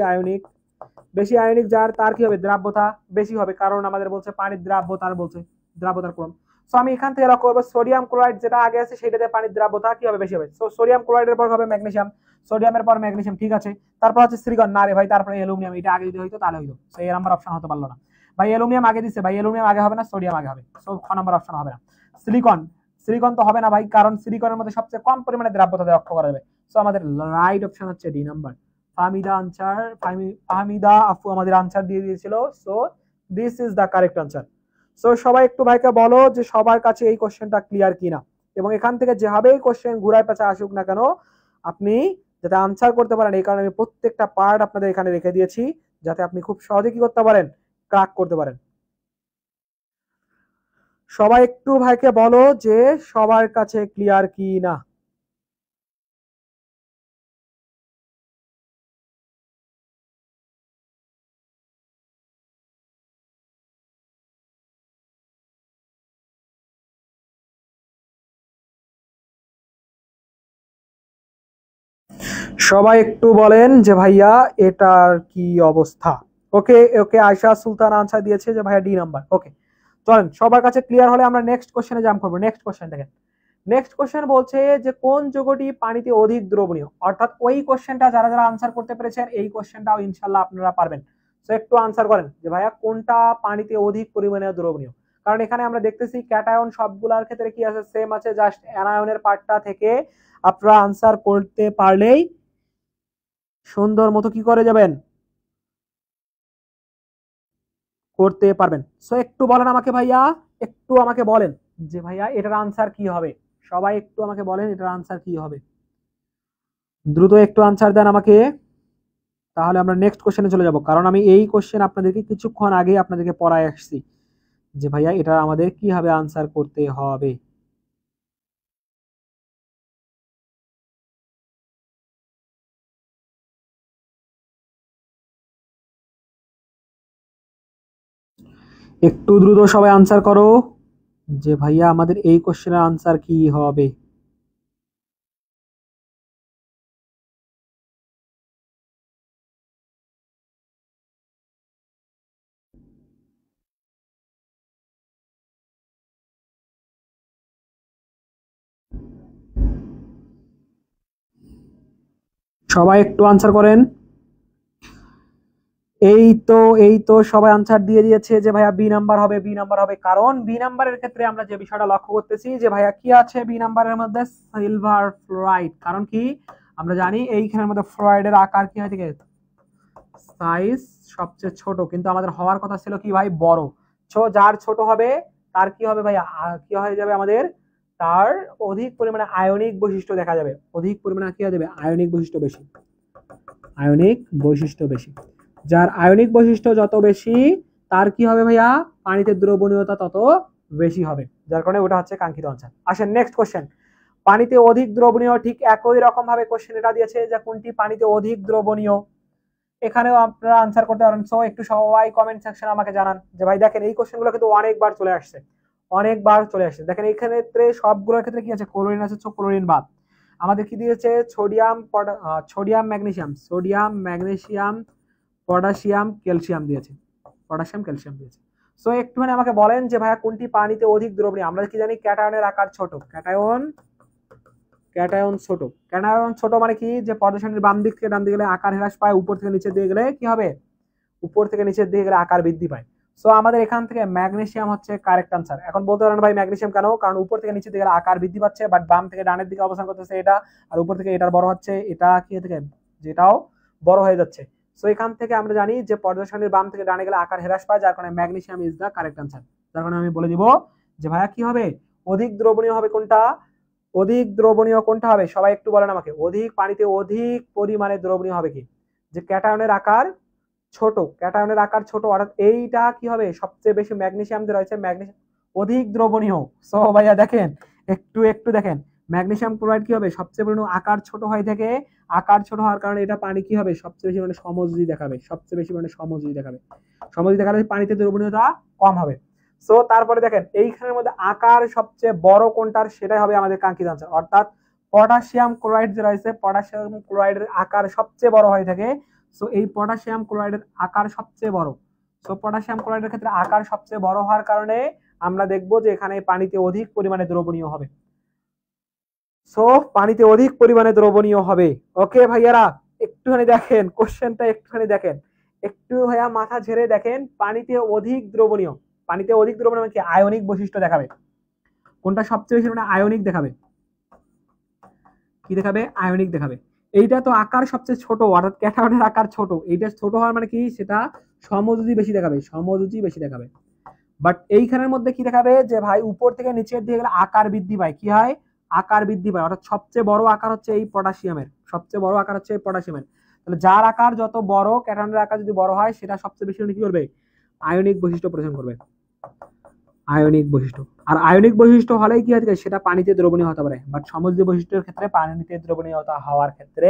আয়নিক যার তার কি হবে, দ্রাব্যতা বেশি হবে, কারণ আমাদের বলছে পানির দ্রাব্যতার, বলছে দ্রাব্যতার ক্রম। সো আমি এখান থেকে লক্ষ্য করবো সোডিয়াম ক্লোরাইড যেটা আগে আছে সেটাতে পানির দ্রাব্যতা কি হবে, বেশি হবে। সো সোডিয়াম ক্লোরাইডের পর হবে ম্যাগনেসিয়াম, সোডিয়ামের পর ম্যাগনেসিয়াম, ঠিক আছে। তারপর হচ্ছে সিলিকন, না রে ভাই তারপরে অ্যালুমিনিয়াম, এটা আগে যদি হইতো তাহলে হইতো। সো এই নাম্বার অপশন হতে পারলো না ভাই, অ্যালুমিনিয়াম আগে দিচ্ছে ভাই, অ্যালুমিনিয়াম আগে হবে না, সোডিয়াম আগে হবে। সো খ নাম্বার অপশন হবে না। সিলিকন, সিলিকন তো হবে না ভাই, কারণ সিলিকনের মধ্যে সবচেয়ে কম পরিমাণে দ্রাব্যতা লক্ষ্য করা যাবে। সো আমাদের রাইট অপশন হচ্ছে ডি নাম্বার। ফাহমিদা আপু আমাদের আনসার দিয়ে দিয়েছিল। So this is the correct answer. So সবাই একটু ভাইকে বলো যে সবার কাছে এই কোশ্চেনটা ক্লিয়ার কিনা, এবং এখান থেকে যেভাবেই কোশ্চেন ঘুরায় পেঁচা আসুক না কেন আপনি যাতে আনসার করতে পারেন, এই কারণে আমি প্রত্যেকটা পার্ট আপনাদের এখানে রেখে দিয়েছি যাতে আপনি খুব সহজে কি করতে পারেন, ক্র্যাক করতে পারেন। সবাই একটু ভাইকে বলো যে সবার কাছে ক্লিয়ার কি না। সবাই একটু বলেন যে ভাইয়া এটার কি অবস্থা। ওকে ওকে, আয়শা সুলতান আনসার দিয়েছে যে ভাইয়া ডি নাম্বার। ওকে, চলেন সবার কাছে ক্লিয়ার হলে আমরা নেক্সট কোশ্চেনে জাম্প করবো। নেক্সট কোশ্চেন দেখেন, নেক্সট কোশ্চেন বলছে যে কোন যৌগটি পানিতে অধিক দ্রবণীয়। অর্থাৎ ওই কোশ্চেনটা যারা যারা আনসার করতে পেরেছেন এই কোশ্চেনটাও ইনশাল্লাহ আপনারা পারবেন। তো একটু আনসার করেন যে ভাইয়া কোনটা পানিতে অধিক পরিমাণে দ্রবণীয়। কারণ এখানে আমরা দেখতেছি ক্যাটায়ন সবগুলোর ক্ষেত্রে কি আছে, সেম আছে, জাস্ট অ্যানায়নের পার্টটা থেকে আপনারা আনসার করতে পারলেই সুন্দর মতো কি করে যাবেন, করতে পারবেন। সো একটু বলেন আমাকে ভাইয়া, একটু আমাকে বলেন যে ভাইয়া এটার আনসার কি হবে। সবাই একটু আমাকে বলেন এটার আনসার কি হবে, দ্রুত একটু আনসার দেন আমাকে, তাহলে আমরা নেক্সট কোশ্চেনে চলে যাব। কারণ আমি এই কোশ্চেন আপনাদেরকে কিছুক্ষণ আগে আপনাদেরকে পড়ায় আসছি যে ভাইয়া এটা আমাদের কিভাবে আনসার করতে হবে। একটু দ্রুত সবাই আনসার করো যে ভাইয়া আমাদের এই কোশ্চেনের আনসার কি হবে। সবাই একটু আনসার করেন। এই তো সবাই আনসার দিয়ে দিয়েছে যে ভাইয়া বি নাম্বার হবে, বি নাম্বার হবে। কারণ বি নাম্বারের ক্ষেত্রে আমরা যে বিষয়টা লক্ষ্য করতেছি যে ভাইয়া কি আছে বি নাম্বারের মধ্যে, সিলভার ফ্লোরাইড। কারণ কি আমরা জানি এইখানের মধ্যে ফ্লোরাইডের আকার কি হয় থেকে সাইজ সবচেয়ে ছোট, কিন্তু আমাদের হওয়ার কথা ছিল কি ভাই বড়। যার ছোট হবে তার কি হবে ভাই, কি হয়ে যাবে আমাদের, তার অধিক পরিমাণে আয়নিক বৈশিষ্ট্য দেখা যাবে। অধিক পরিমাণে কি হয়ে যাবে, আয়নিক বৈশিষ্ট্য বেশি। আয়নিক বৈশিষ্ট্য বেশি, যার আয়নিক বৈশিষ্ট্য যত বেশি তার কি হবে ভাইয়া, পানিতে দ্রবণীয়তা তত বেশি হবে। যার কারণে ওটা হচ্ছে কাঙ্ক্ষিত আনসার। আসেন নেক্সট কোশ্চেন, পানিতে অধিক দ্রবণীয়, ঠিক একই রকম ভাবে কোশ্চেন এটা দিয়েছে যে কোনটি পানিতে অধিক দ্রবণীয়। এখানেও আপনারা আনসার করতে পারেন। সো একটু সবাই কমেন্ট সেকশনে আমাকে জানান যে ভাই দেখেন এই কোশ্চেনগুলো কিন্তু অনেকবার চলে আসছে, অনেকবার চলে আসছে। দেখেন এই ক্ষেত্রে সবগুলোর ক্ষেত্রে কি আছে, ক্লোরিন আছে, ক্লোরিন বাদ। আমাদের কি দিয়েছে, sodium, sodium magnesium, sodium magnesium potassium calcium দিয়েছে, পটাশিয়াম ক্যালসিয়াম দিয়েছে। সো একটুখানি আমাকে বলেন যে ভাইয়া কোনটি পানিতে অধিক দ্রবণীয়। আমরা কি জানি ক্যাটায়নের আকার ছোট, ক্যাটায়ন, ক্যাটায়ন ছোট। ক্যাটায়ন ছোট মানে কি, যে পর্দা সারণীর বাম দিক থেকে ডান দিকে গেলে আকার হ্রাস পায়, উপর থেকে নিচের দিকে গেলে কি হবে, উপর থেকে নিচের দিকে গেলে আকার বৃদ্ধি পায়। সো আমাদের এখান থেকে ম্যাগনেসিয়াম হচ্ছে কারেক্ট আনসার। এখন বলতে পারেন ভাই ম্যাগনেসিয়াম কেন, কারণ উপর থেকে নিচের দিকে গেলে আকার বৃদ্ধি পাচ্ছে, বাট বাম থেকে ডানের দিকে অবস্থান করতেছে এটা, আর উপর থেকে এটার বড় হচ্ছে, এটা কি থেকে যেটাও বড় হয়ে যাচ্ছে। সো এখান থেকে আমরা জানি যে পর্দা সারণীর বাম থেকে ডানে গেলে আকার হ্রাস পায়, যার কারণে magnesium is the correct answer. যার কারণে আমি বলে দিব যে ভাইয়া কি হবে, অধিক দ্রবণীয় হবে কোনটা, অধিক দ্রবণীয় কোনটা হবে। সবাই একটু বলেন আমাকে, অধিক পানিতে অধিক পরিমাণে দ্রবণীয় হবে কি, যে ক্যাটায়নের আকার ছোট, ক্যাটায়নের আকার ছোট, অর্থাৎ এইটা কি হবে সবচেয়ে বেশি ম্যাগনেসিয়াম যে রয়েছে, ম্যাগনেসিয়াম অধিক দ্রবণীয়। সো ভাইয়া দেখেন একটু একটু দেখেন, ম্যাগনেসিয়াম ক্লোরাইড কি হবে সবচেয়ে পরিমাণে আকার ছোট হয়ে থাকে, আকার ছোট হওয়ার কারণে এটা পানি কি হবে সবচেয়ে বেশি মানে সমযোজী দেখাবে, সবচেয়ে বেশি মানে সমযোজী দেখাবে। সমযোজী দেখালে পানিতে দ্রবণীয়তা কম হবে। সো তারপরে দেখেন এইখানের মধ্যে আকার সবচেয়ে বড় কোনটার, সেটাই হবে আমাদের কাঙ্ক্ষিত আনসার। অর্থাৎ পটাশিয়াম ক্লোরাইড যে রয়েছে, পটাশিয়াম ক্লোরাইডের আকার সবচেয়ে বড় হয়ে থাকে। সো এই পটাশিয়াম ক্লোরাইডের আকার সবচেয়ে বড়। সো পটাশিয়াম ক্লোরাইডের ক্ষেত্রে আকার সবচেয়ে বড় হওয়ার কারণে আমরা দেখব যে এখানে পানিতে অধিক পরিমাণে দ্রবণীয় হবে। সো পানিতে অধিক পরিমাণে দ্রবণীয় হবে। ওকে ভাইয়ারা, একটুখানি দেখেন কোশ্চেনটা, একটুখানি দেখেন, একটু ভাইয়া মাথা ঝেড়ে দেখেন, পানিতে অধিক দ্রবণীয়, পানিতে অধিক দ্রবণীয় মানে কি, আয়নিক বৈশিষ্ট্য দেখাবে। কোনটা সবচেয়ে বেশি মানে আয়নিক দেখাবে, কি দেখাবে, আয়নিক দেখাবে। এইটা তো আকার সবচেয়ে ছোট, অর্থাৎ ক্যাটায়নের আকার ছোট, এইটা ছোট হওয়ার মানে কি, সেটা সমযোজী বেশি দেখাবে, সমযোজী বেশি দেখাবে। বাট এইখানের মধ্যে কি দেখাবে যে ভাই উপর থেকে নিচের দিকে গেলে আকার বৃদ্ধি পায়, কি হয়, আকার বৃদ্ধি পায়। অর্থাৎ সবচেয়ে বড় আকার হচ্ছে এই পটাশিয়ামের, সবচেয়ে বড় আকার হচ্ছে এই পটাশিয়ামের। তাহলে যার আকার যত বড়, ক্যাটায়নের আকার যদি বড় হয়, সেটা সবচেয়ে বেশি কি করবে, আয়নিক বৈশিষ্ট্য প্রদর্শন করবে। আয়নিক বৈশিষ্ট্য। আর আয়নিক বৈশিষ্ট্য হলেই কি হয়, সেটা পানিতে দ্রবণীয় হতে পারে, বাট সমুদ্রীয় বৈশিষ্ট্যের ক্ষেত্রে পানিতে দ্রবণীয়তা হওয়ার ক্ষেত্রে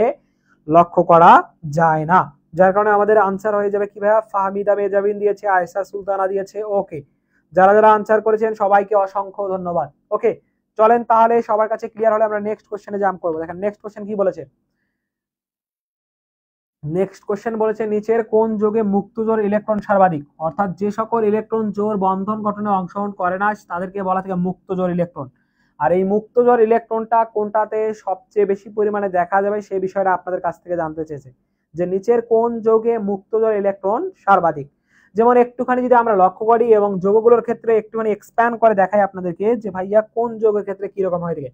লক্ষ্য করা যায় না। যার কারণে আমাদের আনসার হয়ে যাবে কি ভাইয়া, ফাহমিদা মেজাবিন দিয়েছে, আয়েশা সুলতানা দিয়েছে। ওকে, যারা যারা আনসার করেছেন সবাইকে অসংখ্য ধন্যবাদ। ওকে, চলেন তাহলে সবার কাছে ক্লিয়ার হলে আমরা নেক্সট কোশ্চেনে জাম্প করবো। দেখেন নেক্সট কোশ্চেন কি বলেছে। নেক্সট কোশ্চেন বলেছে নিচের কোন যোগে মুক্ত জোর ইলেকট্রন সর্বাধিক, অর্থাৎ যে সকল ইলেকট্রন জোর বন্ধন গঠনে অংশগ্রহণ করে না তাদেরকে বলা থাকে মুক্ত জোর ইলেকট্রন। আর এই মুক্ত জোর ইলেকট্রনটা কোনটাতে সবচেয়ে বেশি পরিমাণে দেখা যাবে সেই বিষয়টা আপনাদের কাছ থেকে জানতে চেয়েছে, যে নিচের কোন যোগে মুক্ত জোর ইলেকট্রন সর্বাধিক। যেমন একটুখানি যদি আমরা লক্ষ্য করি এবং যোগগুলোর ক্ষেত্রে একটুখানি এক্সপ্যান্ড করে দেখাই আপনাদেরকে, যে ভাইয়া কোন যোগের ক্ষেত্রে কি রকম হয়ে থাকে।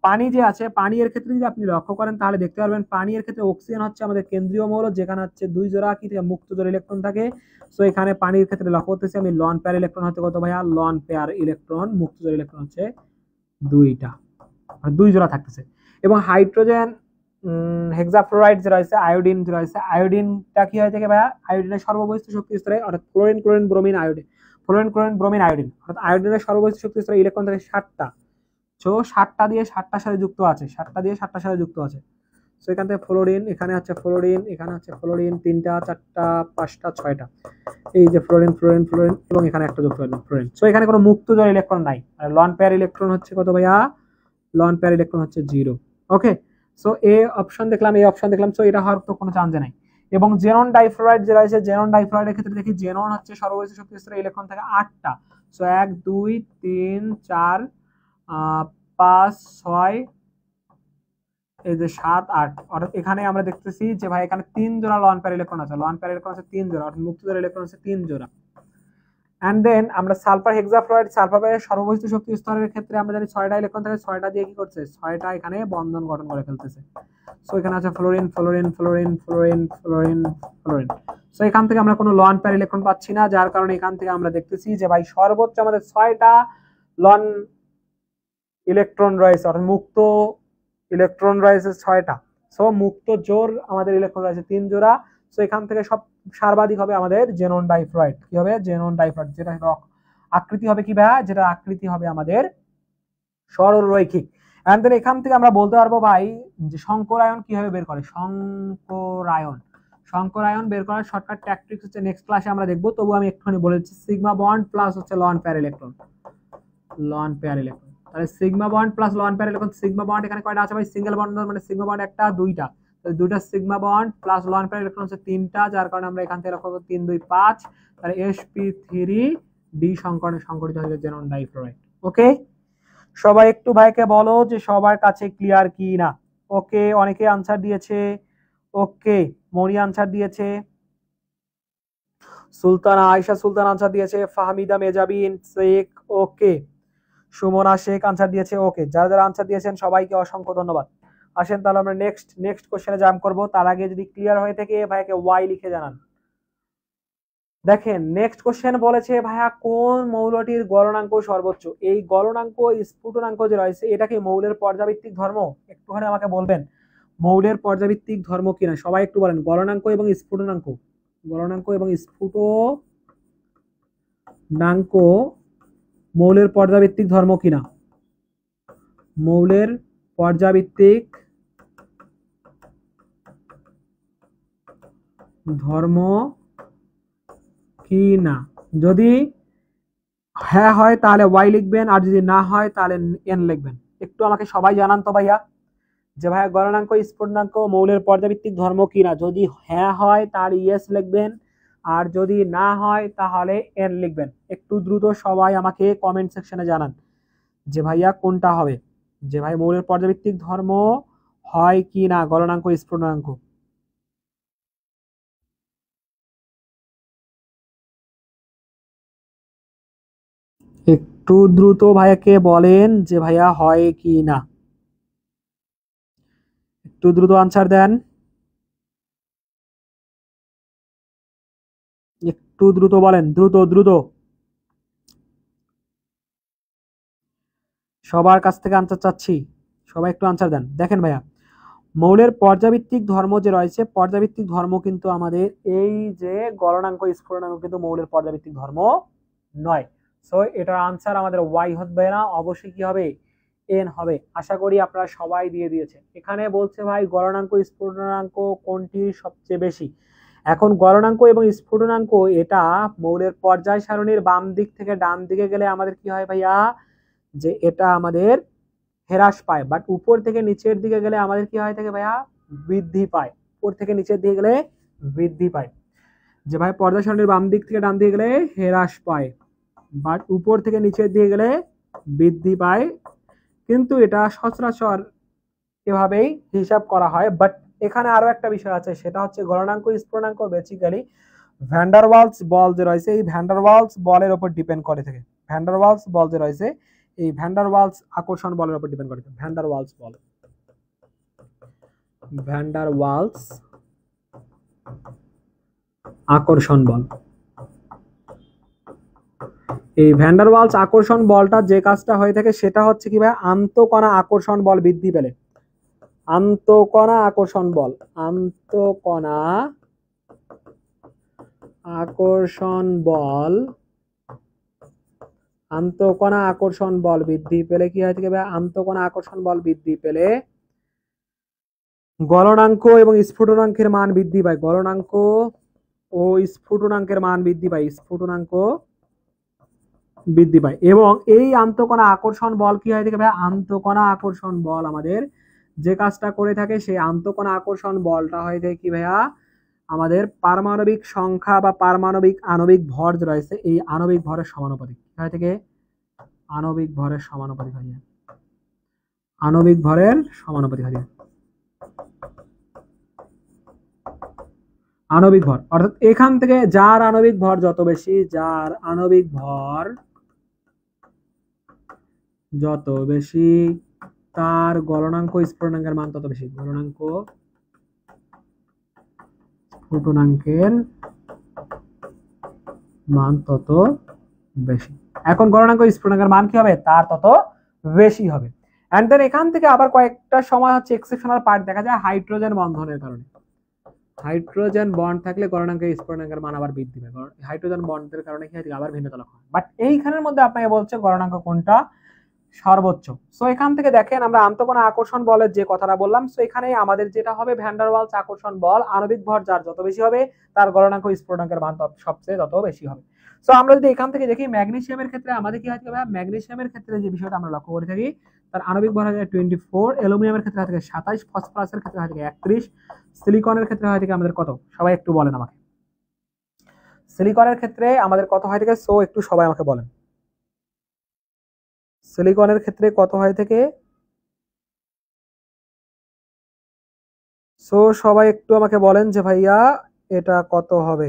পানি যে আছে, পানি এর ক্ষেত্রে যদি আপনি লক্ষ্য করেন তাহলে দেখতে পারবেন পানি এর ক্ষেত্রে অক্সিজেন হচ্ছে আমাদের কেন্দ্রীয় মৌল, যেখানে হচ্ছে 2 জোড়া কি মুক্ত জোড় ইলেকট্রন থাকে। সো এখানে পানির ক্ষেত্রে লক্ষ্য করতেছি আমি লন পেয়ার ইলেকট্রন হচ্ছে কত ভাইয়া, লন পেয়ার ইলেকট্রন, মুক্ত জোড় ইলেকট্রন হচ্ছে 2টা, 2 জোড়া থাকতেছে। এবং হাইড্রোজেন হেক্সাফ্লোরাইড যে রয়েছে, আয়োডিন যে রয়েছে, আয়োডিনটা কি হয়ে থাকে ভাইয়া, আয়োডিনের সর্ববহিষ্ঠ শক্তি স্তরে, অর্থাৎ fluorine chlorine bromine iodine, fluorine chlorine bromine iodine, অর্থাৎ আয়োডিনের সর্ববহিষ্ঠ শক্তি স্তরে ইলেকট্রন থাকে 7টা। সো 7টা দিয়ে 7টার সাথে যুক্ত আছে, 7টা দিয়ে 7টার সাথে যুক্ত আছে। সো এখান থেকে ফ্লোরিন, এখানে হচ্ছে ফ্লোরিন, এখানে হচ্ছে ফ্লোরিন 3টা 4টা 5টা 6টা, এই যে ফ্লোরিন ফ্লোরিন ফ্লোরিন, এবং এখানে একটা যুক্ত হলো ফ্লোরিন। সো এখানে কোনো মুক্ত জোড় ইলেকট্রন নাই। আর লন পেয়ার ইলেকট্রন হচ্ছে কত ভাইয়া, লন পেয়ার ইলেকট্রন হচ্ছে 0। ওকে, সো এ অপশন দেখলাম, এই অপশন দেখলাম, সো এটা হওয়ার তো কোনো চান্স নাই। এবং জেনন ডাইফ্লোরাইড যে রয়েছে, জেনন ডাইফ্লোরাইডের ক্ষেত্রে দেখি জেনন হচ্ছে সর্ববহিষ্ঠ শক্তি স্তরে ইলেকট্রন থাকে 8টা। সো 1 2 3 4 5 6, এই যে 7 8, অর্থাৎ এখানে আমরা দেখতেছি যে ভাই এখানে 3 জোড়া লন পেয়ার ইলেকট্রন আছে, লন পেয়ার ইলেকট্রন আছে 3 জোড়া, অর্থাৎ মুক্ত জোড়া ইলেকট্রন আছে 3 জোড়া। এন্ড দেন আমরা সালফার হেক্সাফ্লোরাইড, সালফারের সর্ববহিষ্ঠ শক্তি স্তরের ক্ষেত্রে আমরা জানি 6টা ইলেকট্রন থাকে, 6টা দিয়ে কি করছে, 6টা এখানে বন্ধন গঠন করে ফেলতেছে। সো এখানে আছে fluorine fluorine fluorine fluorine fluorine fluorine. So এখান থেকে আমরা কোনো লন পেয়ার ইলেকট্রন পাচ্ছি না, যার কারণে এখান থেকে আমরা দেখতেছি যে ভাই সর্বোচ্চ আমাদের 6টা লন ইলেকট্রন রয়েছে, অর্থাৎ মুক্ত ইলেকট্রন রয়েছে 6টা। সো মুক্ত জোর আমাদের ইলেকট্রন রয়েছে 3 জোড়া। সো এখান থেকে সব সর্বাধিক হবে আমাদের জেনন ডাইফ্লোরাইড। কি হবে, জেনন ডাইফ্লোরাইড, যেটা আকৃতি হবে কি ভাই, যেটা আকৃতি হবে আমাদের সরল রৈখিক। এন্ড দেন এখান থেকে আমরা বলতে পারবো ভাই যে শঙ্করায়ন কিভাবে বের করে, শঙ্করায়ন, শঙ্করায়ন বের করার শর্টকাট ট্যাকটিক্স হচ্ছে নেক্সট ক্লাসে আমরা দেখবো। তবু আমি একটুখানি বলে দিচ্ছি, সিগমা বন্ড প্লাস হচ্ছে lone pair electron, lone pair electron. তাহলে sigma bond plus lone pair electron, sigma bond এখানে কয়টা আছে ভাই, সিঙ্গেল বন্ড মানে সিগমা বন্ড একটা 2টা, তাহলে 2টা sigma bond plus lone pair electron হচ্ছে 3টা, যার কারণে আমরা এখান থেকে লক্ষ্য করব 3 2 5, তাহলে sp3 ডি সংকরিত হয়ে জেনন ডাইফ্লোরাইড। ওকে, সবাই একটু ভাইকে বলো যে সবার কাছে ক্লিয়ার কি না। ওকে, অনেকে আনসার দিয়েছে। ওকে, মনি আনসার দিয়েছে, সুলতানা আয়েশা সুলতান আনসার দিয়েছে, ফাহমিদা মেজাবিন শেখ, ওকে, সুমনা শেখ আনসার দিয়েছে। ওকে, যারা যারা আনসার দিয়েছেন সবাইকে অসংখ্য ধন্যবাদ। আসেন তাহলে আমরা নেক্সট কোশ্চেনে জাম্প করব। তার আগে যদি ক্লিয়ার হয়ে থাকে ভাইকে ওয়াই লিখে জানান। দেখেন নেক্সট কোশ্চেন বলেছে ভাইয়া কোন মৌলটির গলনাঙ্ক সর্বোচ্চ। এই গলনাঙ্ক স্ফুটনাঙ্ক যে রয়েছে এটা কি মৌলের পর্যাবৃত্তিক ধর্ম, একটুখানি আমাকে বলবেন মৌলের পর্যাবৃত্তিক ধর্ম কিনা, সবাই একটু বলেন। গলনাঙ্ক এবং স্ফুটনাঙ্ক, গলনাঙ্ক এবং স্ফুটনাঙ্ক মৌলের পর্যাবৃত্তিক ধর্ম কিনা, মৌলের পর্যাবৃত্তিক ধর্ম কি না। যদি হ্যাঁ হয় তাহলে ওয়াই লিখবেন, আর যদি না হয় তাহলে এন লিখবেন। একটু আমাকে সবাই জানান তো ভাইয়া যে ভাইয়া গলনাঙ্ক স্ফুটনাঙ্ক মৌলের পর্যাবৃত্তিক ধর্ম কিনা। যদি হ্যাঁ হয় তাহলে ইয়েস লিখবেন, আর যদি না হয় তাহলে এন লিখবেন। একটু দ্রুত সবাই আমাকে কমেন্ট সেকশনে জানান যে ভাইয়া কোনটা হবে, যে ভাই মৌলের পর্যাবৃত্তিক ধর্ম হয় কি না গলনাঙ্ক স্ফুটনাঙ্ক। একটু দ্রুত ভাইয়াকে বলেন যে ভাইয়া হয় কি না, একটু দ্রুত আনসার দেন, একটু দ্রুত বলেন, দ্রুত দ্রুত সবার কাছ থেকে আনসার চাচ্ছি, সবাই একটু আনসার দেন। দেখেন ভাইয়া মৌলের পর্যাবৃত্তিক ধর্ম যে রয়েছে, পর্যাবৃত্তিক ধর্ম কিন্তু আমাদের এই যে গলনাঙ্ক স্ফুটনাঙ্ক কিন্তু মৌলের পর্যাবৃত্তিক ধর্ম নয়। সো এটার আনসার আমাদের ওয়াই হবে না, অবশ্যই কি হবে, এন হবে। আশা করি আপনারা সবাই দিয়ে দিয়েছে। এখানে বলছে ভাই গলনাঙ্ক স্ফুটনাঙ্ক কোনটি সবচেয়ে বেশি। এখন গলনাঙ্ক এবং স্ফুটনাঙ্ক এটা মৌলের পর্যায় সারণীর বাম দিক থেকে ডান দিকে গেলে আমাদের কি হয় ভাইয়া, যে এটা আমাদের হ্রাস পায়, বাট উপর থেকে নিচের দিকে গেলে আমাদের কি হয় থাকে ভাইয়া, বৃদ্ধি পায়। উপর থেকে নিচের দিকে গেলে বৃদ্ধি পায়। যে ভাই পর্যায় সারণীর বাম দিক থেকে ডান দিকে গেলে হ্রাস পায়, বাট উপর থেকে নিচের দিকে গেলে বৃদ্ধি পায়। কিন্তু এটা সচরাচর এভাবেই হিসাব করা হয়। বাট এখানে আরো একটা বিষয় আছে, সেটা হচ্ছে গলনাঙ্ক স্ফুটনাঙ্ক বেসিক্যালি ভ্যান্ডারওয়ালস বল যে রয়েছে, এই ভ্যান্ডারওয়ালস বলের উপর ডিপেন্ড করে থাকে। ভ্যান্ডারওয়ালস বল যে রয়েছে, এই ভ্যান্ডারওয়ালস আকর্ষণ বলের উপর ডিপেন্ড করে থাকে। ভ্যান্ডারওয়ালস বল, ভ্যান্ডারওয়ালস আকর্ষণ বল। এই ভ্যান্ডারওয়ালস আকর্ষণ বলটা যে কাজটা হয়ে থাকে সেটা হচ্ছে কি ভাই, আন্তঃকণা আকর্ষণ বল বৃদ্ধি পেলে, আন্তঃকণা আকর্ষণ বল, আন্তঃকণা আকর্ষণ বল, আন্তঃকণা আকর্ষণ বল বৃদ্ধি পেলে কি হয় থাকে ভাই, আন্তঃকণা আকর্ষণ বল বৃদ্ধি পেলে গলনাঙ্ক এবং স্ফুটনাঙ্কের মান বৃদ্ধি পায়। গলনাঙ্ক ও স্ফুটনাঙ্কের মান বৃদ্ধি পায়, স্ফুটনাঙ্ক বৃদ্ধি পায়। এবং এই আন্তঃকণা আকর্ষণ বল কি হয় থাকে ভাই, আন্তঃকণা আকর্ষণ বল আমাদের যে কাজটা করে থাকে, সেই আন্তঃকণা আকর্ষণ বলটা হয় থাকে কি ভাইয়া, আমাদের পারমাণবিক সংখ্যা বা পারমাণবিক আণবিক ভর যে রয়েছে, এই আণবিক ভরের সমানুপাতিক হয় থেকে, আণবিক ভরের সমানুপাতিক হয়, আণবিক ভরের সমানুপাতিক হয়, আণবিক ভর। অর্থাৎ এখান থেকে যার আণবিক ভর যত বেশি, যার আণবিক ভর যত বেশি, তার গলনাঙ্ক স্ফুটনাঙ্কের মান তত বেশি, গলনাঙ্ক স্ফুটনাঙ্কের মান তত বেশি। এখন গলনাঙ্ক স্ফুটনাঙ্কের মান কি হবে, তার তত বেশি হবে। এন্ড দেন এখান থেকে আবার কয়েকটা সময় হচ্ছে এক্সেপশনাল পার্ট দেখা যায় হাইড্রোজেন বন্ধনের কারণে। হাইড্রোজেন বন্ড থাকলে গলনাঙ্ক স্ফুটনাঙ্কের মান আবার বৃদ্ধি পায়, হাইড্রোজেন বন্ডের কারণে কি হয় আবার ভিন্নতা লক্ষ্য হয়। বাট এইখানের মধ্যে আপনাকে বলছে গলনাঙ্ক কোনটা সর্বোচ্চ। সো এখান থেকে দেখেন আমরা আন্তঃকণা আকর্ষণ বলের যে কথাটা বললাম, সো এখানে আমাদের যেটা হবে ভ্যান্ডারওয়ালস আকর্ষণ বল, আণবিক ভর যার যত বেশি হবে তার গলনাঙ্ক স্ফুটনাঙ্কের মান সবচেয়ে তত বেশি হবে। সো আমরা যদি এখান থেকে দেখি ম্যাগনেসিয়ামের ক্ষেত্রে আমাদের কি হয়, ম্যাগনেসিয়ামের ক্ষেত্রে যে বিষয়টা আমরা লক্ষ্য করে থাকি, তার আণবিক ভর হয় 24, অ্যালুমিনিয়ামের ক্ষেত্রে হয় 27, ফসফরাসের ক্ষেত্রে হয় 31, সিলিকনের ক্ষেত্রে হয় আমাদের কত, সবাই একটু বলেন আমাকে। সিলিকনের ক্ষেত্রে আমাদের কত হয় থেকে, সো একটু সবাই আমাকে বলেন সিলিকনের ক্ষেত্রে কত হয় থেকে। সো সবাই একটু আমাকে বলেন যে ভাইয়া এটা কত হবে।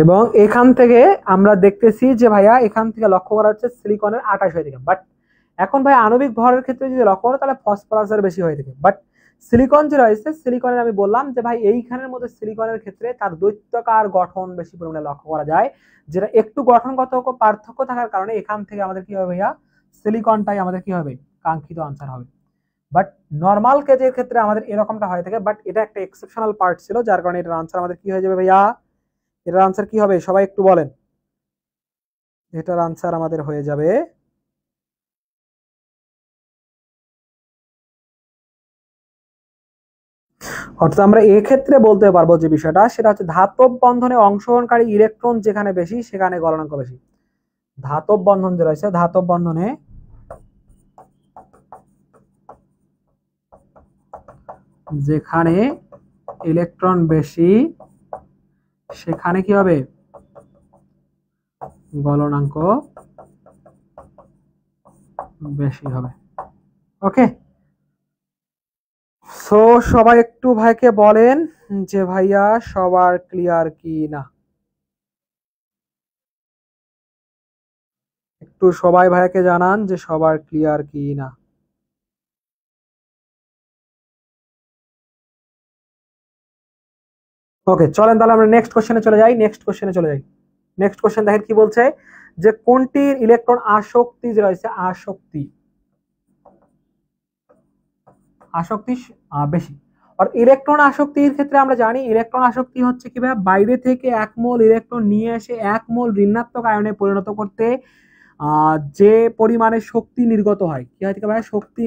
এবং এখান থেকে আমরা দেখতেছি যে ভাইয়া এখান থেকে লক্ষ্য করা হচ্ছে সিলিকনের 28 হয়ে থাকে। বাট এখন ভাই আণবিক ভরের ক্ষেত্রে যদি লক্ষ্য করো তাহলে ফসফরাসের বেশি হয়ে থাকে। বাট সিলিকন যে রয়েছে, সিলিকনের আমি বললাম যে ভাই এইখানের মধ্যে সিলিকনের ক্ষেত্রে তার দৈত্যাকার গঠন বেশি পরিমাণে লক্ষ্য করা যায়, যেটা একটু গঠনগত পার্থক্য থাকার কারণে এখান থেকে আমাদের কি হবে ভাইয়া, সিলিকনটাই আমাদের কি হবে, কাঙ্ক্ষিত আনসার হবে। বাট নর্মাল কেজের ক্ষেত্রে আমাদের এরকমটা হয়ে থাকে, বাট এটা একটা এক্সেপশনাল পার্ট ছিল, যার কারণে এটার আনসার আমাদের কি হয়ে যাবে ভাইয়া, এটার আনসার কি হবে সবাই একটু বলেন। এটার আনসার আমাদের হয়ে যাবে অর্থাৎ আমরা এক্ষেত্রে বলতে পারবো যে বিষয়টা সেটা হচ্ছে ধাতব বন্ধনে অংশগ্রহণকারী ইলেকট্রন যেখানে বেশি সেখানে গলনাঙ্ক বেশি। ধাতব বন্ধন যে রয়েছে, ধাতব বন্ধনে যেখানে ইলেকট্রন বেশি সেখানে কি হবে, গলনাঙ্ক বেশি হবে। ওকে, সো সবাই একটু ভাইকে বলেন যে ভাইয়া সবার ক্লিয়ার কি না, একটু সবাই ভাইকে জানান যে সবার ক্লিয়ার কি না। ওকে, চলেন তাহলে আমরা নেক্সট কোশ্চেনে চলে যাই। নেক্সট কোশ্চেন দেখেন কি বলছে, যে কোনটির ইলেকট্রন আসক্তি যে রয়েছে, আসক্তি আসক্তি বেশি। আর ইলেকট্রন আসক্তির ক্ষেত্রে আমরা জানি ইলেকট্রন আসক্তি হচ্ছে কিভাবে বাইরে থেকে 1 মোল ইলেকট্রন নিয়ে এসে 1 মোল ঋণাত্মক আয়নে পরিণত করতে যে পরিমাণে শক্তি নির্গত হয়, কি হয় ভাই, শক্তি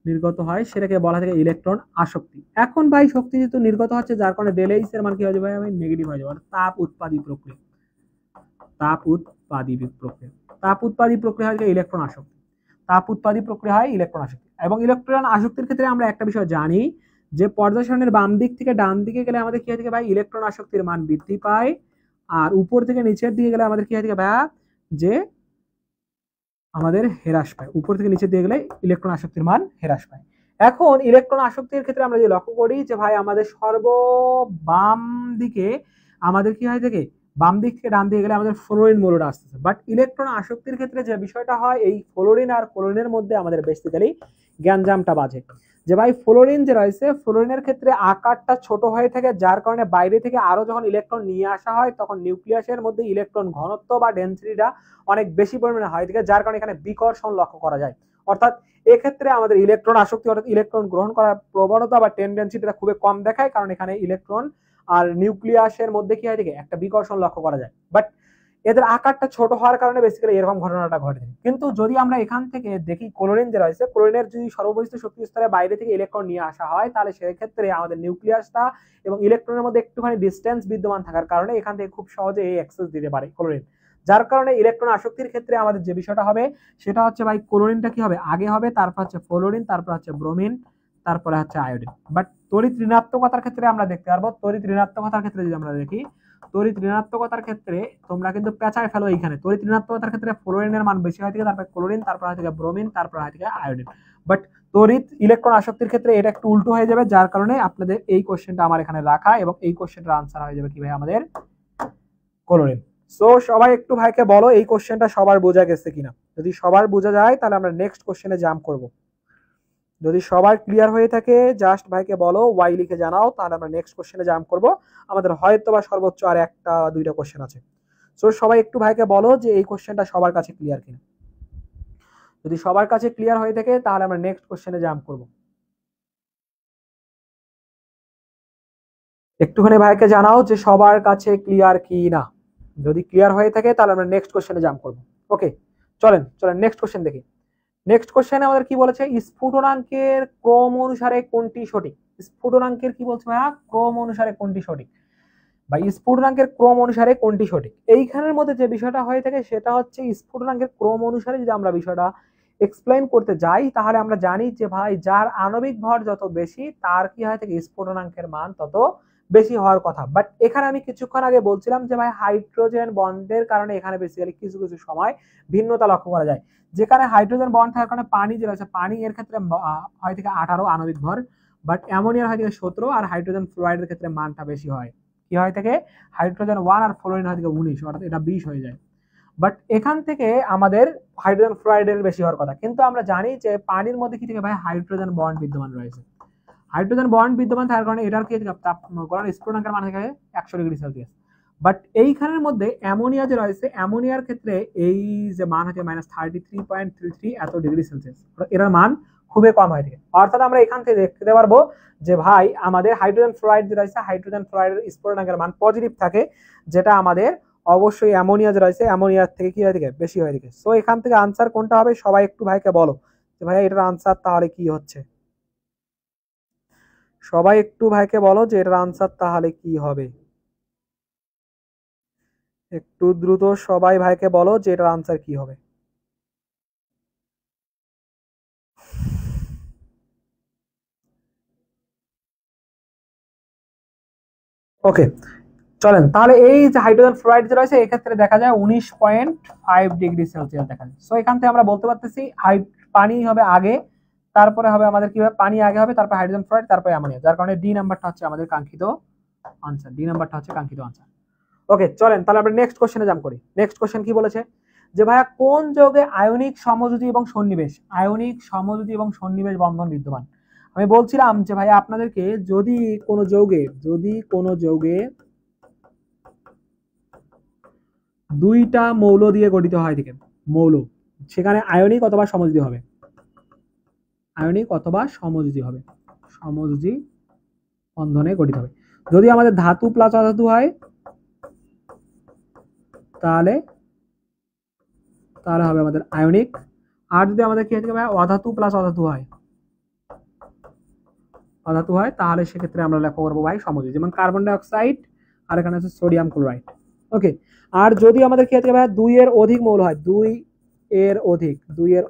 নির্গত হয় সেটাকে বলা থাকে ইলেকট্রন আসক্তি। এখন ভাই শক্তি যেহেতু নির্গত হচ্ছে যার কারণে ডেল এইচ এর মান কি হয়ে যাবে ভাই, নেগেটিভ হয়ে যাবে। তাপ উৎপাদী প্রক্রিয়া হয় ইলেকট্রন আসক্তি। তাপ উৎপাদী প্রক্রিয়া হয় ইলেকট্রন আসক্তি। এবং ইলেকট্রন আসক্তির ক্ষেত্রে আমরা একটা বিষয় জানি যে পর্দা সারণীর বাম দিক থেকে ডান দিকে গেলে আমাদের কি হয় থাকে ভাই, ইলেকট্রন আসক্তির মান বৃদ্ধি পায়, আর উপর থেকে নিচের দিকে গেলে আমাদের কি হয় থাকে ভাই, যে আমাদের হ্রাস পায়। উপর থেকে নিচে দিয়ে গেলে ইলেকট্রন আসক্তির মান হ্রাস পায়। এখন ইলেকট্রন আসক্তির ক্ষেত্রে আমরা যে লক্ষ্য করি যে ভাই আমাদের বাম দিকে আমাদের কি হয় থাকে, বাম দিক থেকে ডান দিকে গেলে আমাদের ফ্লোরিন মৌলটা আসতেছে। বাট ইলেকট্রন আসক্তির ক্ষেত্রে যে বিষয়টা হয়, এই ফ্লোরিন আর ক্লোরিনের মধ্যে আমাদের বেসিক্যালি গ্যাঞ্জামটা বাজে। যে ভাই ফ্লোরিন যে রয়েছে, ফ্লোরিনের ক্ষেত্রে আকারটা ছোট হয়ে থাকে, যার কারণে বাইরে থেকে আরো যখন ইলেকট্রন নিয়ে আসা হয় তখন নিউক্লিয়াসের মধ্যে ইলেকট্রন ঘনত্ব বা ডেনসিটিটা অনেক বেশি পরিমাণে হয় থাকে, যার কারণে এখানে বিকর্ষণ লক্ষ্য করা যায়। অর্থাৎ এক্ষেত্রে আমাদের ইলেকট্রন আসক্তি অর্থাৎ ইলেকট্রন গ্রহণ করার প্রবণতা বা টেন্ডেন্সিটা খুবই কম দেখায়, কারণ এখানে ইলেকট্রন আর নিউক্লিয়াসের মধ্যে কি হয় থাকে, একটা বিকর্ষণ লক্ষ্য করা যায়। বাট এদের আকারটা ছোট হওয়ার কারণে বেসিক্যালি এরকম ঘটনাটা ঘটে। কিন্তু যদি আমরা এখান থেকে দেখি ক্লোরিন যে রয়েছে, ক্লোরিনের যদি সর্ববহিষ্ঠ শক্তি স্তরে বাইরে থেকে ইলেকট্রন নিয়ে আসা হয়, তাহলে সেক্ষেত্রে আমাদের নিউক্লিয়াসটা এবং ইলেকট্রনের মধ্যে একটুখানি ডিস্টেন্স বিদ্যমান থাকার কারণে এখান থেকে খুব সহজে এই অ্যাক্সেস দিতে পারে ক্লোরিন। যার কারণে ইলেকট্রন আসক্তির ক্ষেত্রে আমাদের যে বিষয়টা হবে সেটা হচ্ছে ভাই ক্লোরিনটা কি হবে, আগে হবে, তারপর হচ্ছে ফ্লোরিন, তারপর হচ্ছে ব্রোমিন, তারপরে হচ্ছে আয়োডিন। বাট তড়িৎ ঋণাত্মকতার ক্ষেত্রে আমরা দেখতে পারবো, তড়িৎ ঋণাত্মকতার ক্ষেত্রে যদি আমরা দেখি, তড়িৎ ঋণাত্মকতার ক্ষেত্রে তোমরা কিন্তু পেঁচায় ফেলো এইখানে, তড়িৎ ঋণাত্মকতার ক্ষেত্রে ফ্লোরিনের মান বেশি হয় থেকে, তারপর ক্লোরিন, তারপর হয় থেকে ব্রোমিন, তারপর হয় থেকে আয়োডিন। বাট তড়িৎ ইলেকট্রন আসক্তির ক্ষেত্রে এটা একটু উল্টো হয়ে যাবে, যার কারণে আপনাদের এই কোশ্চেনটা আমার এখানে রাখা, এবং এই কোশ্চেনটার আনসার হয়ে যাবে কি ভাই, আমাদের ক্লোরিন। সো সবাই একটু ভাইকে বলো এই কোশ্চেনটা সবার বোঝা গেছে কিনা। যদি সবার বোঝা যায় তাহলে আমরা নেক্সট কোশ্চেনে জাম্প করব। যদি সবার ক্লিয়ার হয়ে থাকে জাস্ট ভাইকে বলো, ওয়াই লিখে জানাও, তাহলে আমরা নেক্সট কোশ্চেনে জাম্প করব। আমাদের হয়তো বা সর্বোচ্চ আর একটা বা দুইটা কোশ্চেন আছে। সো সবাই একটু ভাইকে বলো যে এই কোশ্চেনটা সবার কাছে ক্লিয়ার কিনা। যদি সবার কাছে ক্লিয়ার হয়ে থাকে তাহলে আমরা নেক্সট কোশ্চেনে জাম্প করব। একটুখানি ভাইকে জানাও যে সবার কাছে ক্লিয়ার কি না। যদি ক্লিয়ার হয়ে থাকে তাহলে আমরা নেক্সট কোশ্চেনে জাম্প করব। ওকে, চলেন নেক্সট কোশ্চেন দেখি। নেক্সট কোশ্চেনে আমাদের কি বলেছে, স্ফুটনাঙ্কের ক্রম অনুসারে কোনটি সঠিক। স্ফুটনাঙ্কের কি বলছে ভাইয়া, ক্রম অনুসারে কোনটি সঠিক, বা স্ফুটনাঙ্কের ক্রম অনুসারে কোনটি সঠিক। এইখানের মধ্যে যে বিষয়টা হয়ে থাকে সেটা হচ্ছে স্ফুটনাঙ্কের ক্রম অনুসারে যদি আমরা বিষয়টা এক্সপ্লেইন করতে যাই, তাহলে আমরা জানি যে ভাই যার আণবিক ভর যত বেশি তার কি হয় থাকে, স্ফুটনাঙ্কের মান তত বেশি হওয়ার কথা। বাট এখানে আমি কিছুক্ষণ আগে বলছিলাম যে ভাই হাইড্রোজেন বন্ডের কারণে এখানে বেসিক্যালি কিছু কিছু সময় ভিন্নতা লক্ষ্য করা যায়। যেখানে হাইড্রোজেন বন্ড থাকার কারণে পানি যে রয়েছে, পানি এর ক্ষেত্রে হয় থেকে 18 আণবিক ভর, বাট অ্যামোনিয়ার হয় থেকে 17, আর হাইড্রোজেন ফ্লোরাইডের ক্ষেত্রে মানটা বেশি হয়, কি হয় থেকে হাইড্রোজেন 1 আর ফ্লোরিন হয় থেকে 19, অর্থাৎ এটা 20 হয়ে যায়। বাট এখান থেকে আমাদের হাইড্রোজেন ফ্লোরাইডের বেশি হওয়ার কথা। কিন্তু আমরা জানি যে পানির মধ্যে কি থেকে ভাই হাইড্রোজেন বন্ড বিদ্যমান রয়েছে। হাইড্রোজেন বন্ড বিদ্যমান থাকার কারণে এটার কি তাপমাত্রা স্ফুটনাঙ্কের মান থাকে 100 ডিগ্রি সেলসিয়াস। বাট এইখানের মধ্যে অ্যামোনিয়া যে রয়েছে, অ্যামোনিয়ার ক্ষেত্রে এই যে মান হচ্ছে -33.33 এত ডিগ্রি সেলসিয়াস, এটার মান খুবই কম হয়ে থাকে। অর্থাৎ আমরা এখান থেকে দেখতে পারবো যে ভাই আমাদের হাইড্রোজেন ফ্লোরাইড যে রয়েছে, হাইড্রোজেন ফ্লোরাইডের স্ফুটনাঙ্কের মান পজিটিভ থাকে, যেটা আমাদের অবশ্যই অ্যামোনিয়া যে রয়েছে অ্যামোনিয়ার থেকে কি হয়ে থাকে, বেশি হয়ে থাকে। সো এখান থেকে আনসার কোনটা হবে, সবাই একটু ভাইকে বলো যে ভাই এটার আনসার তাহলে কি হচ্ছে। সবাই একটু ভাইকে বলো যে এটার আনসার তাহলে কি হবে। একটু দ্রুত সবাই ভাইকে বলো যে এটার আনসার কি হবে। ওকে, চলেন তাহলে এই যে হাইড্রোজেন ফ্লোরাইড যে রয়েছে এক্ষেত্রে দেখা যায় 19.5 ডিগ্রি সেলসিয়াস দেখা যায়। সো এখান থেকে আমরা বলতে পারতেছি পানি হবে আগে, তারপরে হবে আমাদের কি হবে, পানি আগে হবে, তারপর হাইড্রোজেন ফ্লোরাইড, তারপরে অ্যামোনিয়া, যার কারণে ডি নাম্বারটা হচ্ছে আমাদের কাঙ্ক্ষিত আনসার। ডি নাম্বারটা হচ্ছে কাঙ্ক্ষিত আনসার। ওকে, চলেন তাহলে আমরা নেক্সট কোশ্চেনে জাম্প করি। নেক্সট কোশ্চেন কি বলেছে যে ভাইয়া কোন যৌগে আয়নিক সমযোজী এবং সন্নিবেশ, আয়নিক সমযোজী এবং সন্নিবেশ বন্ধন বিদ্যমান। আমি বলছিলাম যে ভাইয়া আপনাদেরকে যদি কোনো যৌগে দুইটা মৌল দিয়ে গঠিত হয় থেকে মৌল, সেখানে আয়নিক অথবা সমযোজী হবে। আয়নিক অথবা সমযোজী হবে, সমযোজী বন্ধনে গঠিত হবে। যদি আমাদের ধাতু প্লাস অধাতু হয় তাহলে হবে আমাদের আয়নিক। আর যদি আমাদের কি হচ্ছে অধাতু প্লাস অধাতু হয় তাহলে সেক্ষেত্রে আমরা লক্ষ্য করবো ভাই সমযোজী, যেমন কার্বন ডাই অক্সাইড আর এখানে আছে সোডিয়াম ক্লোরাইড। ওকে, আর যদি আমাদের কি হচ্ছে ভাই 2 এর অধিক মৌল হয়, 2 এর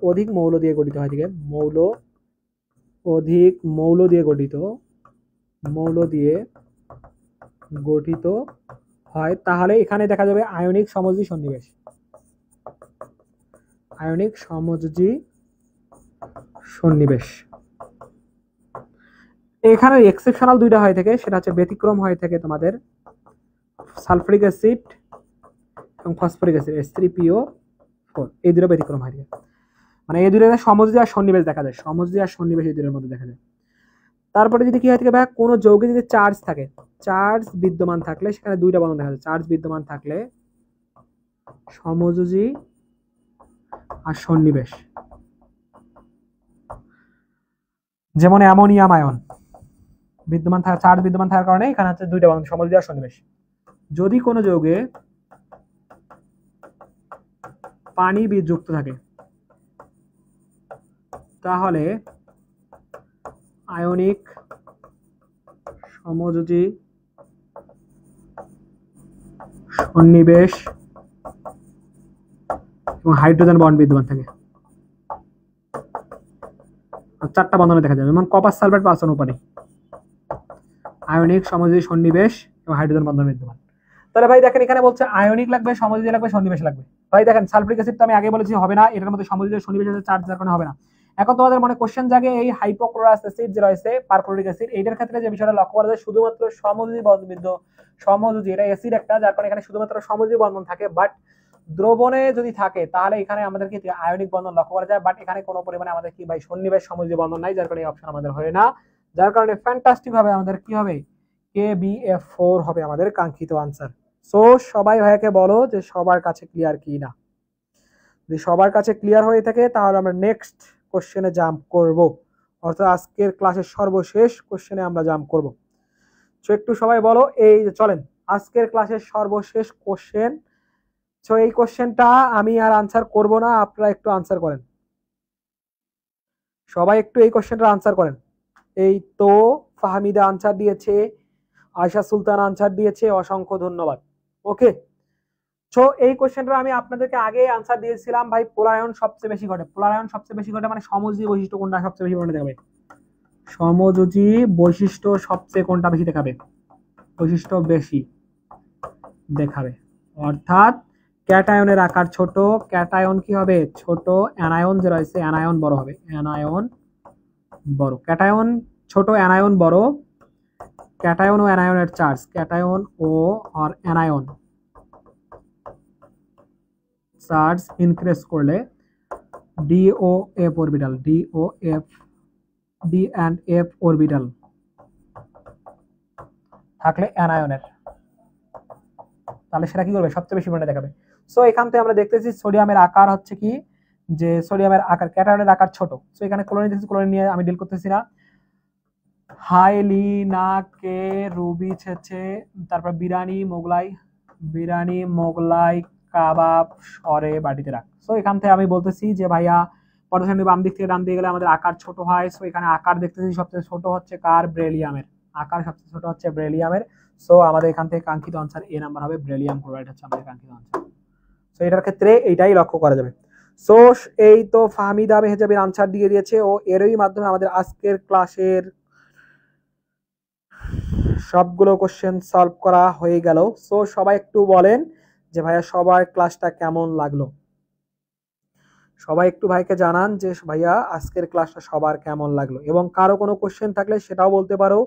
অধিক মৌল দিয়ে গঠিত হয়, ঠিক আছে, অধিক মৌল দিয়ে গঠিত হয় তাহলে এখানে দেখা যাবে আয়নিক সমযোজী সন্নিবেশ, আয়নিক সমযোজী সন্নিবেশ। এখানে এক্সেপশনাল দুইটা হয়ে থাকে, সেটা হচ্ছে ব্যতিক্রম হয়ে থাকে তোমাদের সালফারিক অ্যাসিড এবং ফসফরিক অ্যাসিড H3PO4, এই দুটো ব্যতিক্রম হয়ে থাকে। মানে এই দুটো সমযোজী আর সন্নিবেশ দেখা যায়, সমযোজী আর সন্নিবেশ এই দুটোর মধ্যে দেখা যায়। তারপরে যদি কি হয় থাকে ভাই, কোনো যৌগে যদি চার্জ থাকে, চার্জ বিদ্যমান থাকলে সেখানে দুইটা বন্ধন দেখা যায়, চার্জ বিদ্যমান থাকলে সমযোজী আর সন্নিবেশ। যেমন অ্যামোনিয়াম আয়ন বিদ্যমান থাকা, চার্জ বিদ্যমান থাকার কারণে এখানে হচ্ছে দুইটা বন্ধন, সমযোজী আর সন্নিবেশ। যদি কোনো যৌগে পানি যুক্ত থাকে তাহলে আয়নিক সমযোজী সন্নিবেশ এবং হাইড্রোজেন বন্ড বিদ্যমান থাকে, চারটা বন্ধনে দেখা যাবে, যেমন কপার সালফেট প্লাস অনুপানি, আয়নিক সমযোজী সন্নিবেশ এবং হাইড্রোজেন বন্ধন বিদ্যমান। তাহলে ভাই দেখেন এখানে বলছে আয়নিক লাগবে, সমযোজী লাগবে, সন্নিবেশ লাগবে। ভাই দেখেন সালফ্রিক অ্যাসিড তো আমি আগে বলেছি হবে না, এটার মধ্যে সমযোজী সন্নিবেশ আছে, চার্জ যার কারণে হবে না। এখন তোমাদের মনে কোশ্চেন জাগে এই হাইপোক্লোরাস অ্যাসিড যে রয়েছে, পারক্লোরিক অ্যাসিড, এইটার ক্ষেত্রে যে বিষয়টা লক্ষ্য করা যায় শুধুমাত্র সমযোজী সমযোজী, এটা অ্যাসিড একটা, যার কারণে এখানে শুধুমাত্র সমযোজী বন্ধন থাকে, বাট দ্রবণে যদি থাকে তাহলে এখানে আমাদের কি আয়নিক বন্ধন লক্ষ্য করা যায়, বাট এখানে কোনো পরিমাণে আমাদের কি ভাই সন্নিবেশ সমযোজী বন্ধন নাই, যার কারণে এই অপশন আমাদের হয় না, যার কারণে ফ্যান্টাস্টিক ভাবে আমাদের কি হবে KBF4 হবে আমাদের কাঙ্ক্ষিত আনসার। সো সবাই ভাইকে বলো যে সবার কাছে ক্লিয়ার কি না, যদি সবার কাছে ক্লিয়ার হয়ে থাকে তাহলে আমরা নেক্সট কোশ্চেনে জাম্প করব, অর্থাৎ আজকের ক্লাসের সর্বশেষ কোশ্চেনে আমরা জাম্প করব। সো একটু সবাই বলো, এই যে চলেন আজকের ক্লাসের সর্বশেষ কোশ্চেন। সো এই কোশ্চেনটা আমি আর আনসার করব না, আপনারা একটু আনসার করেন, সবাই একটু এই কোশ্চেনটা আনসার করেন। এই তো ফাহমিদা আনসার দিয়েছে, আয়শা সুলতান আনসার দিয়েছে, অসংখ্য ধন্যবাদ। ওকে, সো এই কোশ্চেনটা আমি আপনাদেরকে আগে আনসার দিয়েছিলাম ভাই, পোলারায়ন সবচেয়ে বেশি ঘটে, পোলারায়ন সবচেয়ে বেশি ঘটে মানে সমযোজী বৈশিষ্ট্য কোনটা সবচেয়ে বেশি মনে দেখাবে, সমযোজী বৈশিষ্ট্য সবচেয়ে কোনটা বেশি দেখাবে, বৈশিষ্ট্য বেশি দেখাবে, অর্থাৎ ক্যাটায়নের আকার ছোট, ক্যাটায়ন কি হবে ছোট, অ্যানায়ন যে রয়েছে অ্যানায়ন বড় হবে, অ্যানায়ন বড়, ক্যাটায়ন ছোট অ্যানায়ন বড়, ক্যাটায়ন ও অ্যানায়নের চার্জ, ক্যাটায়ন ও আর অ্যানায়ন চার্জ ইনক্রিজ করলে DOF orbital, DOF D and F orbital থাকলে অ্যানায়নের, তাহলে সেটা কি করবে সবচেয়ে বেশি মনে দেখাবে। সো এখান থেকে আমরা দেখতেছি সোডিয়ামের আকার হচ্ছে কি, যে সোডিয়ামের আকার, ক্যাটায়নের আকার ছোট। সো এখানে ক্লোরিন দেখছি, ক্লোরিন নিয়ে আমি ডিল করতেছি না। হাইলিনা কে রুবি ছেছে, তারপর বিরানি মোগলাই কাবাব সরে বাটিতে রাখ। সো এখান থেকে আমি বলতেছি যে ভাইয়া পটাশিয়াম বাম দিক থেকে ডান দিকে গেলে আমাদের আকার ছোট হয়। সো এখানে আকার দেখতেছি সবচেয়ে ছোট হচ্ছে কার, ব্রেলিয়ামের, আকার সবচেয়ে ছোট হচ্ছে ব্রেলিয়ামের। সো আমাদের এখান থেকে কাঙ্ক্ষিত আনসার এ নাম্বার হবে, ব্রেলিয়াম ক্লোরাইড হচ্ছে আমাদের কাঙ্ক্ষিত আনসার। সো এটার ক্ষেত্রে এইটাই লক্ষ্য করা যাবে। সো এই তো ফাহমিদা মেহজাবির আনসার দিয়ে দিয়েছে, ও এরই মাধ্যমে আমাদের আজকের ক্লাসের সবগুলো কোশ্চেন সলভ করা হয়ে গেল। সো সবাই একটু বলেন যে ভাইয়া সবার ক্লাসটা কেমন লাগলো, সবাই একটু ভাইকে জানান যে ভাইয়া আজকের ক্লাসটা সবার কেমন লাগলো, এবং কারো কোনো কোশ্চেন থাকলে সেটাও বলতে পারো,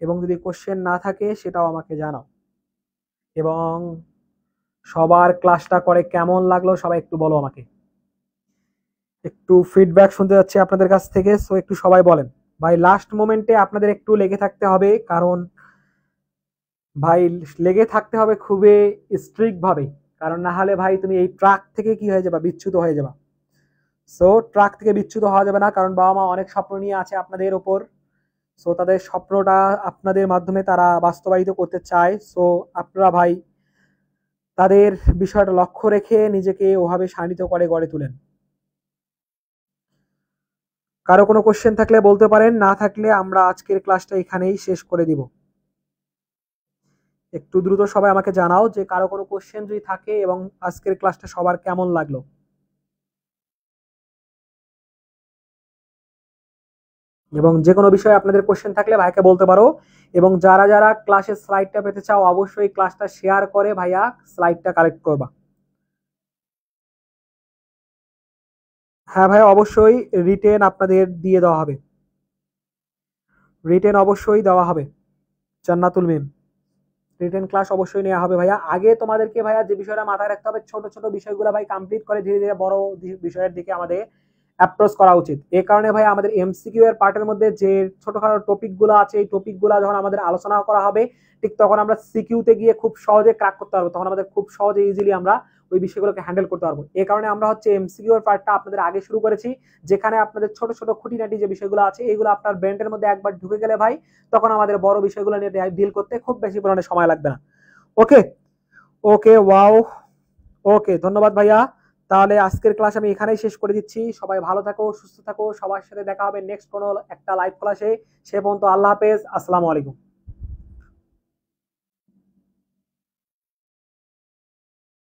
এবং যদি কোশ্চেন না থাকে সেটাও আমাকে জানাও, এবং সবার ক্লাসটা করে কেমন লাগলো সবাই একটু বলো আমাকে, একটু ফিডব্যাক শুনতে যাচ্ছি আপনাদের কাছ থেকে। সো একটু সবাই বলেন ভাই, লাস্ট মোমেন্টে আপনাদের একটু লেগে থাকতে হবে, কারণ ভাই লেগে থাকতে হবে খুবই স্ট্রিক্ট ভাবে, কারণ না হলে ভাই তুমি এই ট্র্যাক থেকে কি হয়ে যাবা, বিচ্যুত হয়ে যাবা। সো ট্রাক থেকে বিচ্যুত হওয়া যাবে না, কারণ বাবা মা অনেক স্বপ্ন নিয়ে আছে আপনাদের ওপর। সো তাদের স্বপ্নটা আপনাদের মাধ্যমে তারা বাস্তবায়িত করতে চায়। সো আপনারা ভাই তাদের বিষয়টা লক্ষ্য রেখে নিজেকে ওভাবে শানিত করে গড়ে তুলেন। কারো কোনো কোশ্চেন থাকলে বলতে পারেন, না থাকলে আমরা আজকের ক্লাসটা এখানেই শেষ করে দিব। একটু দ্রুত সবাই আমাকে জানাও যে কারো কোনো কোশ্চেন যদি থাকে এবং আজকের ক্লাসটা সবার কেমন লাগলো। এবং যে কোনো বিষয়ে আপনাদের কোশ্চেন থাকলে ভাইকে বলতে পারো। এবং যারা যারা ক্লাসের স্লাইডটা পেতে চাও অবশ্যই ক্লাসটা শেয়ার করে ভাইয়া স্লাইডটা কালেক্ট করবা। হ্যাঁ ভাই, অবশ্যই রিটেন আপনাদের দিয়ে দেওয়া হবে, রিটেন অবশ্যই দেওয়া হবে। জান্নাতুল মিম, রিটেন ক্লাস অবশ্যই নেওয়া হবে ভাইয়া। আগে তোমাদেরকে ভাইয়া যে বিষয়টা মাথায় রাখতে হবে, ছোট ছোট বিষয়গুলো ভাই কমপ্লিট করে ধীরে ধীরে বড় বিষয়ের দিকে আমাদের অ্যাপ্রোচ করা উচিত। এই কারণে ভাই আমাদের এমসিকিউ এর পার্টের মধ্যে যে ছোটখাটো টপিকগুলো আছে, এই টপিকগুলো যখন আমাদের আলোচনা করা হবে, ঠিক তখন আমরা সিকিউতে গিয়ে খুব সহজে ক্র্যাক করতে পারবো, তখন আমাদের খুব সহজে ইজিলি আমরা ওই বিষয়গুলোকে হ্যান্ডেল করতে পারবো। এই কারণে আমরা হচ্ছে এমসিকিউ এর পার্টটা আপনাদের আগে শুরু করেছি, যেখানে আপনাদের ছোট ছোট খুঁটিনাটি যে বিষয়গুলো আছে এইগুলো আপনার ব্রেনের মধ্যে একবার ঢুকে গেলে ভাই তখন আমাদের বড় বিষয়গুলো নিয়ে ডিল করতে খুব বেশি পরিমাণে সময় লাগবে না। ওকে, ওকে, ওয়াও, ওকে, ধন্যবাদ ভাইয়া। তাহলে আজকের ক্লাস আমি এখানেই শেষ করে দিচ্ছি। সবাই ভালো থাকো, সুস্থ থাকো, সবার সাথে দেখা হবে নেক্সট কোনো একটা লাইভ ক্লাসে। সে পর্যন্ত আল্লাহ হাফেজ, আসসালামু আলাইকুম।